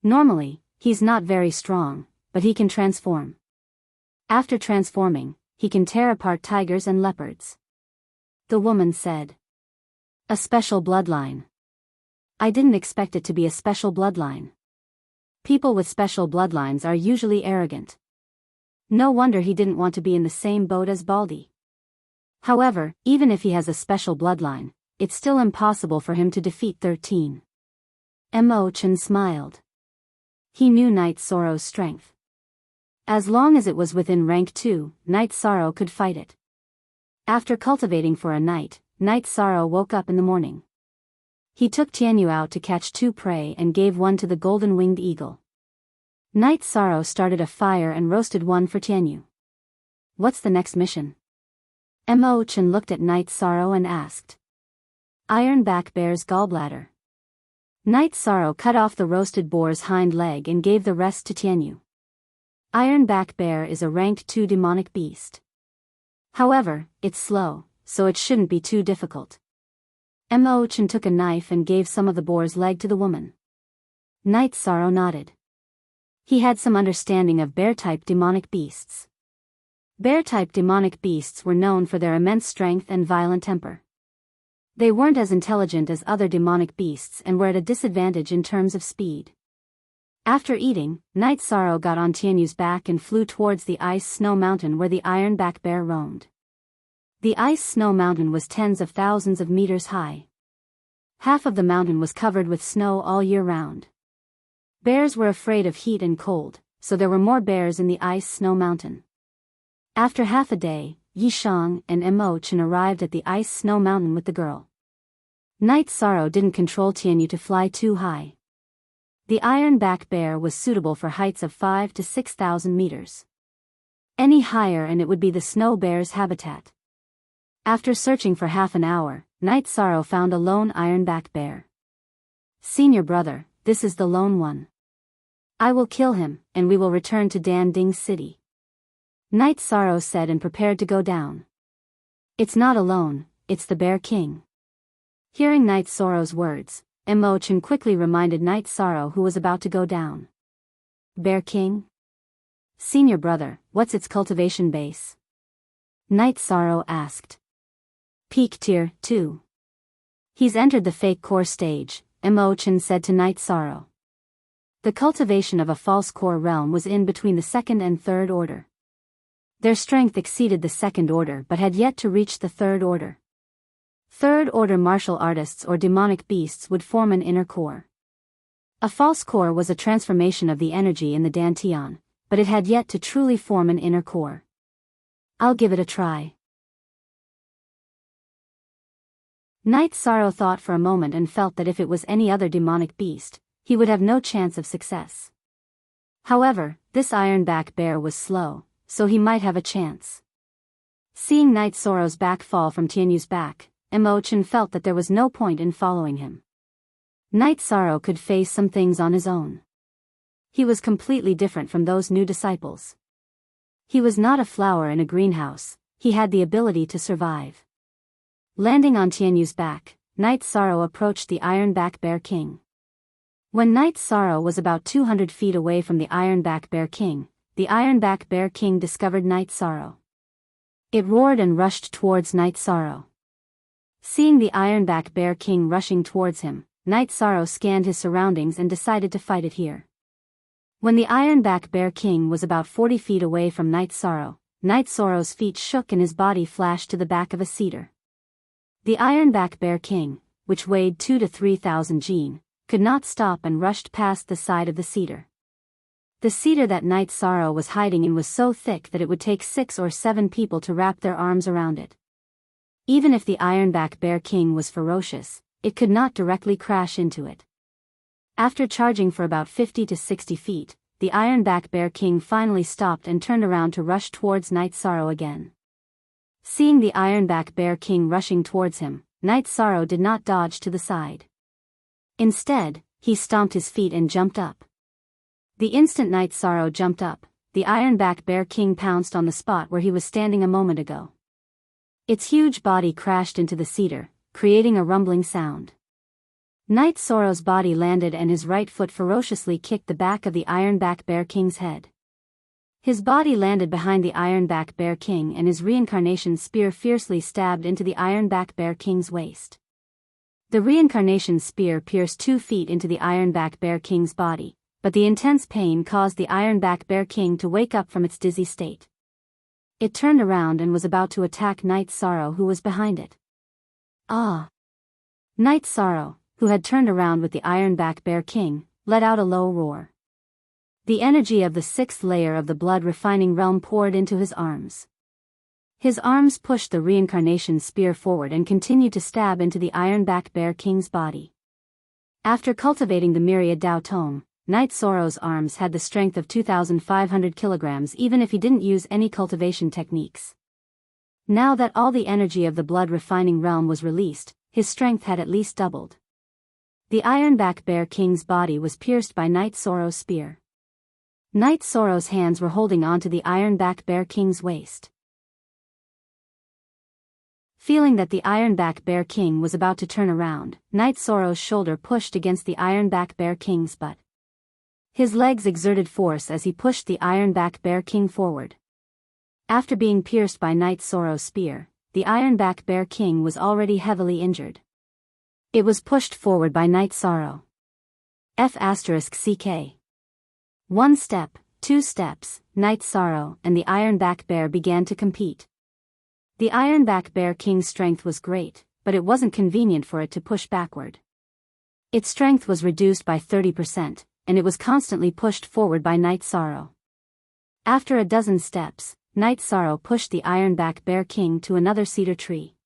Normally, he's not very strong, but he can transform. After transforming, he can tear apart tigers and leopards. The woman said. A special bloodline. I didn't expect it to be a special bloodline. People with special bloodlines are usually arrogant. No wonder he didn't want to be in the same boat as Baldy. However, even if he has a special bloodline, it's still impossible for him to defeat 13. Mo-chan smiled. He knew Night Sorrow's strength. As long as it was within rank 2, Night Sorrow could fight it. After cultivating for a night, Night Sorrow woke up in the morning. He took Tianyu out to catch 2 prey and gave one to the golden-winged eagle. Night Sorrow started a fire and roasted one for Tianyu. What's the next mission? Mo-chan looked at Night Sorrow and asked. Ironback Bear's gallbladder. Night Sorrow cut off the roasted boar's hind leg and gave the rest to Tianyu. Ironback Bear is a rank 2 demonic beast. However, it's slow, so it shouldn't be too difficult. Mo-chan took a knife and gave some of the boar's leg to the woman. Night Sorrow nodded. He had some understanding of bear-type demonic beasts. Bear-type demonic beasts were known for their immense strength and violent temper. They weren't as intelligent as other demonic beasts and were at a disadvantage in terms of speed. After eating, Night Sorrow got on Tianyu's back and flew towards the ice snow mountain where the ironback bear roamed. The ice snow mountain was tens of thousands of meters high. Half of the mountain was covered with snow all year round. Bears were afraid of heat and cold, so there were more bears in the ice snow mountain. After half a day, Yishang and Mo-chan arrived at the ice snow mountain with the girl. Night Sorrow didn't control Tianyu to fly too high. The ironback bear was suitable for heights of 5 to 6,000 meters. Any higher and it would be the snow bear's habitat. After searching for half an hour, Night Sorrow found a lone ironback bear. Senior brother, this is the lone one. I will kill him, and we will return to Danding City. Night Sorrow said and prepared to go down. It's not alone, it's the Bear King. Hearing Night Sorrow's words, Mo-chan quickly reminded Night Sorrow who was about to go down. Bear King? Senior brother, what's its cultivation base? Night Sorrow asked. Peak Tier 2. He's entered the fake core stage, Mo-chan said to Night Sorrow. The cultivation of a false core realm was in between the second and third order. Their strength exceeded the second order but had yet to reach the third order. Third order martial artists or demonic beasts would form an inner core. A false core was a transformation of the energy in the Dantian, but it had yet to truly form an inner core. I'll give it a try. Night Sorrow thought for a moment and felt that if it was any other demonic beast, he would have no chance of success. However, this ironback bear was slow, so he might have a chance. Seeing Night Sorrow's back fall from Tianyu's back, Mo-chan felt that there was no point in following him. Night Sorrow could face some things on his own. He was completely different from those new disciples. He was not a flower in a greenhouse, he had the ability to survive. Landing on Tianyu's back, Night Sorrow approached the Ironback Bear King. When Night Sorrow was about 200 feet away from the Ironback Bear King, the Ironback Bear King discovered Night Sorrow. It roared and rushed towards Night Sorrow. Seeing the Ironback Bear King rushing towards him, Night Sorrow scanned his surroundings and decided to fight it here. When the Ironback Bear King was about 40 feet away from Night Sorrow's feet shook and his body flashed to the back of a cedar. The Ironback Bear King, which weighed 2 to 3,000 jin, could not stop and rushed past the side of the cedar. The cedar that Night Sorrow was hiding in was so thick that it would take 6 or 7 people to wrap their arms around it. Even if the Ironback Bear King was ferocious, it could not directly crash into it. After charging for about 50 to 60 feet, the Ironback Bear King finally stopped and turned around to rush towards Night Sorrow again. Seeing the Ironback Bear King rushing towards him, Night Sorrow did not dodge to the side. Instead, he stomped his feet and jumped up. The instant Night Sorrow jumped up, the Ironback Bear King pounced on the spot where he was standing a moment ago. Its huge body crashed into the cedar, creating a rumbling sound. Night Sorrow's body landed and his right foot ferociously kicked the back of the Ironback Bear King's head. His body landed behind the Ironback Bear King and his reincarnation spear fiercely stabbed into the Ironback Bear King's waist. The reincarnation spear pierced 2 feet into the Ironback Bear King's body, but the intense pain caused the Ironback Bear King to wake up from its dizzy state. It turned around and was about to attack Night Sorrow, who was behind it. Ah! Night Sorrow, who had turned around with the Ironback Bear King, let out a low roar. The energy of the 6th layer of the blood-refining realm poured into his arms. His arms pushed the reincarnation spear forward and continued to stab into the Ironback Bear King's body. After cultivating the myriad Dao Tome, Night Sorrow's arms had the strength of 2,500 kilograms even if he didn't use any cultivation techniques. Now that all the energy of the blood-refining realm was released, his strength had at least doubled. The Ironback Bear King's body was pierced by Night Sorrow's spear. Night Sorrow's hands were holding onto the Ironback Bear King's waist. Feeling that the Ironback Bear King was about to turn around, Night Sorrow's shoulder pushed against the Ironback Bear King's butt. His legs exerted force as he pushed the Ironback Bear King forward. After being pierced by Night Sorrow's spear, the Ironback Bear King was already heavily injured. It was pushed forward by Night Sorrow. F***CK. 1 step, 2 steps, Night Sorrow and the Ironback Bear began to compete. The Ironback Bear King's strength was great, but it wasn't convenient for it to push backward. Its strength was reduced by 30%, and it was constantly pushed forward by Night Sorrow. After a dozen steps, Night Sorrow pushed the Ironback Bear King to another cedar tree.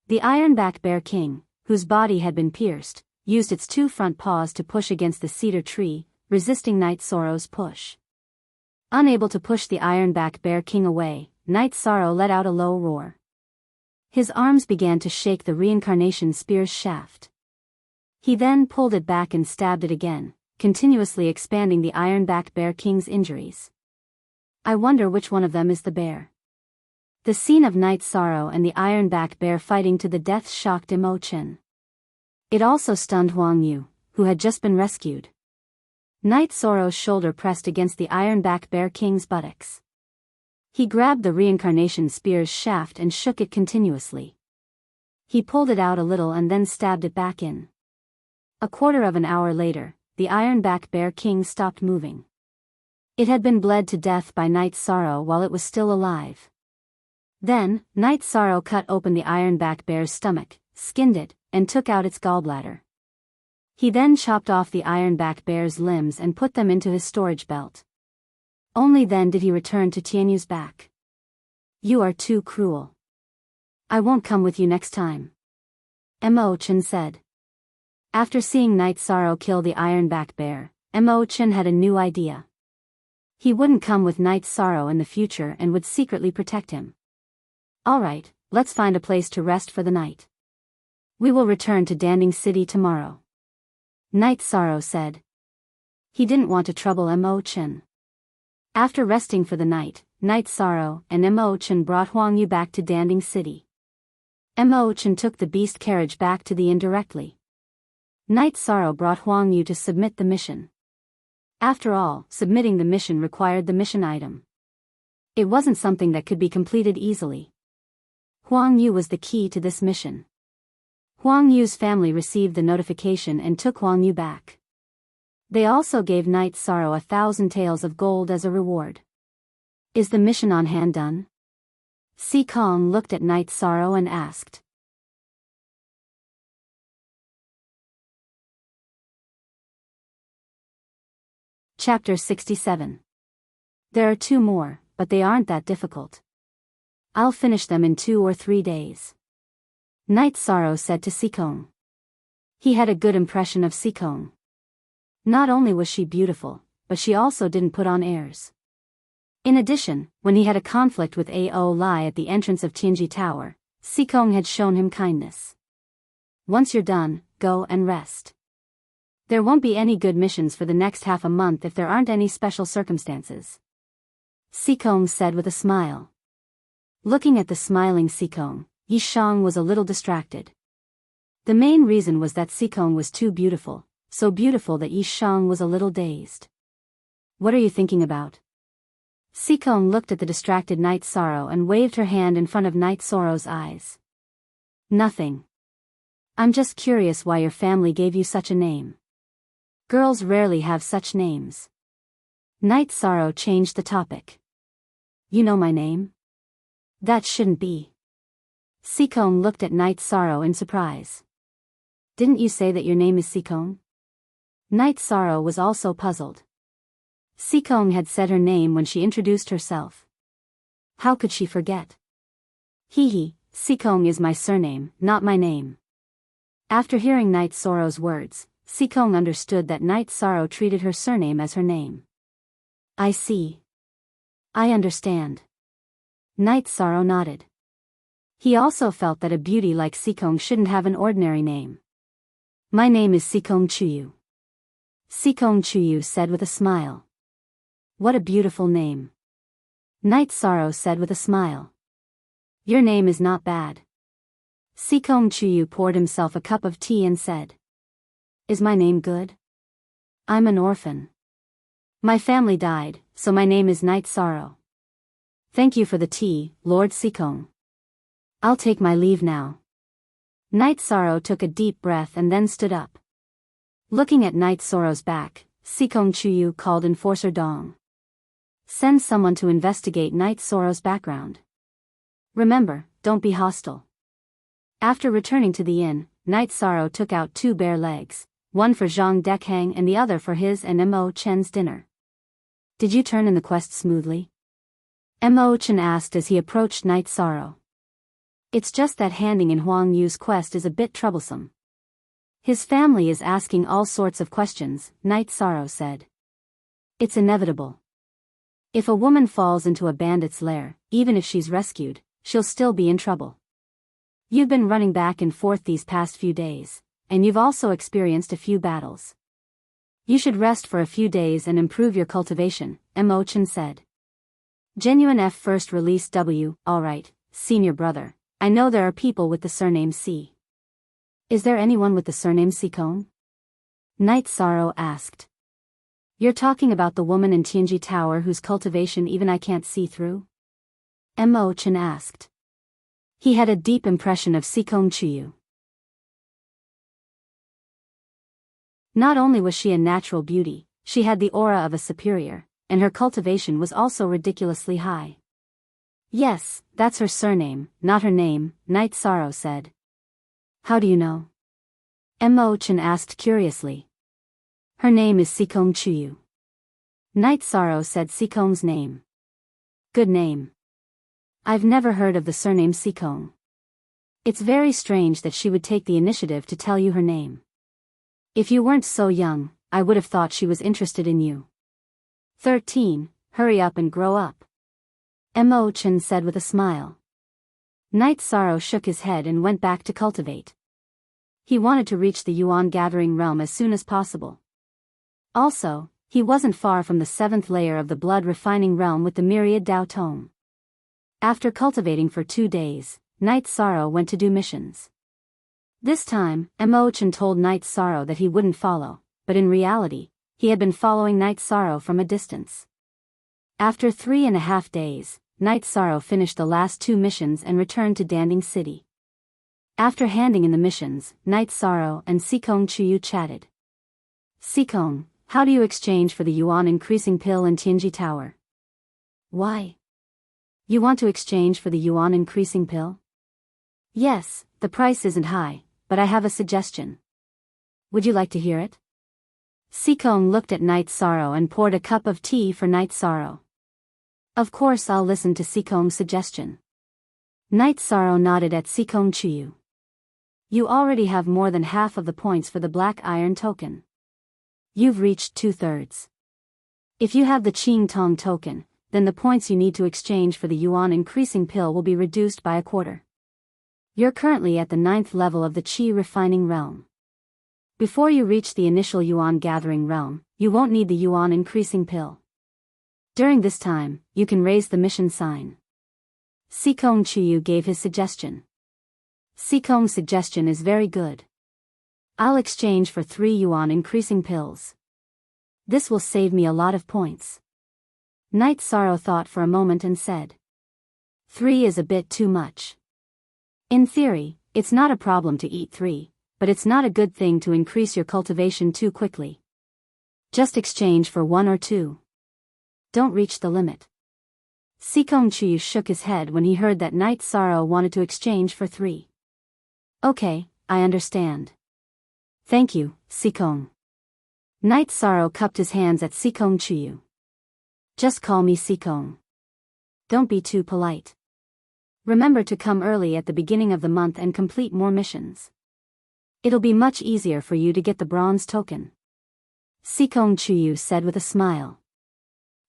The Ironback Bear King, whose body had been pierced, used its 2 front paws to push against the cedar tree, resisting Night Sorrow's push. Unable to push the Ironback Bear King away, Night Sorrow let out a low roar. His arms began to shake the reincarnation spear's shaft. He then pulled it back and stabbed it again, continuously expanding the Ironback Bear King's injuries. I wonder which one of them is the bear. The scene of Night Sorrow and the Ironback Bear fighting to the death shocked Imochen. It also stunned Huang Yu, who had just been rescued. Night Sorrow's shoulder pressed against the Ironback Bear King's buttocks. He grabbed the reincarnation spear's shaft and shook it continuously. He pulled it out a little and then stabbed it back in. A quarter of an hour later, the Ironback Bear King stopped moving. It had been bled to death by Night Sorrow while it was still alive. Then, Night Sorrow cut open the Ironback Bear's stomach, skinned it, and took out its gallbladder. He then chopped off the Ironback Bear's limbs and put them into his storage belt. Only then did he return to Tianyu's back. You are too cruel. I won't come with you next time. Imochen said. After seeing Night Sorrow kill the Ironback Bear, Imochen had a new idea. He wouldn't come with Night Sorrow in the future and would secretly protect him. Alright, let's find a place to rest for the night. We will return to Danding City tomorrow. Night Sorrow said. He didn't want to trouble Imochen. After resting for the night, Night Sorrow and Imochen brought Huang Yu back to Danding City. Imochen took the beast carriage back to the inn directly. Night Sorrow brought Huang Yu to submit the mission. After all, submitting the mission required the mission item. It wasn't something that could be completed easily. Huang Yu was the key to this mission. Huang Yu's family received the notification and took Huang Yu back. They also gave Night Sorrow 1,000 taels of gold as a reward. Is the mission on hand done? Si Kong looked at Night Sorrow and asked. Chapter 67. There are 2 more, but they aren't that difficult. I'll finish them in 2 or 3 days. Night Sorrow said to Si Kong. He had a good impression of Si Kong. Not only was she beautiful, but she also didn't put on airs. In addition, when he had a conflict with Ao Lai at the entrance of Tianji Tower, Si Kong had shown him kindness. Once you're done, go and rest. There won't be any good missions for the next half a month if there aren't any special circumstances. Si Kong said with a smile. Looking at the smiling Si Kong, Yi Shang was a little distracted. The main reason was that Si Kong was too beautiful, so beautiful that Yi Shang was a little dazed. What are you thinking about? Si Kong looked at the distracted Night Sorrow and waved her hand in front of Night Sorrow's eyes. Nothing. I'm just curious why your family gave you such a name. Girls rarely have such names. Night Sorrow changed the topic. You know my name? That shouldn't be. Seekong looked at Night Sorrow in surprise. Didn't you say that your name is Seekong? Night Sorrow was also puzzled. Seekong had said her name when she introduced herself. How could she forget? Hee, Seekong is my surname, not my name. After hearing Night Sorrow's words, Seekong understood that Night Sorrow treated her surname as her name. I see. I understand. Night Sorrow nodded. He also felt that a beauty like Seekong shouldn't have an ordinary name. My name is Seekong Chuyu. Seekong Chuyu said with a smile. What a beautiful name. Night Sorrow said with a smile. Your name is not bad. Seekong Chuyu poured himself a cup of tea and said. Is my name good? I'm an orphan. My family died, so my name is Night Sorrow. Thank you for the tea, Lord Seekong. I'll take my leave now. Night Sorrow took a deep breath and then stood up. Looking at Night Sorrow's back, Seekong Chuyu called Enforcer Dong. Send someone to investigate Night Sorrow's background. Remember, don't be hostile. After returning to the inn, Night Sorrow took out 2 bare legs, one for Zhang Dekhang and the other for his and Mo Chen's dinner. Did you turn in the quest smoothly? Mo Chen asked as he approached Night Sorrow. It's just that handing in Huang Yu's quest is a bit troublesome. His family is asking all sorts of questions, Night Sorrow said. It's inevitable. If a woman falls into a bandit's lair, even if she's rescued, she'll still be in trouble. You've been running back and forth these past few days, and you've also experienced a few battles. You should rest for a few days and improve your cultivation, Mo Chen said. Genuine F first release W, alright, senior brother, I know there are people with the surname C. Is there anyone with the surname Seekong? Night Sorrow asked. You're talking about the woman in Tianji Tower whose cultivation even I can't see through? Mo Chen asked. He had a deep impression of Seekong Chuyu. Not only was she a natural beauty, she had the aura of a superior, and her cultivation was also ridiculously high. Yes, that's her surname, not her name, Night Sorrow said. How do you know? Mo Chen asked curiously. Her name is Seekong Chuyu. Night Sorrow said Seekong's name. Good name. I've never heard of the surname Seekong. It's very strange that she would take the initiative to tell you her name. If you weren't so young, I would have thought she was interested in you. 13, hurry up and grow up. Mo Chen said with a smile. Night Sorrow shook his head and went back to cultivate. He wanted to reach the Yuan gathering realm as soon as possible. Also, he wasn't far from the 7th layer of the blood refining realm with the myriad Dao Tome. After cultivating for 2 days, Night Sorrow went to do missions. This time, Mo Chen told Night Sorrow that he wouldn't follow, but in reality, he had been following Night Sorrow from a distance. After 3.5 days, Night Sorrow finished the last 2 missions and returned to Danding City. After handing in the missions, Night Sorrow and Seekong Chuyu chatted. Seekong, how do you exchange for the Yuan increasing pill in Tianji Tower? Why? You want to exchange for the Yuan increasing pill? Yes, the price isn't high, but I have a suggestion. Would you like to hear it? Seekong looked at Night Sorrow and poured a cup of tea for Night Sorrow. Of course I'll listen to Seekong's suggestion. Night Sorrow nodded at Seekong Chuyu. You already have more than half of the points for the Black Iron token. You've reached 2/3. If you have the Qing Tong token, then the points you need to exchange for the Yuan increasing pill will be reduced by 1/4. You're currently at the 9th level of the Qi refining realm. Before you reach the initial Yuan gathering realm, you won't need the Yuan increasing pill. During this time, you can raise the mission sign. Seekong Chuyu gave his suggestion. Seekong's suggestion is very good. I'll exchange for 3 Yuan increasing pills. This will save me a lot of points. Night Sorrow thought for a moment and said. 3 is a bit too much. In theory, it's not a problem to eat 3, but it's not a good thing to increase your cultivation too quickly. Just exchange for 1 or 2. Don't reach the limit. Sikong Chuyu shook his head when he heard that Night Sorrow wanted to exchange for 3. Okay, I understand. Thank you, Sikong. Night Sorrow cupped his hands at Sikong Chuyu. Just call me Sikong. Don't be too polite. Remember to come early at the beginning of the month and complete more missions. It'll be much easier for you to get the bronze token. Sikong Chuyu said with a smile.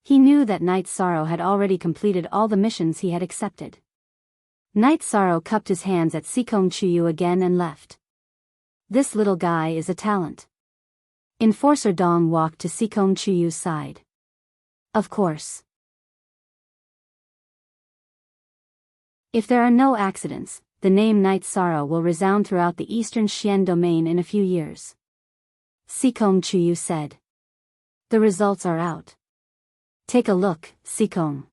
He knew that Night Sorrow had already completed all the missions he had accepted. Night Sorrow cupped his hands at Sikong Chuyu again and left. This little guy is a talent. Enforcer Dong walked to Sikong Chuyu's side. Of course. If there are no accidents, the name Night Sorrow will resound throughout the Eastern Xian domain in a few years. Sikong Chuyu said. The results are out. Take a look, Sikong.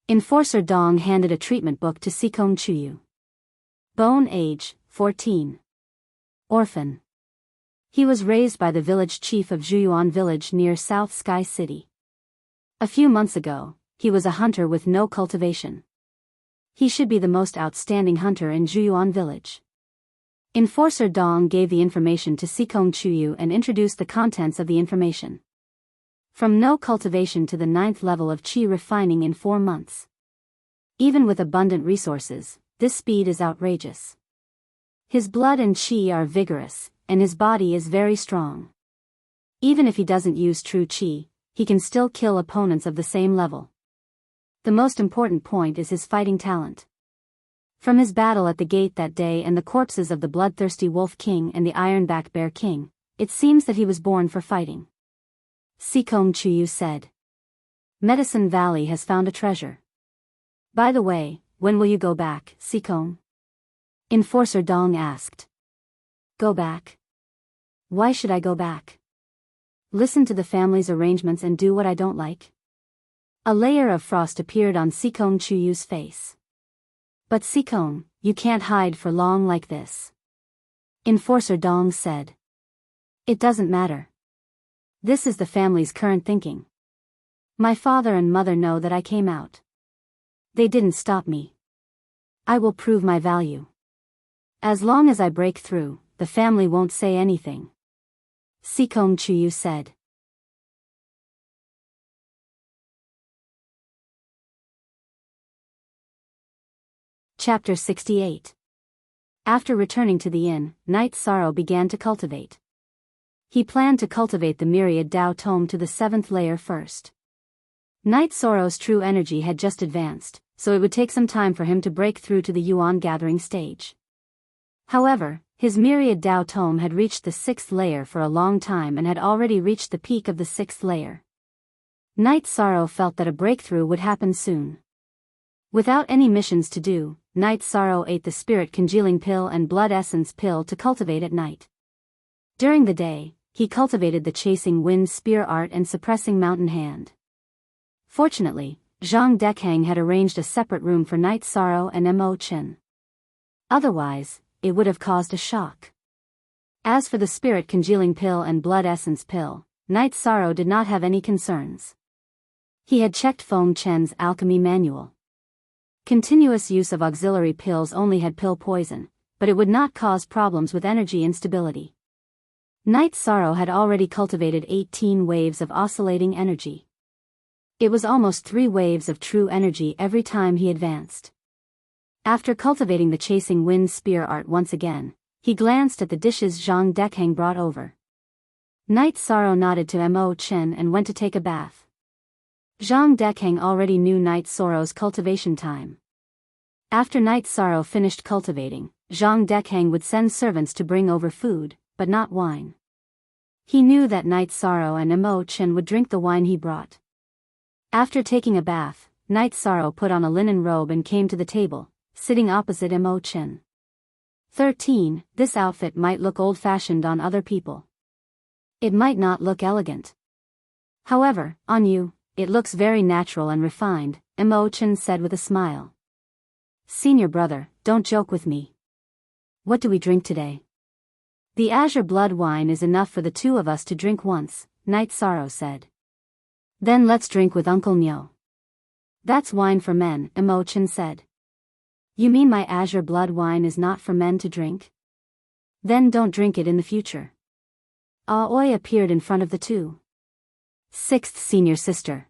Enforcer Dong handed a treatment book to Sikong Chuyu. Bone age, 14. Orphan. He was raised by the village chief of Zhuyuan village near South Sky City. A few months ago, he was a hunter with no cultivation. He should be the most outstanding hunter in Zhuyuan village. Enforcer Dong gave the information to Sikong Chuyu and introduced the contents of the information. From no cultivation to the 9th level of qi refining in 4 months. Even with abundant resources, this speed is outrageous. His blood and qi are vigorous, and his body is very strong. Even if he doesn't use true qi, he can still kill opponents of the same level. The most important point is his fighting talent. From his battle at the gate that day and the corpses of the bloodthirsty Wolf King and the Ironback Bear King, it seems that he was born for fighting. Sikong Chuyu said. Medicine Valley has found a treasure. By the way, when will you go back, Sikong? Enforcer Dong asked. Go back? Why should I go back? Listen to the family's arrangements and do what I don't like? A layer of frost appeared on Sikong Chuyu's face. But Sikong, you can't hide for long like this. Enforcer Dong said. It doesn't matter. This is the family's current thinking. My father and mother know that I came out. They didn't stop me. I will prove my value. As long as I break through, the family won't say anything. Sikong Chuyu said. Chapter 68. After returning to the inn, Night Sorrow began to cultivate. He planned to cultivate the myriad Dao Tome to the 7th layer first. Night Sorrow's true energy had just advanced, so it would take some time for him to break through to the Yuan gathering stage. However, his myriad Dao Tome had reached the 6th layer for a long time and had already reached the peak of the 6th layer. Night Sorrow felt that a breakthrough would happen soon. Without any missions to do, Night Sorrow ate the spirit congealing pill and blood essence pill to cultivate at night. During the day, he cultivated the chasing wind spear art and suppressing mountain hand. Fortunately, Zhang Dekhang had arranged a separate room for Night Sorrow and Mo Chen. Otherwise, it would have caused a shock. As for the spirit congealing pill and blood essence pill, Night Sorrow did not have any concerns. He had checked Feng Chen's alchemy manual. Continuous use of auxiliary pills only had pill poison, but it would not cause problems with energy instability. Night Sorrow had already cultivated 18 waves of oscillating energy. It was almost 3 waves of true energy every time he advanced. After cultivating the chasing wind spear art once again, he glanced at the dishes Zhang Dekhang brought over. Night Sorrow nodded to Mo Chen and went to take a bath. Zhang Dekhang already knew Night Sorrow's cultivation time. After Night Sorrow finished cultivating, Zhang Dekhang would send servants to bring over food, but not wine. He knew that Night Sorrow and Mo Chen would drink the wine he brought. After taking a bath, Night Sorrow put on a linen robe and came to the table, sitting opposite Mo Chen. 13. This outfit might look old-fashioned on other people. It might not look elegant. However, on you, it looks very natural and refined, Mo Chen said with a smile. Senior brother, don't joke with me. What do we drink today? The azure blood wine is enough for the two of us to drink once, Night Sorrow said. Then let's drink with Uncle Nyo. That's wine for men, Imo-chan said. You mean my azure blood wine is not for men to drink? Then don't drink it in the future. Aoi appeared in front of the two. Sixth senior sister.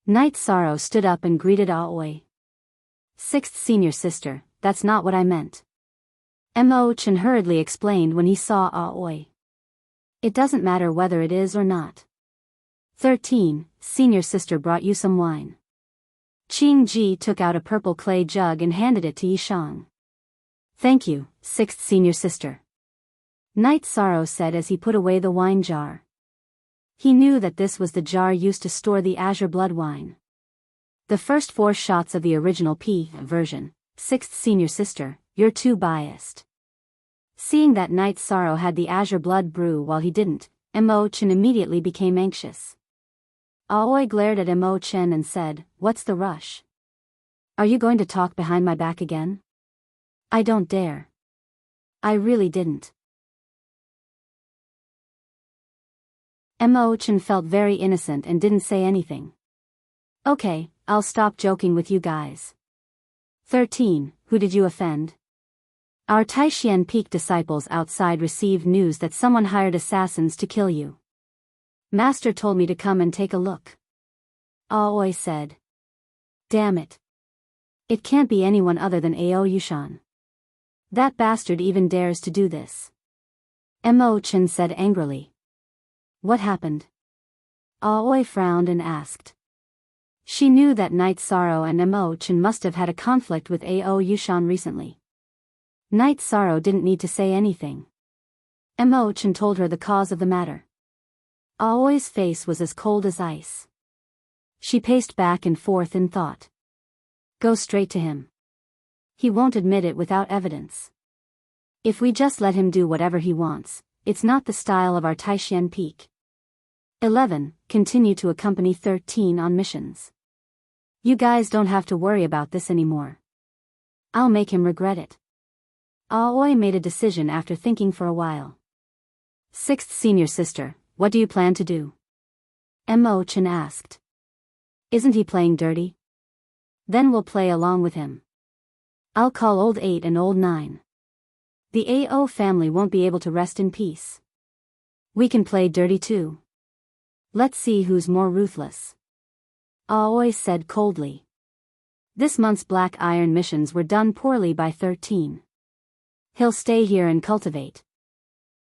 Night Sorrow stood up and greeted Aoi. Sixth senior sister, that's not what I meant. Imo-chan hurriedly explained when he saw Aoi. It doesn't matter whether it is or not. 13, senior sister brought you some wine. Ching-ji took out a purple clay jug and handed it to Yishang. Thank you, sixth senior sister. Night Sorrow said as he put away the wine jar. He knew that this was the jar used to store the azure blood wine. The first 4 shots of the original P version, sixth senior sister, you're too biased. Seeing that Night Sorrow had the azure blood brew while he didn't, Imo-chan immediately became anxious. Aoi glared at Imo-chan and said, what's the rush? Are you going to talk behind my back again? I don't dare. I really didn't. Imo-chan felt very innocent and didn't say anything. Okay, I'll stop joking with you guys. 13, who did you offend? Our Taishian Peak disciples outside received news that someone hired assassins to kill you. Master told me to come and take a look. Aoi said. Damn it. It can't be anyone other than Ao Yushan. That bastard even dares to do this. Imo-chan said angrily. What happened? Aoi frowned and asked. She knew that Night Sorrow and Imo-chan must have had a conflict with Ao Yushan recently. Night Sorrow didn't need to say anything. Imo-chan told her the cause of the matter. Aoi's face was as cold as ice. She paced back and forth in thought. Go straight to him. He won't admit it without evidence. If we just let him do whatever he wants, it's not the style of our Taishian Peak. 11. Continue to accompany 13 on missions. You guys don't have to worry about this anymore. I'll make him regret it. Aoi made a decision after thinking for a while. Sixth senior sister, what do you plan to do? Imo-chan asked. Isn't he playing dirty? Then we'll play along with him. I'll call old 8 and old 9. The Ao family won't be able to rest in peace. We can play dirty too. Let's see who's more ruthless. Aoi said coldly. This month's Black Iron missions were done poorly by 13. He'll stay here and cultivate.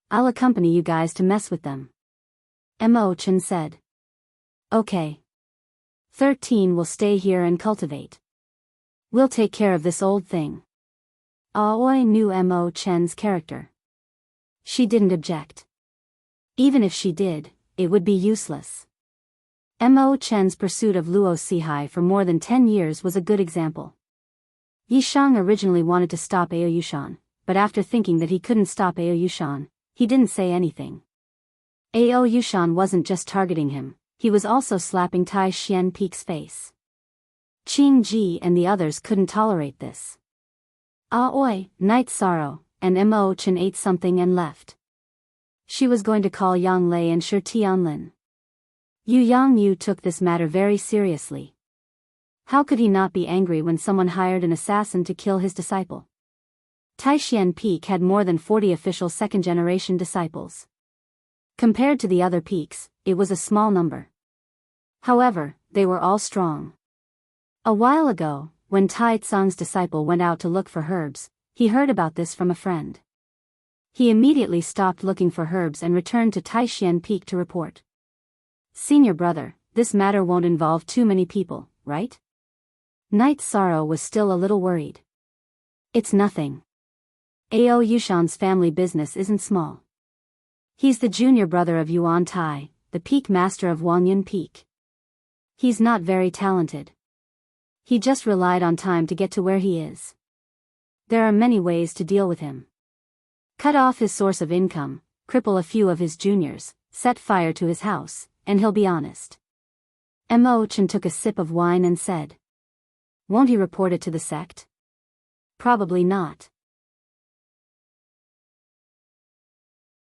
I'll accompany you guys to mess with them. Imo-chan said. Okay. 13 will stay here and cultivate. We'll take care of this old thing. Aoi knew Imo-chan's character. She didn't object. Even if she did, it would be useless. Imo-chan's pursuit of Luo Sihai for more than 10 years was a good example. Yishang originally wanted to stop Ao Yushan, but after thinking that he couldn't stop Ao Yushan, he didn't say anything. Ao Yushan wasn't just targeting him, he was also slapping Tai Xian Peak's face. Ching-ji and the others couldn't tolerate this. Aoi, Night Sorrow, and Imo-chan ate something and left. She was going to call Yang Lei and Shi Tianlin. Yu Yang took this matter very seriously. How could he not be angry when someone hired an assassin to kill his disciple? Taishian Peak had more than 40 official second-generation disciples. Compared to the other peaks, it was a small number. However, they were all strong. A while ago, when Tai Tsung's disciple went out to look for herbs, he heard about this from a friend. He immediately stopped looking for herbs and returned to Taishian Peak to report. Senior brother, this matter won't involve too many people, right? Night Sorrow was still a little worried. It's nothing. Ao Yushan's family business isn't small. He's the junior brother of Yuan Tai, the peak master of Wangyun Peak. He's not very talented. He just relied on time to get to where he is. There are many ways to deal with him. Cut off his source of income, cripple a few of his juniors, set fire to his house, and he'll be honest. Imo-chan took a sip of wine and said. Won't he report it to the sect? Probably not.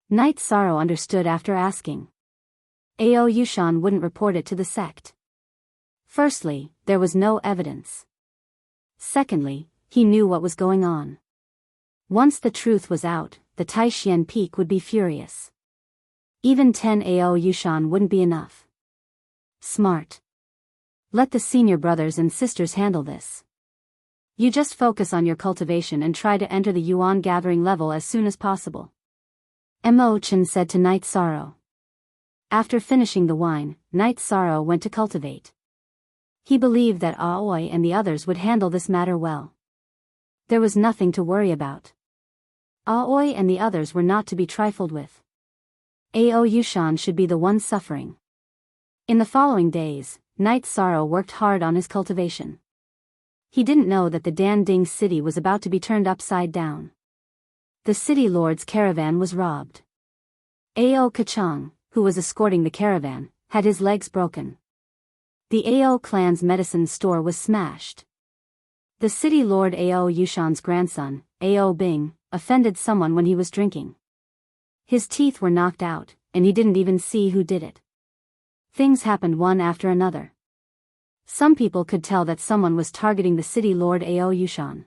Night Sorrow understood after asking. Ao Yushan wouldn't report it to the sect. Firstly, there was no evidence. Secondly, he knew what was going on. Once the truth was out, the Taishan Peak would be furious. Even 10 Ao Yushan wouldn't be enough. Smart. Let the senior brothers and sisters handle this. You just focus on your cultivation and try to enter the Yuan gathering level as soon as possible. Mo Chen said to Night Sorrow. After finishing the wine, Night Sorrow went to cultivate. He believed that Aoi and the others would handle this matter well. There was nothing to worry about. Aoi and the others were not to be trifled with. Ao Yushan should be the one suffering. In the following days, Night Sorrow worked hard on his cultivation. He didn't know that the Danding city was about to be turned upside down. The city lord's caravan was robbed. Ao Kachang, who was escorting the caravan, had his legs broken. The Ao clan's medicine store was smashed. The city lord Ao Yushan's grandson, Ao Bing, offended someone when he was drinking. His teeth were knocked out, and he didn't even see who did it. Things happened one after another. Some people could tell that someone was targeting the city lord Ao Yushan.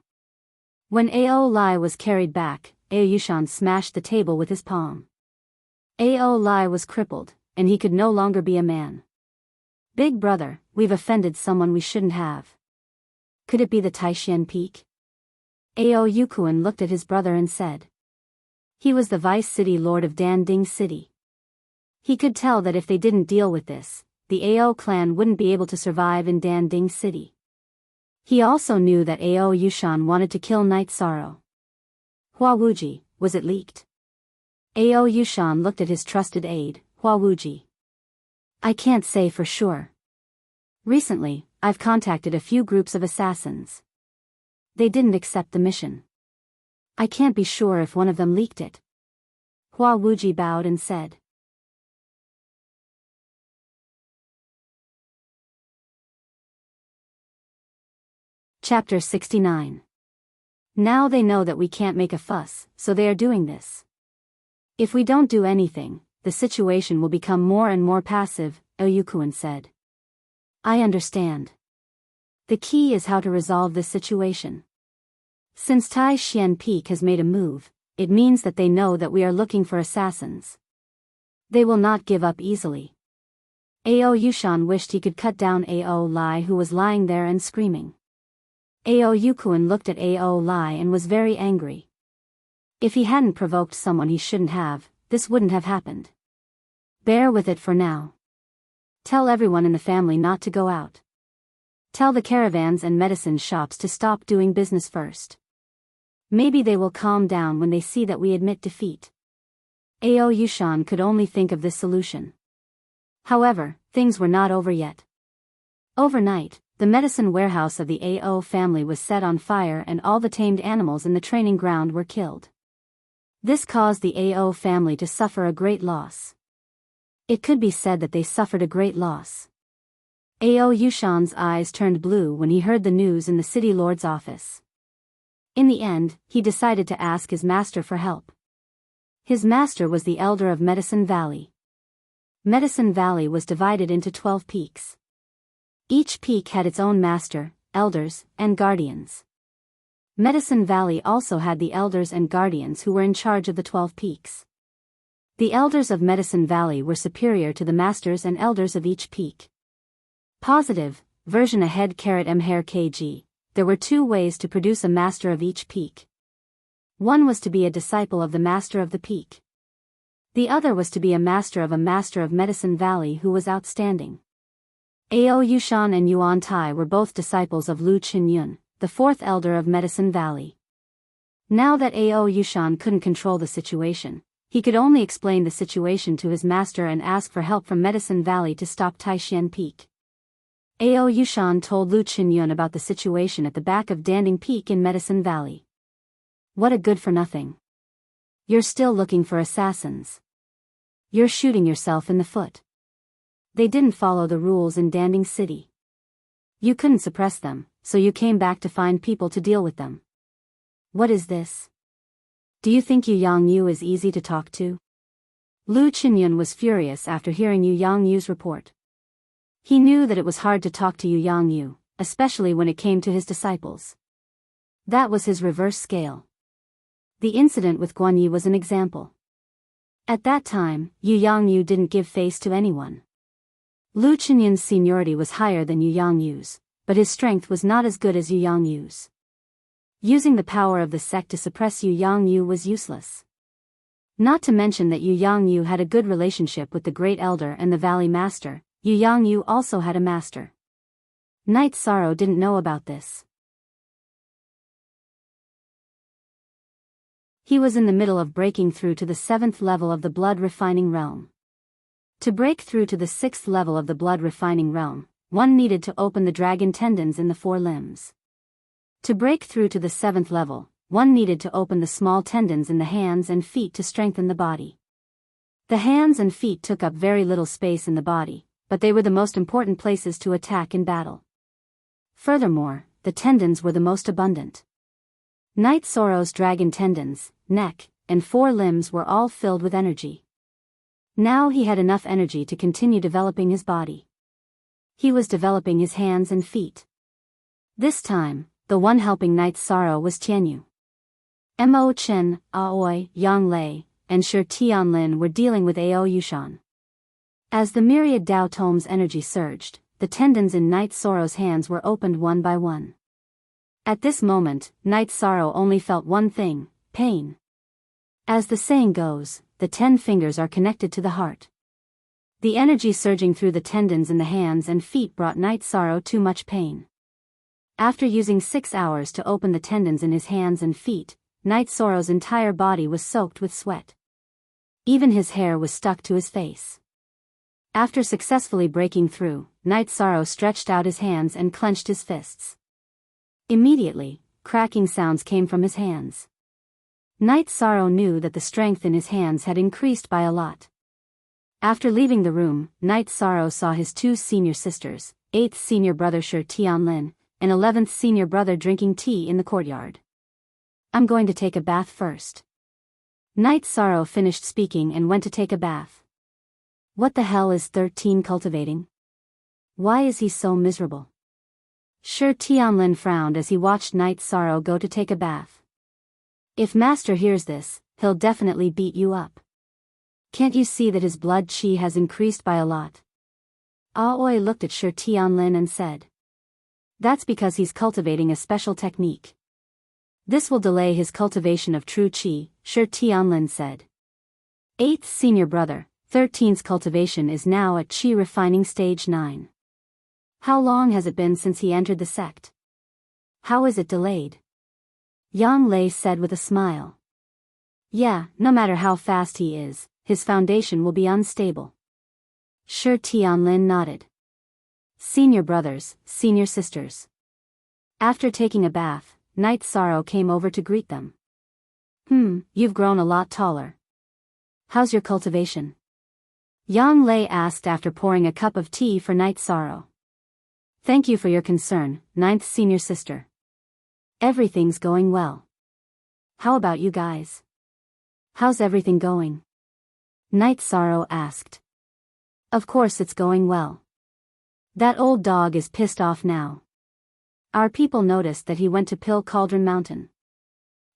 When Ao Lai was carried back, Ao Yushan smashed the table with his palm. Ao Lai was crippled, and he could no longer be a man. Big brother, we've offended someone we shouldn't have. Could it be the Taishan Peak? Ao Yukuan looked at his brother and said. He was the vice city lord of Danding City. He could tell that if they didn't deal with this, the Ao clan wouldn't be able to survive in Danding City. He also knew that Ao Yushan wanted to kill Night Sorrow. Hua Wuji, was it leaked? Ao Yushan looked at his trusted aide, Hua Wuji. I can't say for sure. Recently, I've contacted a few groups of assassins. They didn't accept the mission. I can't be sure if one of them leaked it. Hua Wuji bowed and said. Chapter 69. Now they know that we can't make a fuss, so they are doing this. If we don't do anything, the situation will become more and more passive, Oyukuan said. I understand. The key is how to resolve this situation. Since Tai Xian Peak has made a move, it means that they know that we are looking for assassins. They will not give up easily. Ao Yushan wished he could cut down Ao Lai, who was lying there and screaming. Ao Yukuan looked at Ao Lai and was very angry. If he hadn't provoked someone he shouldn't have, this wouldn't have happened. Bear with it for now. Tell everyone in the family not to go out. Tell the caravans and medicine shops to stop doing business first. Maybe they will calm down when they see that we admit defeat. Ao Yushan could only think of this solution. However, things were not over yet. Overnight, the medicine warehouse of the Ao family was set on fire and all the tamed animals in the training ground were killed. This caused the Ao family to suffer a great loss. It could be said that they suffered a great loss. Ao Yushan's eyes turned blue when he heard the news in the city lord's office. In the end, he decided to ask his master for help. His master was the elder of Medicine Valley. Medicine Valley was divided into 12 peaks. Each peak had its own master, elders, and guardians. Medicine Valley also had the elders and guardians who were in charge of the 12 peaks. The elders of Medicine Valley were superior to the masters and elders of each peak. Positive, version ahead _m kg, there were 2 ways to produce a master of each peak. One was to be a disciple of the master of the peak. The other was to be a master of Medicine Valley who was outstanding. Ao Yushan and Yuan Tai were both disciples of Lu Qinyun, the 4th elder of Medicine Valley. Now that Ao Yushan couldn't control the situation, he could only explain the situation to his master and ask for help from Medicine Valley to stop Taishan Peak. Ao Yushan told Lu Qinyun about the situation at the back of Danding Peak in Medicine Valley. What a good-for-nothing. You're still looking for assassins. You're shooting yourself in the foot. They didn't follow the rules in Danding City. You couldn't suppress them, so you came back to find people to deal with them. What is this? Do you think Yu Yang Yu is easy to talk to? Lu Qinyun was furious after hearing Yu Yangyu's report. He knew that it was hard to talk to Yu Yangyu, especially when it came to his disciples. That was his reverse scale. The incident with Guanyi was an example. At that time, Yu Yangyu didn't give face to anyone. Lu Qinyun's seniority was higher than Yu Yangyu's, but his strength was not as good as Yu Yangyu's. Using the power of the sect to suppress Yu Yangyu was useless. Not to mention that Yu Yangyu had a good relationship with the Great Elder and the Valley Master. Yu Yangyu also had a master. Knight Sorrow didn't know about this. He was in the middle of breaking through to the 7th level of the blood refining realm. To break through to the 6th level of the blood refining realm, one needed to open the dragon tendons in the 4 limbs. To break through to the 7th level, one needed to open the small tendons in the hands and feet to strengthen the body. The hands and feet took up very little space in the body, but they were the most important places to attack in battle. Furthermore, the tendons were the most abundant. Knight Sorrow's dragon tendons, neck, and 4 limbs were all filled with energy. Now he had enough energy to continue developing his body. He was developing his hands and feet. This time, the one helping Knight Sorrow was Tianyu. Mo Chen, Aoi, Yang Lei, and Shi Tianlin were dealing with Ao Yushan. As the myriad Dao Tomes energy surged, the tendons in Knight Sorrow's hands were opened one by one. At this moment, Knight Sorrow only felt one thing: pain. As the saying goes, the 10 fingers are connected to the heart. The energy surging through the tendons in the hands and feet brought Knight Sorrow too much pain. After using 6 hours to open the tendons in his hands and feet, Knight Sorrow's entire body was soaked with sweat. Even his hair was stuck to his face. After successfully breaking through, Knight Sorrow stretched out his hands and clenched his fists. Immediately, cracking sounds came from his hands. Knight Sorrow knew that the strength in his hands had increased by a lot. After leaving the room, Knight Sorrow saw his 2 senior sisters, 8th senior brother Shi Tianlin, and 11th senior brother drinking tea in the courtyard. I'm going to take a bath first. Knight Sorrow finished speaking and went to take a bath. What the hell is 13 cultivating? Why is he so miserable? Shi Tianlin frowned as he watched Knight Sorrow go to take a bath. If Master hears this, he'll definitely beat you up. Can't you see that his blood qi has increased by a lot? Aoi looked at Shi Tianlin and said. That's because he's cultivating a special technique. This will delay his cultivation of true qi, Shi Tianlin said. 8th senior brother, 13's cultivation is now at qi refining stage 9. How long has it been since he entered the sect? How is it delayed? Yang Lei said with a smile. Yeah, no matter how fast he is, his foundation will be unstable. Shi Tianlin nodded. Senior brothers, senior sisters. After taking a bath, Knight Sorrow came over to greet them. You've grown a lot taller. How's your cultivation? Yang Lei asked after pouring a cup of tea for Knight Sorrow. Thank you for your concern, 9th senior sister. Everything's going well. How about you guys? How's everything going? Knight Sorrow asked. Of course it's going well. That old dog is pissed off now. Our people noticed that he went to Pill Cauldron Mountain.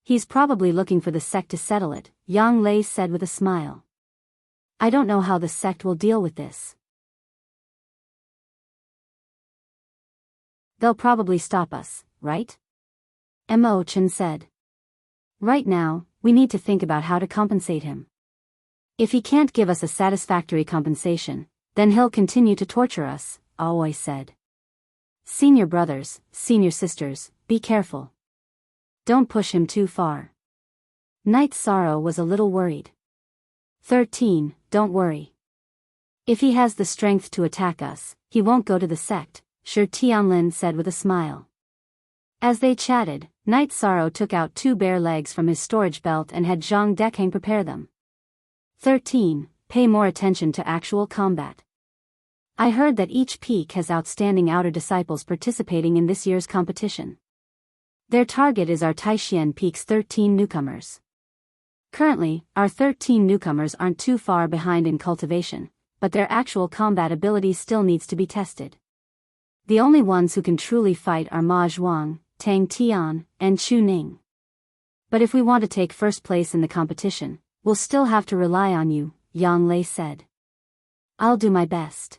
He's probably looking for the sect to settle it, Yang Lei said with a smile. I don't know how the sect will deal with this. They'll probably stop us, right? Mo Chen said. Right now, we need to think about how to compensate him. If he can't give us a satisfactory compensation, then he'll continue to torture us, Aoi said. Senior brothers, senior sisters, be careful. Don't push him too far. Knight Sorrow was a little worried. 13, don't worry. If he has the strength to attack us, he won't go to the sect, Shi Tianlin said with a smile. As they chatted, Knight Sorrow took out 2 bare legs from his storage belt and had Zhang Dekhang prepare them. 13, pay more attention to actual combat. I heard that each peak has outstanding outer disciples participating in this year's competition. Their target is our Taishian Peak's 13 newcomers. Currently, our 13 newcomers aren't too far behind in cultivation, but their actual combat ability still needs to be tested. The only ones who can truly fight are Ma Zhuang, Tang Tian, and Chu Ning. But if we want to take first place in the competition, we'll still have to rely on you, Yang Lei said. I'll do my best.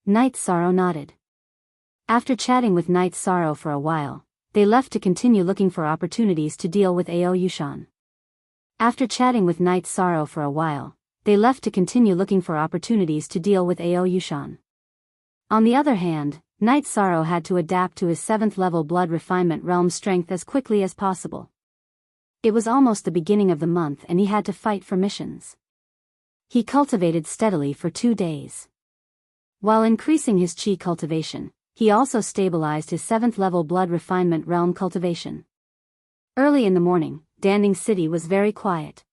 Night Sorrow nodded. After chatting with Night Sorrow for a while, they left to continue looking for opportunities to deal with Ao Yushan. After chatting with Night Sorrow for a while, they left to continue looking for opportunities to deal with Ao Yushan. On the other hand, Night Sorrow had to adapt to his 7th level blood refinement realm strength as quickly as possible. It was almost the beginning of the month and he had to fight for missions. He cultivated steadily for 2 days. While increasing his chi cultivation, he also stabilized his 7th level blood refinement realm cultivation. Early in the morning, Danding City was very quiet.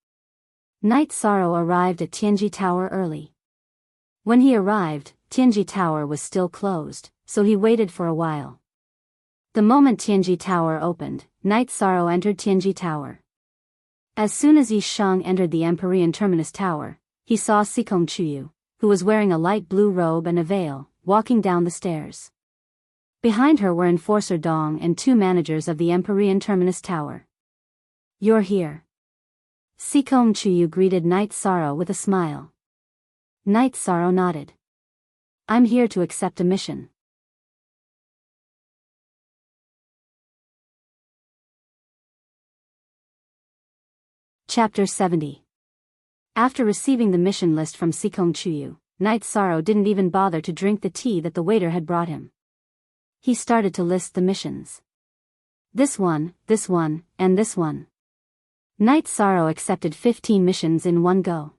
Night Sorrow arrived at Tianji Tower early. When he arrived, Tianji Tower was still closed, so he waited for a while. The moment Tianji Tower opened, Night Sorrow entered Tianji Tower. As soon as Yi Sheng entered the Empyrean Terminus Tower, he saw Sikong Chuyu, who was wearing a light blue robe and a veil, walking down the stairs. Behind her were Enforcer Dong and 2 managers of the Empyrean Terminus Tower. You're here. Sikong Chuyu greeted Night Sorrow with a smile. Night Sorrow nodded. I'm here to accept a mission. Chapter 70. After receiving the mission list from Sikong Chuyu, Night Sorrow didn't even bother to drink the tea that the waiter had brought him. He started to list the missions. This one, and this one. Night Sorrow accepted 15 missions in one go.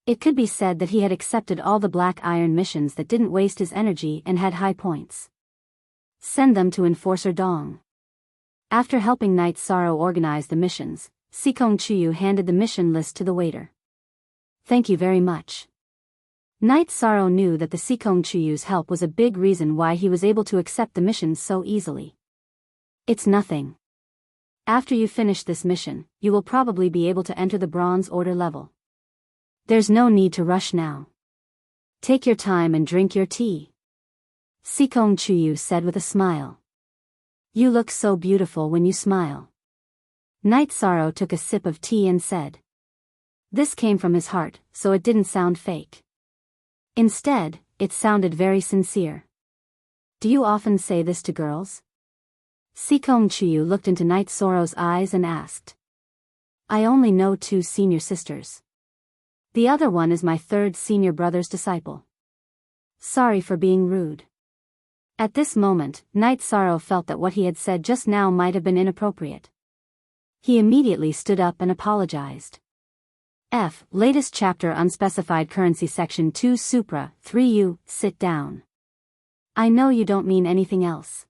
It could be said that he had accepted all the Black Iron missions that didn't waste his energy and had high points. Send them to Enforcer Dong. After helping Night Sorrow organize the missions, Sikong Chuyu handed the mission list to the waiter. Thank you very much. Night Sorrow knew that the Sikong Chuyu's help was a big reason why he was able to accept the missions so easily. It's nothing. After you finish this mission, you will probably be able to enter the Bronze Order level. There's no need to rush now. Take your time and drink your tea. Sikong Chuyu said with a smile. You look so beautiful when you smile. Night Sorrow took a sip of tea and said. This came from his heart, so it didn't sound fake. Instead, it sounded very sincere. Do you often say this to girls? Sikong Chuyu looked into Night Sorrow's eyes and asked. I only know 2 senior sisters. The other one is my 3rd senior brother's disciple. Sorry for being rude. At this moment, Night Sorrow felt that what he had said just now might have been inappropriate. He immediately stood up and apologized. Latest chapter Unspecified Currency Section 2 Supra 3U, sit down. I know you don't mean anything else.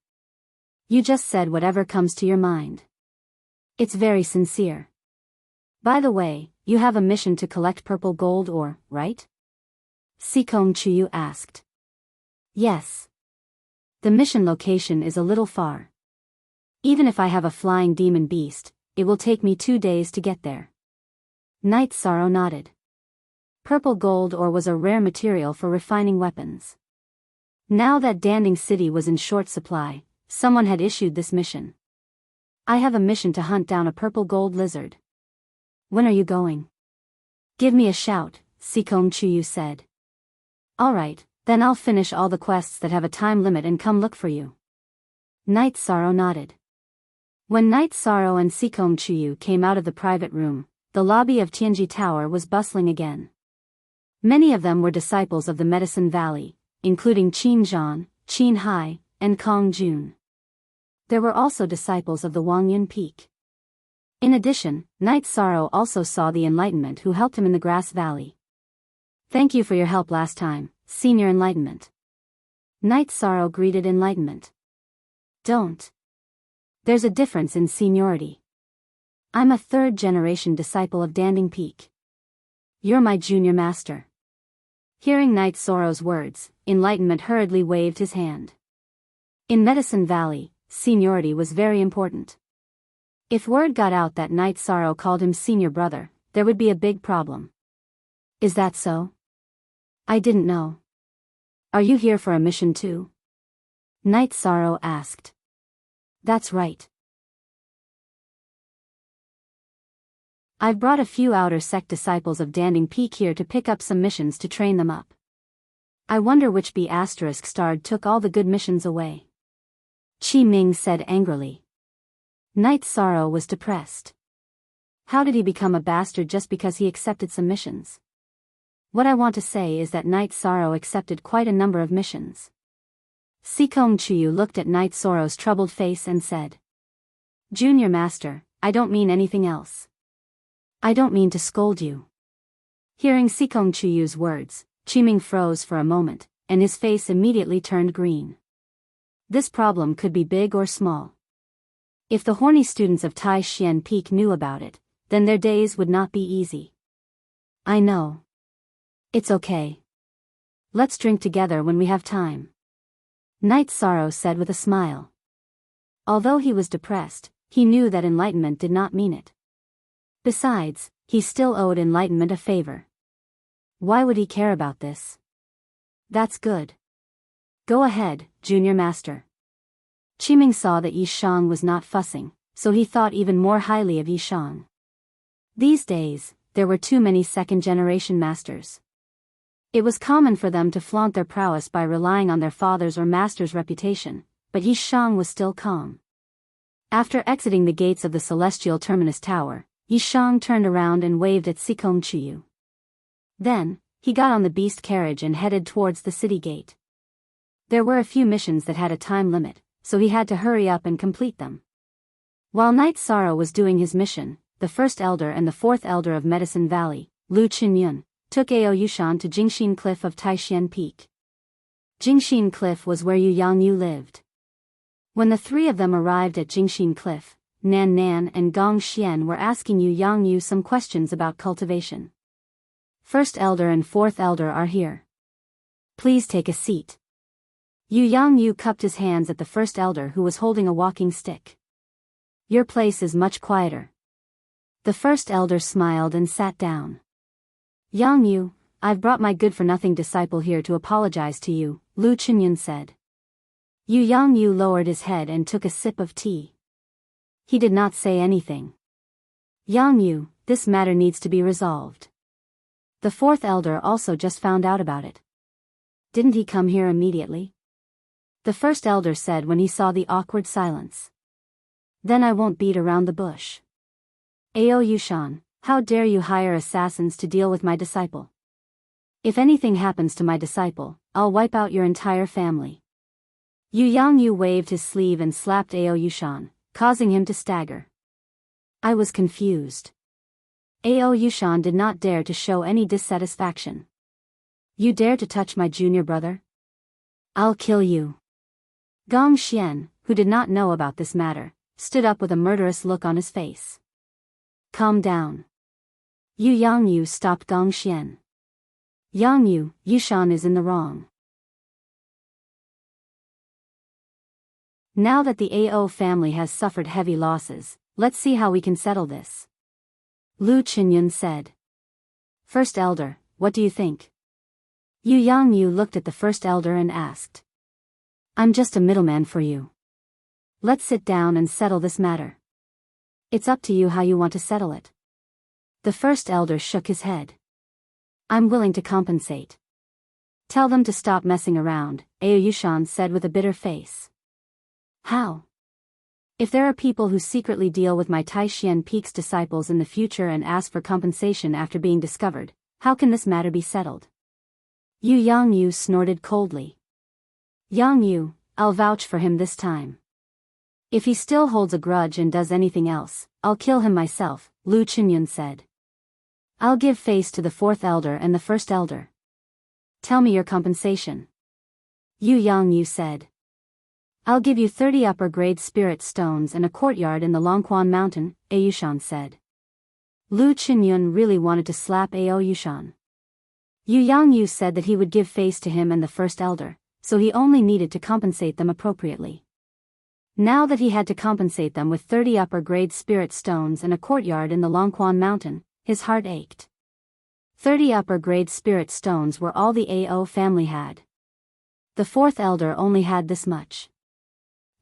You just said whatever comes to your mind. It's very sincere. By the way, you have a mission to collect purple gold ore, right? Sikong Chuyu asked. Yes. The mission location is a little far. Even if I have a flying demon beast, it will take me 2 days to get there. Night Sorrow nodded. Purple gold ore was a rare material for refining weapons. Now that Danding City was in short supply, someone had issued this mission. I have a mission to hunt down a purple gold lizard. When are you going? Give me a shout, Sikong Chuyu said. Alright, then I'll finish all the quests that have a time limit and come look for you. Night Sorrow nodded. When Night Sorrow and Sikong Chuyu came out of the private room, the lobby of Tianji Tower was bustling again. Many of them were disciples of the Medicine Valley, including Qin Zhan, Qin Hai, and Kong Jun. There were also disciples of the Wangyun Peak. In addition, Night Sorrow also saw the Enlightenment who helped him in the Grass Valley. Thank you for your help last time, Senior Enlightenment. Night Sorrow greeted Enlightenment. Don't. There's a difference in seniority. I'm a 3rd-generation disciple of Danding Peak. You're my junior master. Hearing Night Sorrow's words, Enlightenment hurriedly waved his hand. In Medicine Valley, seniority was very important. If word got out that Night Sorrow called him senior brother, there would be a big problem. Is that so? I didn't know. Are you here for a mission too? Night Sorrow asked. That's right. I've brought a few outer sect disciples of Danding Peak here to pick up some missions to train them up. I wonder which B***starred took all the good missions away. Chi Ming said angrily. Night Sorrow was depressed. How did he become a bastard just because he accepted some missions? What I want to say is that Night Sorrow accepted quite a number of missions. Sikong Chuyu looked at Night Sorrow's troubled face and said. Junior Master, I don't mean anything else. I don't mean to scold you. Hearing Sikong Chuyu's words, Qiming froze for a moment, and his face immediately turned green. This problem could be big or small. If the horny students of Tai Xian Peak knew about it, then their days would not be easy. I know. It's okay. Let's drink together when we have time. Night Sorrow said with a smile. Although he was depressed, he knew that enlightenment did not mean it. Besides, he still owed enlightenment a favor. Why would he care about this? That's good. Go ahead, Junior Master. Qiming saw that Yishang was not fussing, so he thought even more highly of Yishang. These days, there were too many second-generation masters. It was common for them to flaunt their prowess by relying on their father's or master's reputation, but Yishang was still calm. After exiting the gates of the Celestial Terminus Tower, Yishang turned around and waved at Sikong Chuyu. Then, he got on the beast carriage and headed towards the city gate. There were a few missions that had a time limit, so he had to hurry up and complete them. While Night Sorrow was doing his mission, the first elder and the fourth elder of Medicine Valley, Lu Qinyun, took Ao Yushan to Jingxin Cliff of Taishan Peak. Jingxin Cliff was where Yu Yangyu lived. When the three of them arrived at Jingxin Cliff, Nan Nan and Gong Xian were asking Yu Yangyu some questions about cultivation. First elder and fourth elder are here. Please take a seat. Yu Yangyu cupped his hands at the first elder who was holding a walking stick. Your place is much quieter. The first elder smiled and sat down. Yangyu, I've brought my good-for-nothing disciple here to apologize to you, Lu Qinyun said. Yu Yangyu lowered his head and took a sip of tea. He did not say anything. Yangyu, this matter needs to be resolved. The fourth elder also just found out about it. Didn't he come here immediately? The first elder said when he saw the awkward silence. Then I won't beat around the bush. Ao Yushan, how dare you hire assassins to deal with my disciple? If anything happens to my disciple, I'll wipe out your entire family. Yu Yangyu waved his sleeve and slapped Ao Yushan, causing him to stagger. I was confused. Ao Yushan did not dare to show any dissatisfaction. You dare to touch my junior brother? I'll kill you. Gong Xian, who did not know about this matter, stood up with a murderous look on his face. Calm down. Yu Yangyu stopped Gong Xian. Yangyu, Yushan is in the wrong. Now that the Ao family has suffered heavy losses, let's see how we can settle this. Lu Qinyun said. First elder, what do you think? Yu Yangyu looked at the first elder and asked. I'm just a middleman for you. Let's sit down and settle this matter. It's up to you how you want to settle it. The first elder shook his head. I'm willing to compensate. Tell them to stop messing around, Ao Yushan said with a bitter face. How? If there are people who secretly deal with my Taishan Peak's disciples in the future and ask for compensation after being discovered, how can this matter be settled? Yu Yangyu snorted coldly. Yangyu, I'll vouch for him this time. If he still holds a grudge and does anything else, I'll kill him myself, Lu Qinyun said. I'll give face to the fourth elder and the first elder. Tell me your compensation. Yu Yangyu said. I'll give you 30 upper-grade spirit stones and a courtyard in the Longquan Mountain, Ao Yushan said. Lu Qinyun really wanted to slap Ao Yushan. Yu Yangyu said that he would give face to him and the first elder, so he only needed to compensate them appropriately. Now that he had to compensate them with 30 upper-grade spirit stones and a courtyard in the Longquan Mountain, his heart ached. 30 upper-grade spirit stones were all the AO family had. The fourth elder only had this much.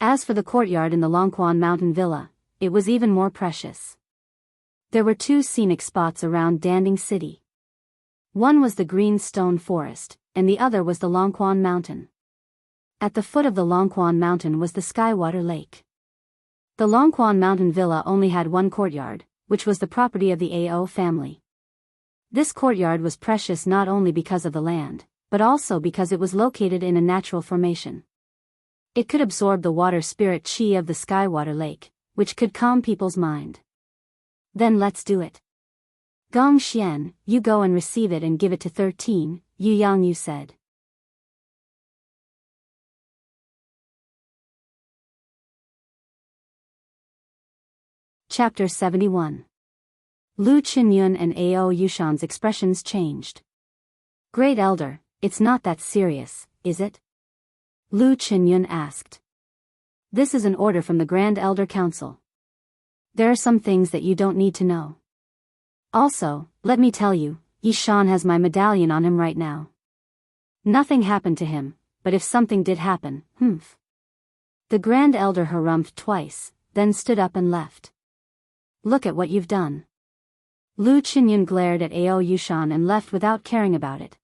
As for the courtyard in the Longquan Mountain Villa, it was even more precious. There were 2 scenic spots around Danding City. One was the green stone forest, and the other was the Longquan Mountain. At the foot of the Longquan Mountain was the Skywater Lake. The Longquan Mountain Villa only had one courtyard, which was the property of the AO family. This courtyard was precious not only because of the land, but also because it was located in a natural formation. It could absorb the water spirit chi of the Skywater Lake, which could calm people's mind. Then let's do it. Gong Xian, you go and receive it and give it to 13, Yu Yangyu said. Chapter 71. Lu Qinyun and Ao Yushan's expressions changed. Great Elder, it's not that serious, is it? Lu Qinyun asked. This is an order from the Grand Elder Council. There are some things that you don't need to know. Also, let me tell you, Yishan has my medallion on him right now. Nothing happened to him, but if something did happen, The Grand Elder harumphed twice, then stood up and left. Look at what you've done. Lu Qinyun glared at Ao Yushan and left without caring about it.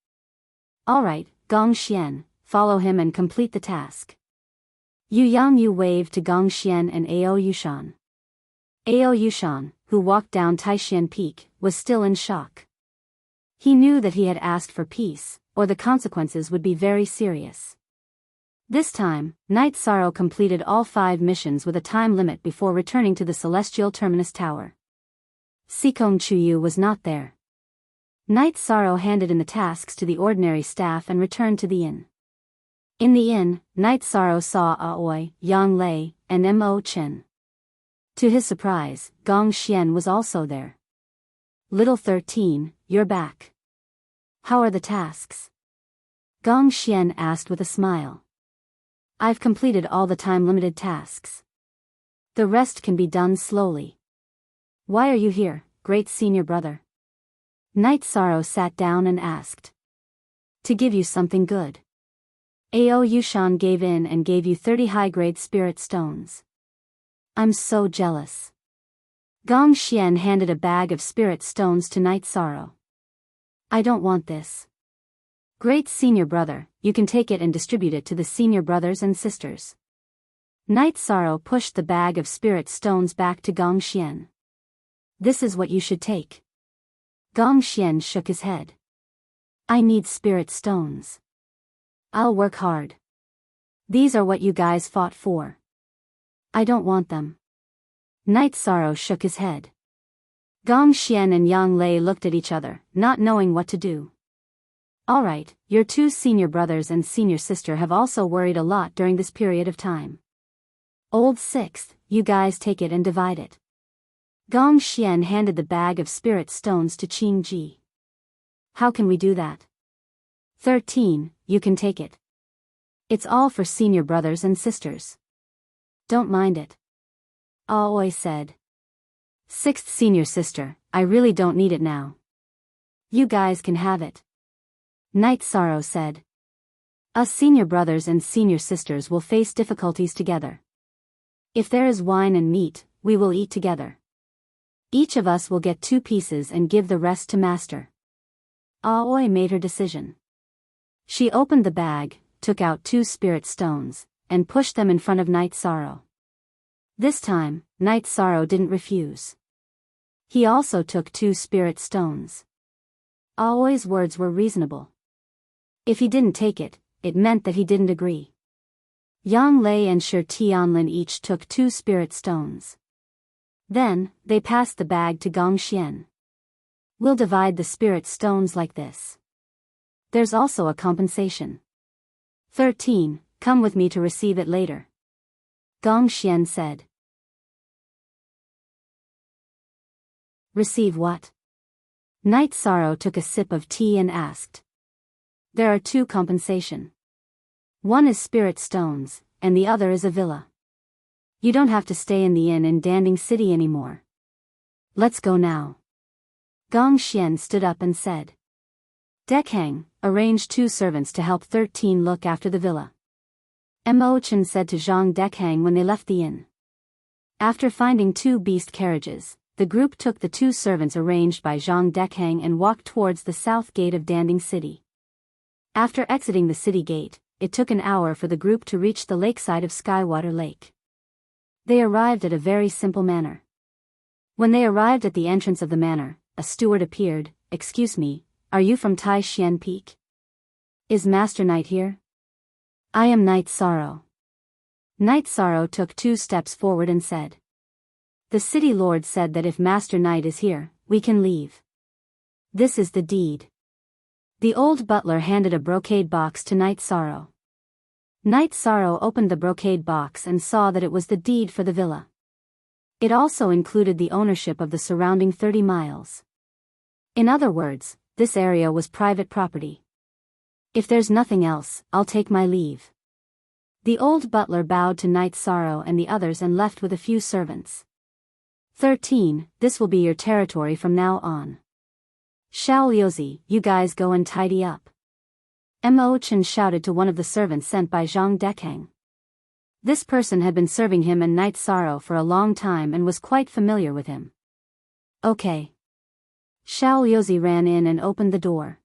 Alright, Gong Xian, follow him and complete the task. Yu Yangyu waved to Gong Xian and Ao Yushan. Ao Yushan, who walked down Taixian Peak, was still in shock. He knew that he had asked for peace, or the consequences would be very serious. This time, Night Sorrow completed all 5 missions with a time limit before returning to the Celestial Terminus Tower. Sikong Chuyu was not there. Night Sorrow handed in the tasks to the ordinary staff and returned to the inn. In the inn, Night Sorrow saw Aoi, Yang Lei, and Mo Chen. To his surprise, Gong Xian was also there. Little 13, you're back. How are the tasks? Gong Xian asked with a smile. I've completed all the time-limited tasks. The rest can be done slowly. Why are you here, great senior brother? Night Sorrow sat down and asked. To give you something good. Ao Yushan gave in and gave you 30 high-grade spirit stones. I'm so jealous. Gong Xian handed a bag of spirit stones to Night Sorrow. I don't want this. Great senior brother, you can take it and distribute it to the senior brothers and sisters. Night Sorrow pushed the bag of spirit stones back to Gong Xian. This is what you should take. Gong Xian shook his head. I need spirit stones. I'll work hard. These are what you guys fought for. I don't want them. Night Sorrow shook his head. Gong Xian and Yang Lei looked at each other, not knowing what to do. Alright, your 2 senior brothers and senior sister have also worried a lot during this period of time. Old 6th, you guys take it and divide it. Gong Xian handed the bag of spirit stones to Qing Ji. How can we do that? 13, you can take it. It's all for senior brothers and sisters. Don't mind it. Aoi said. 6th senior sister, I really don't need it now. You guys can have it. Night Sorrow said. Us senior brothers and senior sisters will face difficulties together. If there is wine and meat, we will eat together. Each of us will get 2 pieces and give the rest to Master. Aoi made her decision. She opened the bag, took out 2 spirit stones, and pushed them in front of Night Sorrow. This time, Night Sorrow didn't refuse. He also took 2 spirit stones. Aoi's words were reasonable. If he didn't take it, it meant that he didn't agree. Yang Lei and Shi Tianlin each took 2 spirit stones. Then, they passed the bag to Gong Xian. We'll divide the spirit stones like this. There's also a compensation. 13, come with me to receive it later. Gong Xian said. Receive what? Night Sorrow took a sip of tea and asked. There are 2 compensation. One is spirit stones, and the other is a villa. You don't have to stay in the inn in Danding City anymore. Let's go now. Gong Xian stood up and said. Dekhang, arrange 2 servants to help 13 look after the villa. Mo Chen said to Zhang Dekhang when they left the inn. After finding 2 beast carriages, the group took the 2 servants arranged by Zhang Dekhang and walked towards the south gate of Danding City. After exiting the city gate, it took an hour for the group to reach the lakeside of Skywater Lake. They arrived at a very simple manor. When they arrived at the entrance of the manor, a steward appeared. Excuse me, are you from Tai Xian Peak? Is Master Knight here? I am Knight Sorrow. Knight Sorrow took 2 steps forward and said. The city lord said that if Master Knight is here, we can leave. This is the deed. The old butler handed a brocade box to Knight Sorrow. Knight Sorrow opened the brocade box and saw that it was the deed for the villa. It also included the ownership of the surrounding 30 miles. In other words, this area was private property. If there's nothing else, I'll take my leave. The old butler bowed to Knight Sorrow and the others and left with a few servants. 13, this will be your territory from now on. Xiao Liuzi, you guys go and tidy up. Mo Chen shouted to one of the servants sent by Zhang Dekhang. This person had been serving him and Knight Sorrow for a long time and was quite familiar with him. Okay. Xiao Liuzi ran in and opened the door.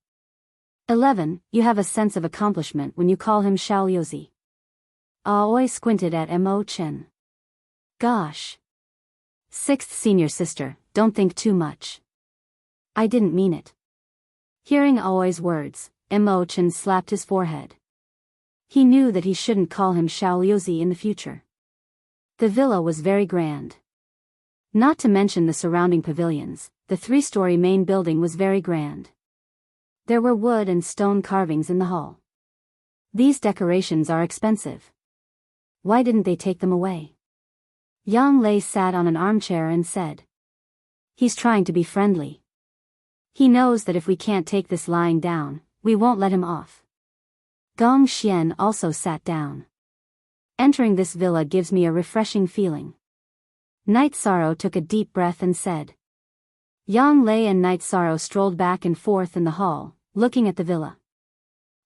11, you have a sense of accomplishment when you call him Xiao Liuzi. Aoi squinted at Mo Chen. Gosh. 6th senior sister, don't think too much. I didn't mean it. Hearing Aoi's words, Mo Chen slapped his forehead. He knew that he shouldn't call him Xiao Liuzi in the future. The villa was very grand. Not to mention the surrounding pavilions, the 3-story main building was very grand. There were wood and stone carvings in the hall. These decorations are expensive. Why didn't they take them away? Yang Lei sat on an armchair and said. He's trying to be friendly. He knows that if we can't take this lying down, we won't let him off. Gong Xian also sat down. Entering this villa gives me a refreshing feeling. Knight Sorrow took a deep breath and said. Yang Lei and Knight Sorrow strolled back and forth in the hall, looking at the villa.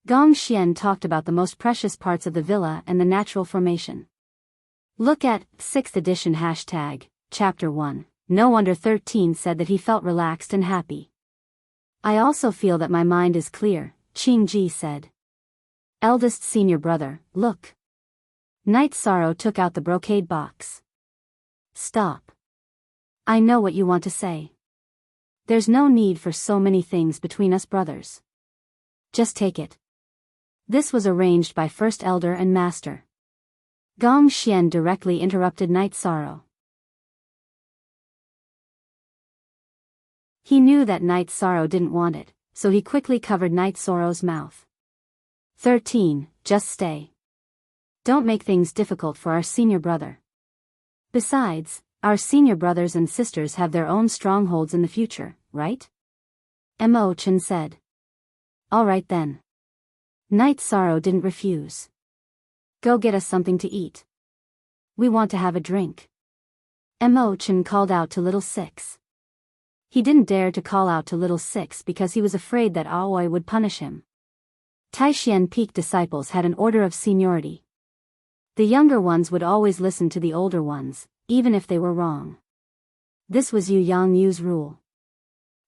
Gong Xian talked about the most precious parts of the villa and the natural formation. Look at 6th edition Chapter 1. No wonder 13 said that he felt relaxed and happy. I also feel that my mind is clear, Qing Ji said. Eldest senior brother, look. Knight Sorrow took out the brocade box. Stop. I know what you want to say. There's no need for so many things between us brothers. Just take it. This was arranged by First Elder and Master. Gong Xian directly interrupted Knight Sorrow. He knew that Knight Sorrow didn't want it, so he quickly covered Knight Sorrow's mouth. 13, just stay. Don't make things difficult for our senior brother. Besides, our senior brothers and sisters have their own strongholds in the future, right? Mo Chen said. All right then. Knight Sorrow didn't refuse. Go get us something to eat. We want to have a drink. Mo Chen called out to Little Six. He didn't dare to call out to Little Six because he was afraid that Aoi would punish him. Taixian Peak disciples had an order of seniority. The younger ones would always listen to the older ones, even if they were wrong. This was Yu Yang Yu's rule.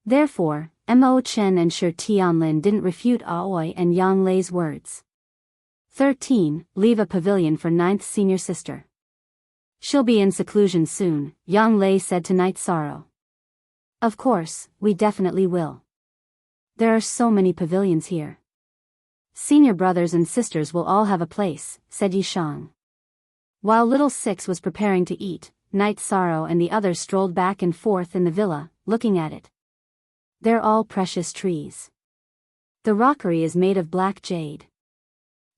Therefore, Mo Chen and Shi Tianlin didn't refute Aoi and Yang Lei's words. 13, leave a pavilion for 9th senior sister. She'll be in seclusion soon, Yang Lei said to Knight Sorrow. Of course, we definitely will. There are so many pavilions here. Senior brothers and sisters will all have a place, said Yishang. While Little Six was preparing to eat, Knight Sorrow and the others strolled back and forth in the villa, looking at it. They're all precious trees. The rockery is made of black jade.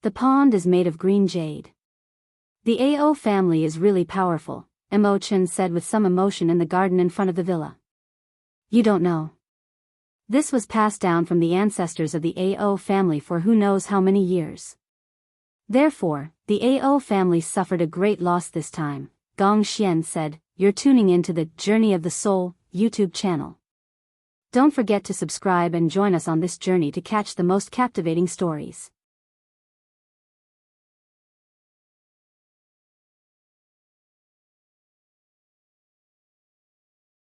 The pond is made of green jade. The AO family is really powerful, Mo Chen said with some emotion in the garden in front of the villa. You don't know. This was passed down from the ancestors of the AO family for who knows how many years. Therefore, the AO family suffered a great loss this time, Gong Xian said, "You're tuning into the Journey of the Soul YouTube channel. Don't forget to subscribe and join us on this journey to catch the most captivating stories."